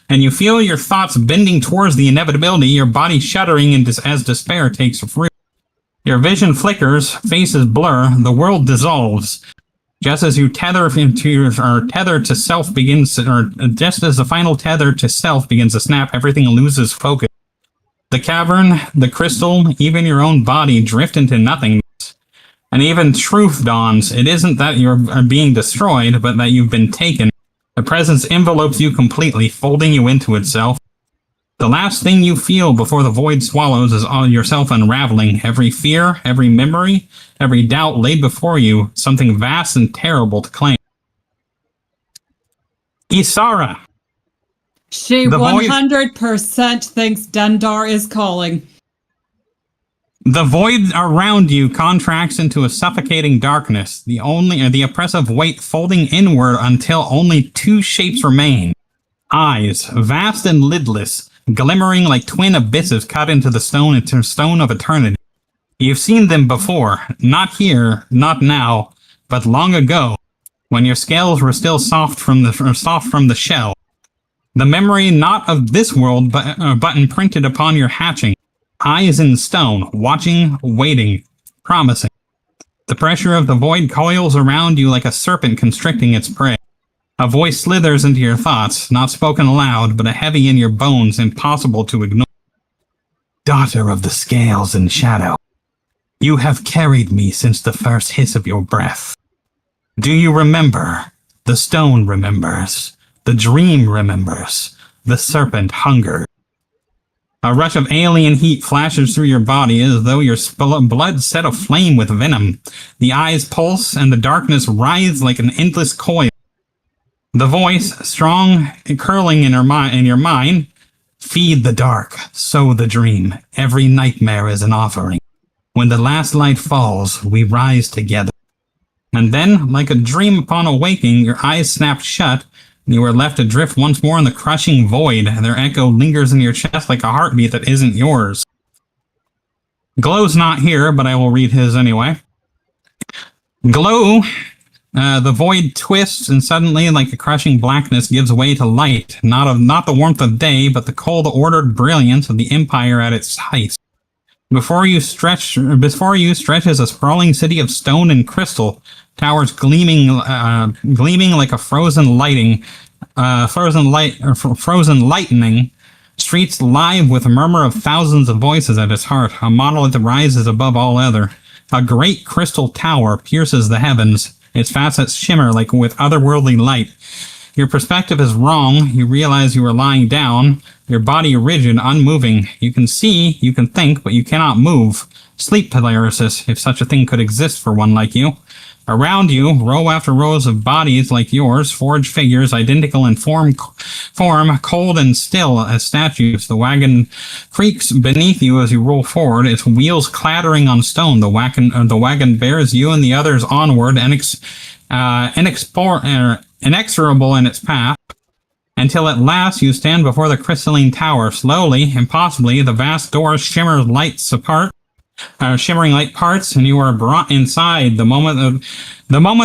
you feel your thoughts bending towards the inevitability, your body shuddering as despair takes root. Your vision flickers, faces blur, the world dissolves. Just as you tether to self begins, or just as the final tether to self begins to snap, everything loses focus. The cavern, the crystal, even your own body drift into nothingness. And even truth dawns. It isn't that you're being destroyed, but that you've been taken. The presence envelopes you completely, folding you into itself. The last thing you feel before the void swallows is all yourself unraveling. Every fear, every memory, every doubt laid before you, something vast and terrible to claim. Isara! She 100% thinks Dendar is calling. The void around you contracts into a suffocating darkness, the oppressive weight folding inward until only two shapes remain. Eyes, vast and lidless, glimmering like twin abysses cut into the stone of eternity. You've seen them before, not here, not now, but long ago, when your scales were still soft from the shell. The memory not of this world, but imprinted upon your hatching. Eyes in stone, watching, waiting, promising. The pressure of the void coils around you like a serpent constricting its prey. A voice slithers into your thoughts, not spoken aloud, but a heavy in your bones, impossible to ignore. Daughter of the scales and shadow, you have carried me since the first hiss of your breath. Do you remember? The stone remembers. The dream remembers. The serpent hungers. A rush of alien heat flashes through your body as though your blood set aflame with venom. The eyes pulse and the darkness writhes like an endless coil. The voice, strong and curling in your mind, feed the dark, sow the dream. Every nightmare is an offering. When the last light falls, we rise together. And then, like a dream upon awaking, your eyes snap shut, and you are left adrift once more in the crushing void, and their echo lingers in your chest like a heartbeat that isn't yours. Glow's not here, but I will read his anyway. Glow, the void twists, and suddenly, like a crushing blackness, gives way to light. Not the warmth of day, but the cold, ordered brilliance of the Empire at its height. Before you stretches a sprawling city of stone and crystal, towers gleaming like a frozen lightning, streets live with a murmur of thousands of voices at its heart. A monolith rises above all other. A great crystal tower pierces the heavens. Its facets shimmer like with otherworldly light. Your perspective is wrong. You realize you are lying down, your body rigid, unmoving. You can see, you can think, but you cannot move. Sleep paralysis, if such a thing could exist for one like you. Around you, row after rows of bodies like yours, forged figures, identical in form, cold and still as statues. The wagon creaks beneath you as you roll forward, its wheels clattering on stone. The wagon bears you and the others onward, inexorable in its path, until at last you stand before the crystalline tower. Slowly, impossibly, the vast doors shimmering light parts, and you are brought inside. The moment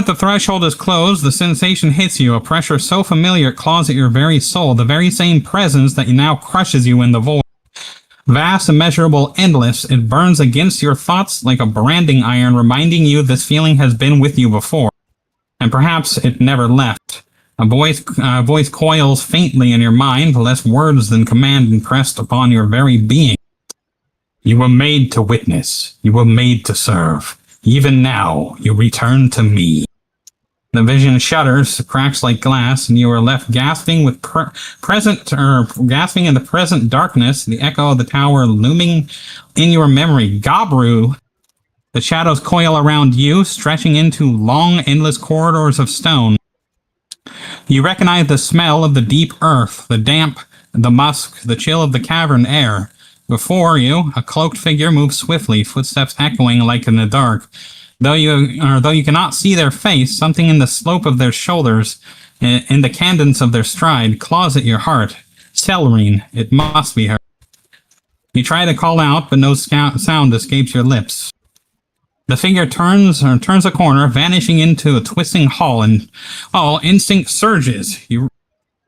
the threshold is closed, the sensation hits you, a pressure so familiar it claws at your very soul, the very same presence that now crushes you in the void. Vast, immeasurable, endless, it burns against your thoughts like a branding iron, reminding you this feeling has been with you before, and perhaps it never left. A voice coils faintly in your mind, less words than command impressed upon your very being. You were made to witness. You were made to serve. Even now, you return to me. The vision shudders, cracks like glass, and you are left gasping with gasping in the present darkness, the echo of the tower looming in your memory. Gabru! The shadows coil around you, stretching into long, endless corridors of stone. You recognize the smell of the deep earth, the damp, the musk, the chill of the cavern air. Before you, a cloaked figure moves swiftly, footsteps echoing like in the dark. Though you cannot see their face, something in the slope of their shoulders, in the cadence of their stride, claws at your heart. Celerine, it must be her. You try to call out, but no sound escapes your lips. The figure turns a corner, vanishing into a twisting hall, and all instinct surges.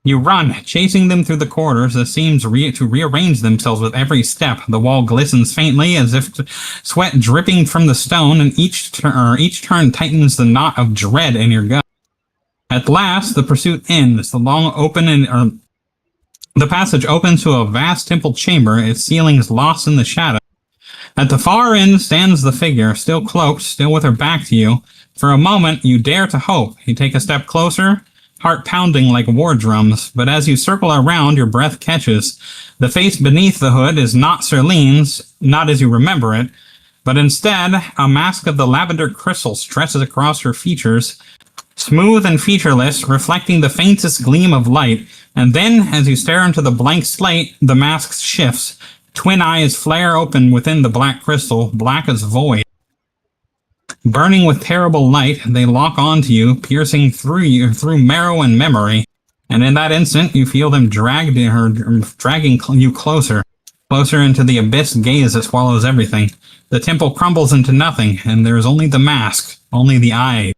You run, chasing them through the corridors that seem to rearrange themselves with every step. The wall glistens faintly as if sweat dripping from the stone, and each turn tightens the knot of dread in your gut. At last, the pursuit ends. The passage opens to a vast temple chamber, its ceilings lost in the shadow. At the far end stands the figure, still cloaked, still with her back to you. For a moment, you dare to hope. You take a step closer, heart pounding like war drums, but as you circle around, your breath catches. The face beneath the hood is not Serlene's, not as you remember it, but instead, a mask of the lavender crystal stretches across her features, smooth and featureless, reflecting the faintest gleam of light, and then, as you stare into the blank slate, the mask shifts. Twin eyes flare open within the black crystal, black as void. Burning with terrible light, they lock onto you, piercing through marrow and memory. And in that instant, you feel them dragging you closer into the abyss gaze that swallows everything. The temple crumbles into nothing, and there is only the mask, only the eye.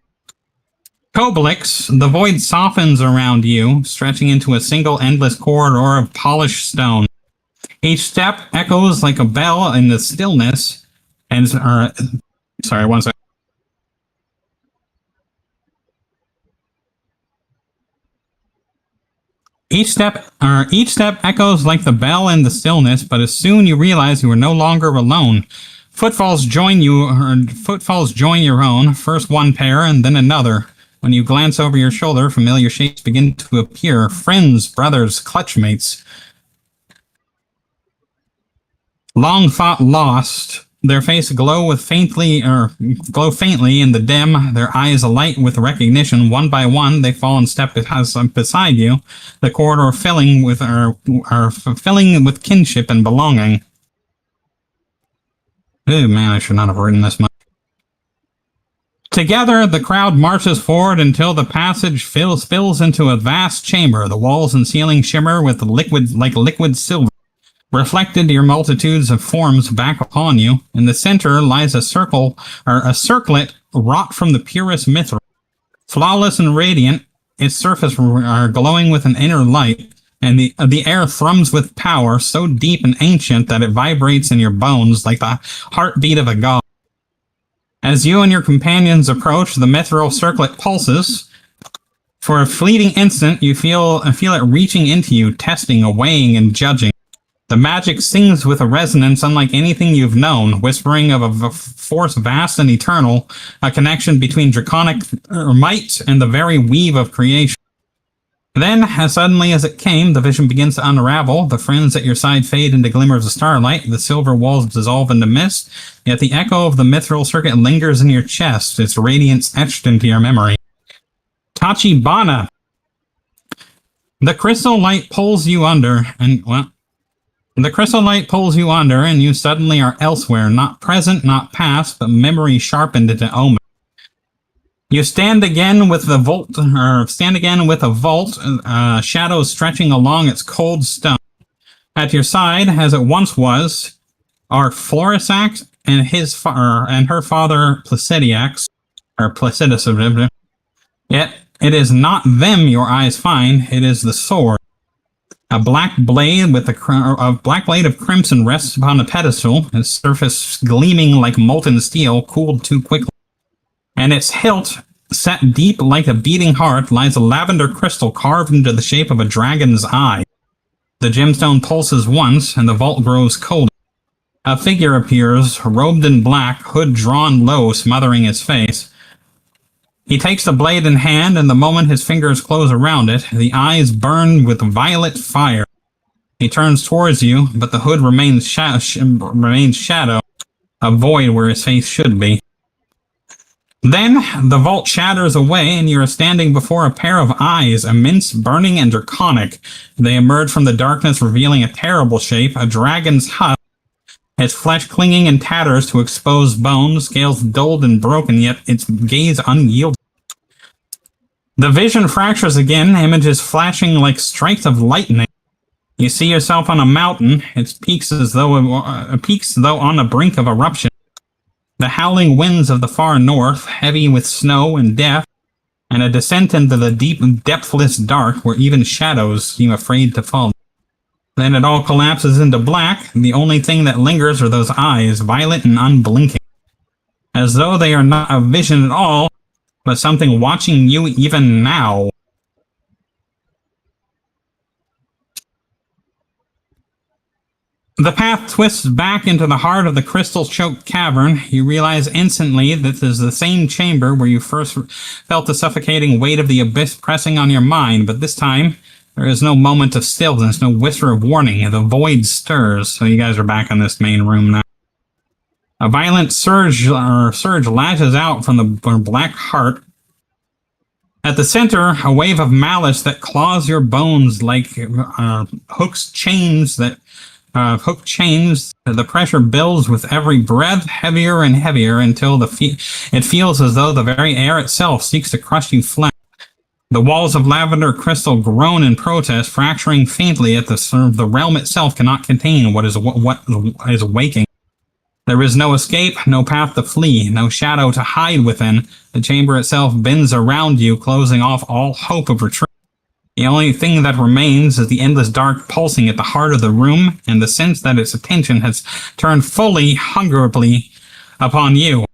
Koblix, the void softens around you, stretching into a single endless corridor of polished stone. Each step echoes like a bell in the stillness, and sorry, one second. Each step echoes like the bell in the stillness, but as soon you realize you are no longer alone. Footfalls join your own, first one pair and then another. When you glance over your shoulder, familiar shapes begin to appear. Friends, brothers, clutchmates. Long thought lost. Their faces glow faintly in the dim, their eyes alight with recognition. One by one, they fall and step beside you, the corridor filling with kinship and belonging. Oh man, I should not have written this much. Together, the crowd marches forward until the passage spills into a vast chamber. The walls and ceiling shimmer with liquid silver. reflected your multitudes of forms back upon you. In the center lies a circlet wrought from the purest mithril. Flawless and radiant, its surface are glowing with an inner light, and the air thrums with power so deep and ancient that it vibrates in your bones like the heartbeat of a god. As you and your companions approach, the mithril circlet pulses. For a fleeting instant, you feel it reaching into you, testing, weighing, and judging. The magic sings with a resonance unlike anything you've known, whispering of a force vast and eternal, a connection between draconic might and the very weave of creation. Then, as suddenly as it came, the vision begins to unravel, the friends at your side fade into glimmers of starlight, the silver walls dissolve into mist, yet the echo of the mithril circuit lingers in your chest, its radiance etched into your memory. Tachibana! The crystal light pulls you under, and you suddenly are elsewhere, not present, not past, but memory sharpened into omen. You stand again with a vault, shadows stretching along its cold stone. At your side, as it once was, are Florisax and her father Placidiax, or Placidus. Yet it is not them your eyes find; it is the sword. A black blade of crimson rests upon a pedestal, its surface gleaming like molten steel, cooled too quickly. And its hilt, set deep like a beating heart, lies a lavender crystal carved into the shape of a dragon's eye. The gemstone pulses once, and the vault grows colder. A figure appears, robed in black, hood drawn low, smothering his face. He takes the blade in hand, and the moment his fingers close around it, the eyes burn with violet fire. He turns towards you, but the hood remains shadow, a void where his face should be. Then, the vault shatters away, and you are standing before a pair of eyes, immense, burning, and draconic. They emerge from the darkness, revealing a terrible shape, a dragon's husk, its flesh clinging in tatters to exposed bones, scales dulled and broken, yet its gaze unyielding. The vision fractures again, images flashing like strikes of lightning. You see yourself on a mountain, its peaks though on the brink of eruption. The howling winds of the far north, heavy with snow and death, and a descent into the deep, depthless dark where even shadows seem afraid to fall. Then it all collapses into black, and the only thing that lingers are those eyes, violet and unblinking. As though they are not a vision at all, but something watching you even now. The path twists back into the heart of the crystal-choked cavern. You realize instantly that this is the same chamber where you first felt the suffocating weight of the abyss pressing on your mind, but this time, there is no moment of stillness, no whisper of warning. The void stirs, so you guys are back in this main room now. A violent surge lashes out from the black heart. At the center, a wave of malice that claws your bones like hooked chains. The pressure builds with every breath, heavier and heavier, until it feels as though the very air itself seeks to crush you flat. The walls of lavender crystal groan in protest, fracturing faintly at the realm itself cannot contain what is waking. There is no escape, no path to flee, no shadow to hide within. The chamber itself bends around you, closing off all hope of retreat. The only thing that remains is the endless dark pulsing at the heart of the room, and the sense that its attention has turned fully, hungrily upon you.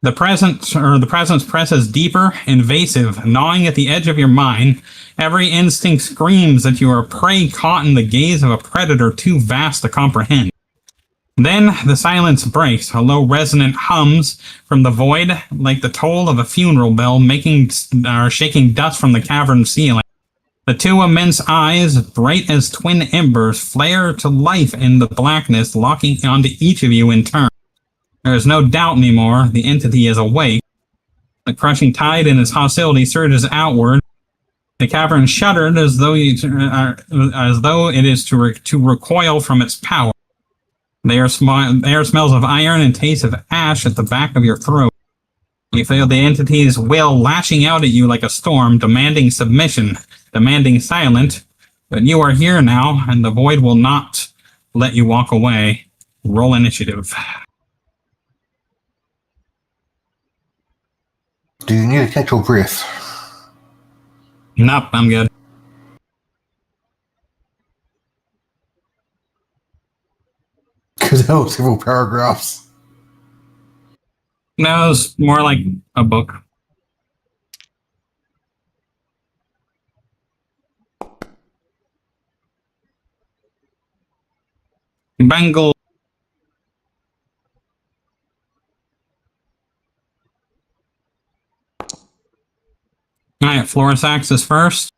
The presence presses deeper, invasive, gnawing at the edge of your mind. Every instinct screams that you are prey caught in the gaze of a predator too vast to comprehend. Then the silence breaks. A low resonant hums from the void, like the toll of a funeral bell, shaking dust from the cavern ceiling. The two immense eyes, bright as twin embers, flare to life in the blackness, locking onto each of you in turn. There is no doubt anymore. The entity is awake. The crushing tide in its hostility surges outward. The cavern shuddered as though it is to recoil from its power. The air smells of iron and tastes of ash at the back of your throat. You feel the entity's will lashing out at you like a storm, demanding submission, demanding silence. But you are here now, and the void will not let you walk away. Roll initiative. Do you need to catch your breath? Nope, I'm good. Because that was several paragraphs. No, it's more like a book. Bengal. Alright, Florisax is first.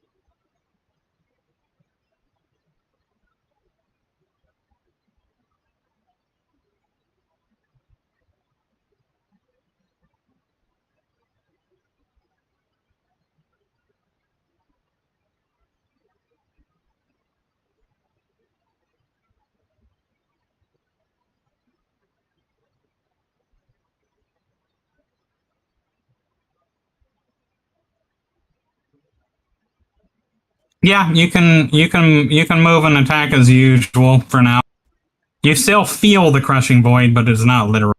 Yeah, you can move and attack as usual for now. You still feel the crushing void, but it's not literal.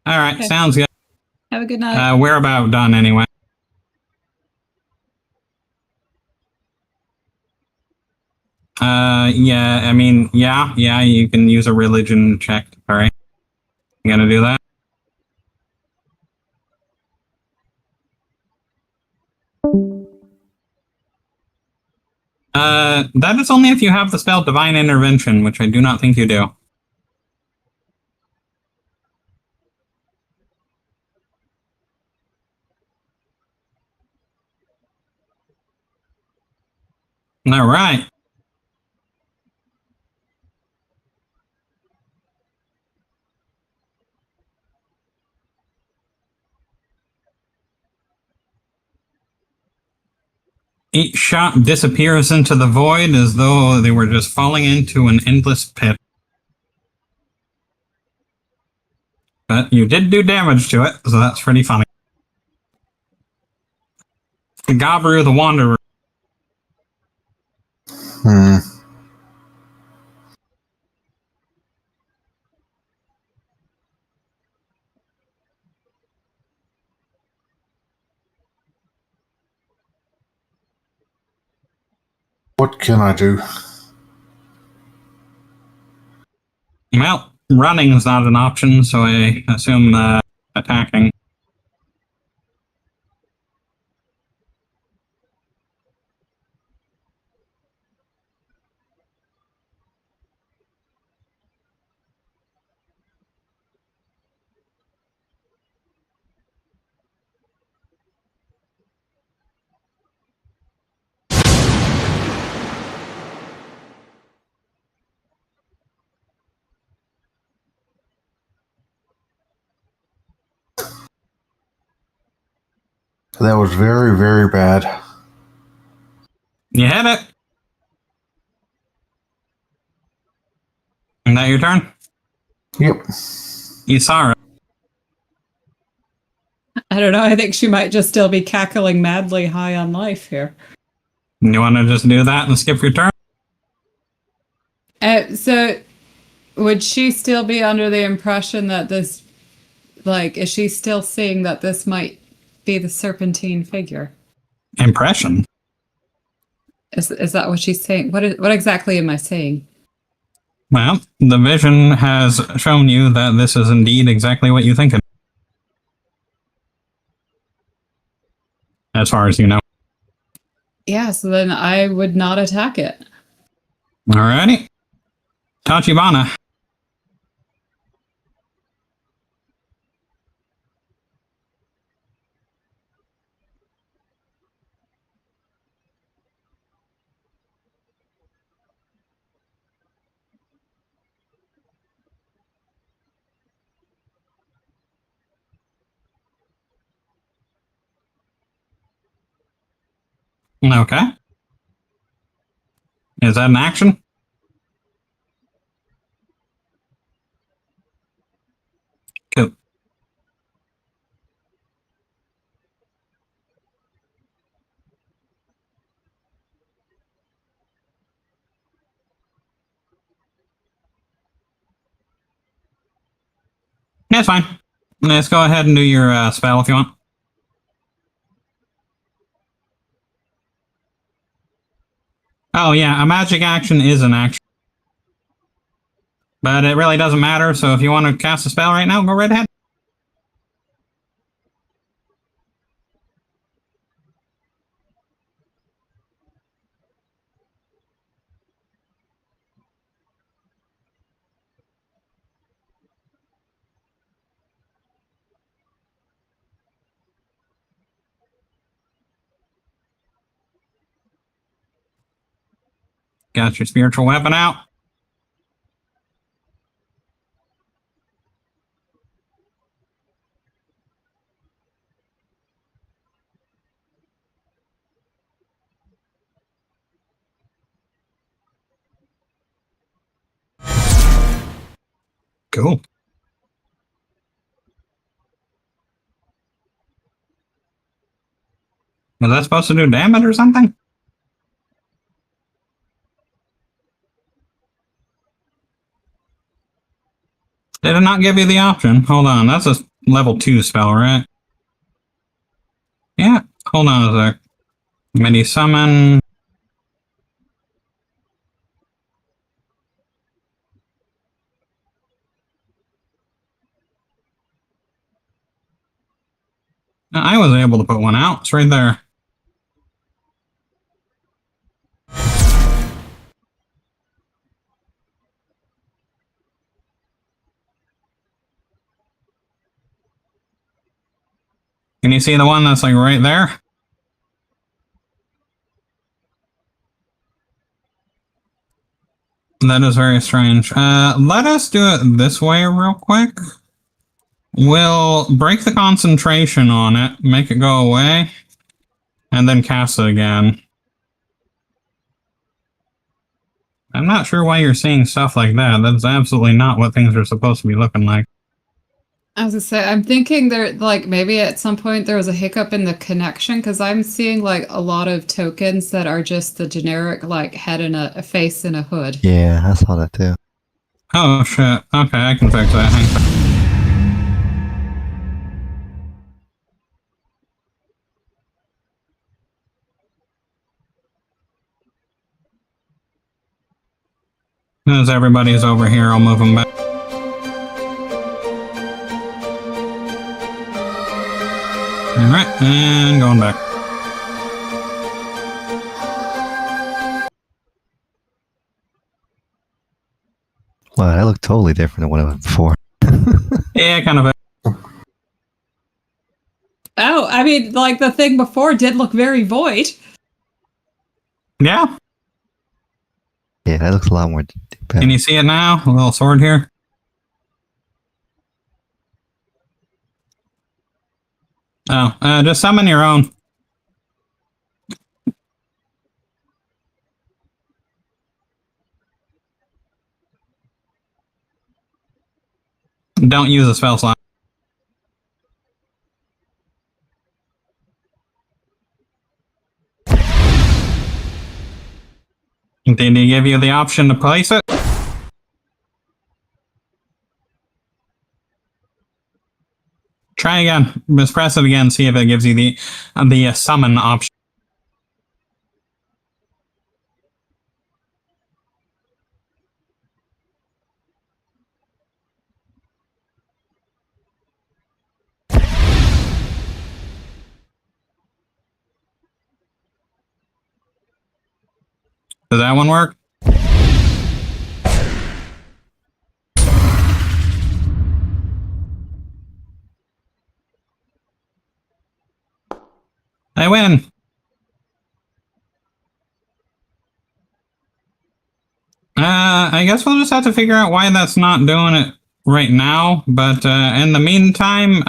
Alright, Okay. sounds good. Have a good night. We're about done anyway. Yeah, I mean, yeah, you can use a religion check. Alright. You gonna do that? That is only if you have the spell Divine Intervention, which I do not think you do. Alright. Each shot disappears into the void as though they were just falling into an endless pit. But you did do damage to it, so that's pretty funny. Gabru the Wanderer. What can I do? Well, running is not an option, so I assume attacking. That was very, very bad. You hit it. Is that your turn? Yep. You saw it. I don't know. I think she might just still be cackling madly high on life here. You want to just do that and skip your turn? So, would she still be under the impression that this, like, is she still seeing that this might be the serpentine figure? Impression. Is that what she's saying? What exactly am I saying? Well, the vision has shown you that this is indeed exactly what you think it is. As far as you know. Yeah, so then I would not attack it. Alrighty. Tachibana. Okay. Is that an action? Cool. That's fine. Let's go ahead and do your spell if you want. Oh yeah, a magic action is an action. But it really doesn't matter, so if you want to cast a spell right now, go right ahead. Got your spiritual weapon out. Cool. Was that supposed to do damage or something? Did it not give you the option? Hold on, that's a level 2 spell, right? Yeah, hold on a sec. Mini summon. I was able to put one out. It's right there. Can you see the one that's like right there? That is very strange. Let us do it this way real quick. We'll break the concentration on it, make it go away, and then cast it again. I'm not sure why you're seeing stuff like that. That's absolutely not what things are supposed to be looking like. I was gonna say, I'm thinking there, like, maybe at some point there was a hiccup in the connection, because I'm seeing, like, a lot of tokens that are just the generic, like, head and a face and a hood. Yeah, I saw that too. Oh shit. Okay, I can fix that. Hang on. As everybody's over here, I'll move them back. Alright, and going back. Wow, that looked totally different than what it was before. Yeah, kind of. Oh, I mean, like, the thing before did look very void. Yeah. Yeah, that looks a lot more better. Can you see it now? A little sword here. Oh, just summon your own. Don't use a spell slot. Did he give you the option to place it? Try again. Just press it again, see if it gives you the summon option. Does that one work? I win. I guess we'll just have to figure out why that's not doing it right now. But in the meantime,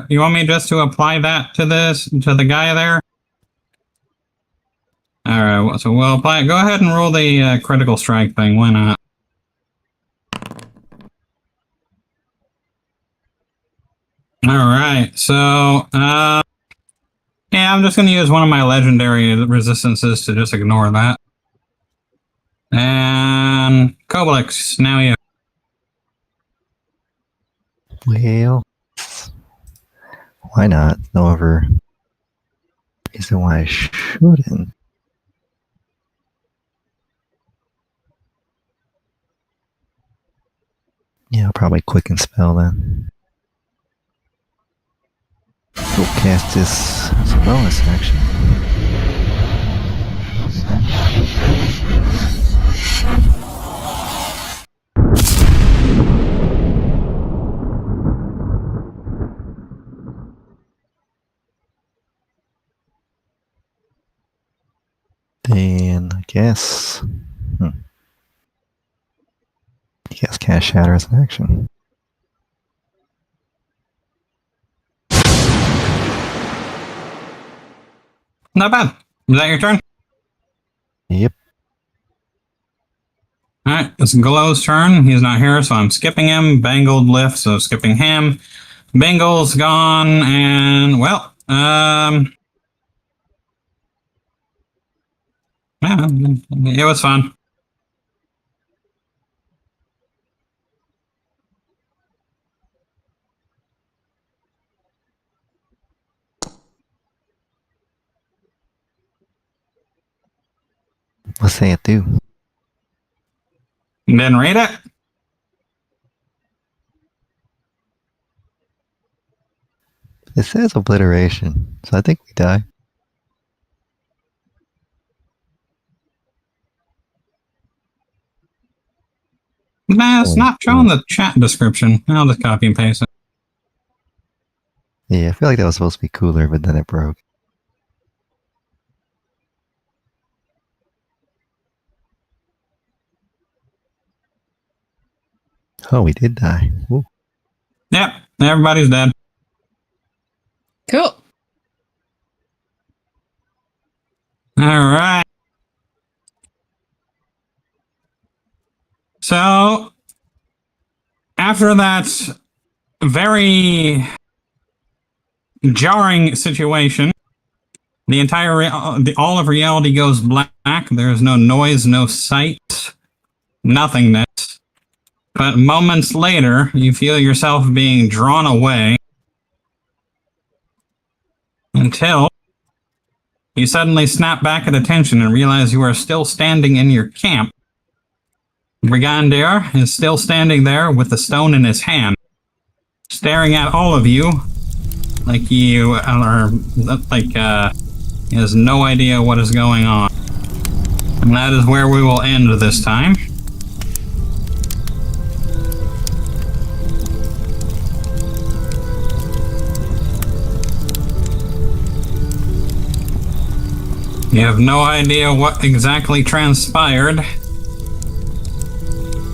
you want me just to apply that to the guy there? All right. So we'll apply it. Go ahead and roll the critical strike thing. Why not? All right. So yeah, I'm just going to use one of my legendary resistances to just ignore that. And Koblix, now you. Wait, hail? Why not? No other reason why I shouldn't. Yeah, I'll probably quicken spell then. Go cast this as a bonus action. Then I guess. I guess cast shatter as an action. Not bad. Is that your turn? Yep. Alright, it's Glow's turn. He's not here, so I'm skipping him. Bangled lift, so skipping him. Bangle's gone, and, well, yeah, it was fun. Let's say it do. Didn't read it? It says obliteration, so I think we die. Nah, it's not showing the chat description. I'll just copy and paste it. Yeah, I feel like that was supposed to be cooler, but then it broke. Oh, we did die. Ooh. Yep, everybody's dead. Cool. Alright. So, after that very jarring situation, the entire all of reality goes black. There's no noise, no sight, nothingness. But moments later, you feel yourself being drawn away until you suddenly snap back at attention and realize you are still standing in your camp. Brigandier is still standing there with the stone in his hand, staring at all of you like he has no idea what is going on. And that is where we will end this time. You have no idea what exactly transpired,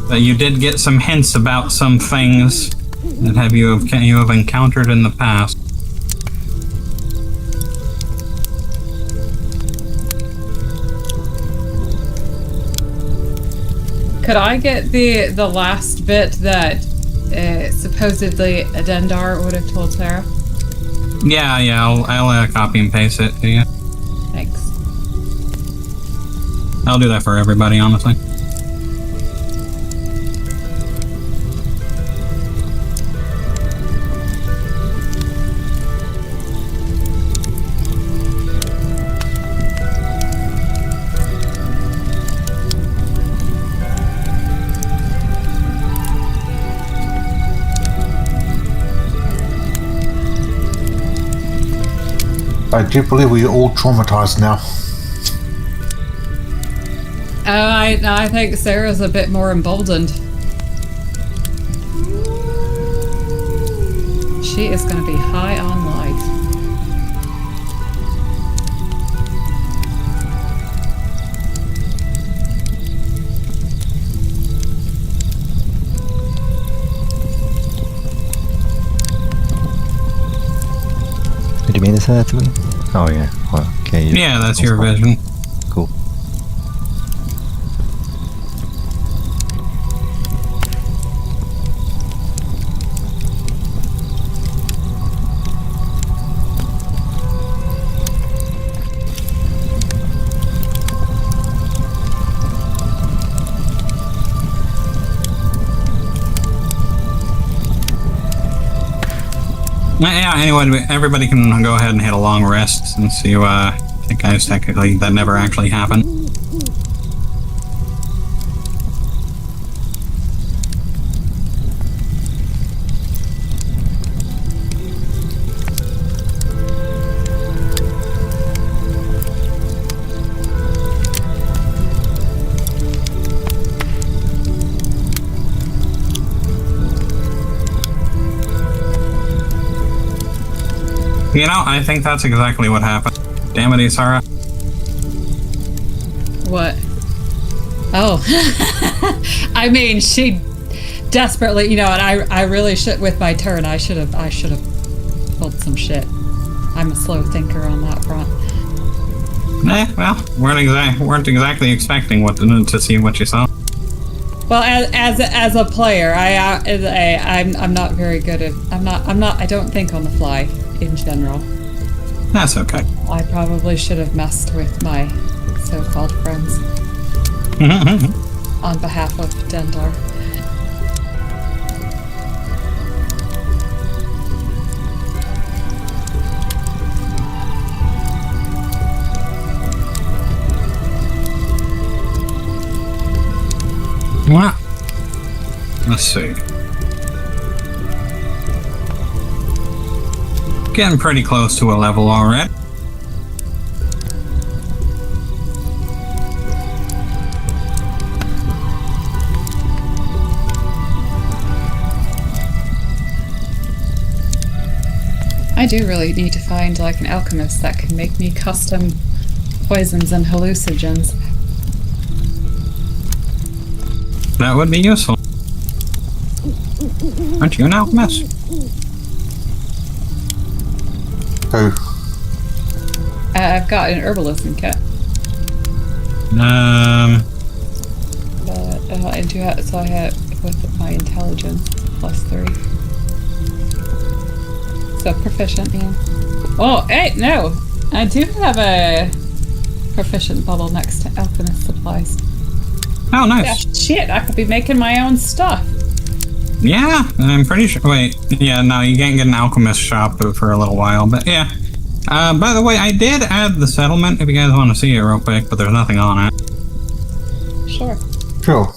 but you did get some hints about some things that you have encountered in the past. Could I get the last bit that supposedly Adendar would have told Sarah? Yeah, I'll copy and paste it to you. Thanks. I'll do that for everybody, honestly. I do believe we are all traumatized now. I think Sarah's a bit more emboldened. She is going to be high on life. Did you mean to say that to me? Oh yeah. Well, okay. Yeah, that's your vision. Cool. Yeah, anyway, everybody can go ahead and hit a long rest since you, I think guys, technically that never actually happened. You know, I think that's exactly what happened. Damn it, Isara. What? Oh. I mean, she desperately, you know, and I really should, with my turn, I should have pulled some shit. I'm a slow thinker on that front. Well, weren't exactly expecting to see what you saw. Well, as a player, I'm not very good at, I don't think on the fly in general. That's okay. I probably should have messed with my so-called friends on behalf of Dendar. Well, let's see. Getting pretty close to a level already. I do really need to find like an alchemist that can make me custom poisons and hallucinogens. That would be useful. Aren't you an alchemist? Who? I've got an herbalism kit. But I do have, so I have with my intelligence +3. So proficient, yeah. Oh, hey, no! I do have a proficient bubble next to alchemist supplies. Oh, nice. Yeah, shit, I could be making my own stuff. Yeah, I'm pretty sure. Wait, yeah, no, you can't get an alchemist shop for a little while, but yeah. By the way, I did add the settlement if you guys want to see it real quick, but there's nothing on it. Sure. Sure.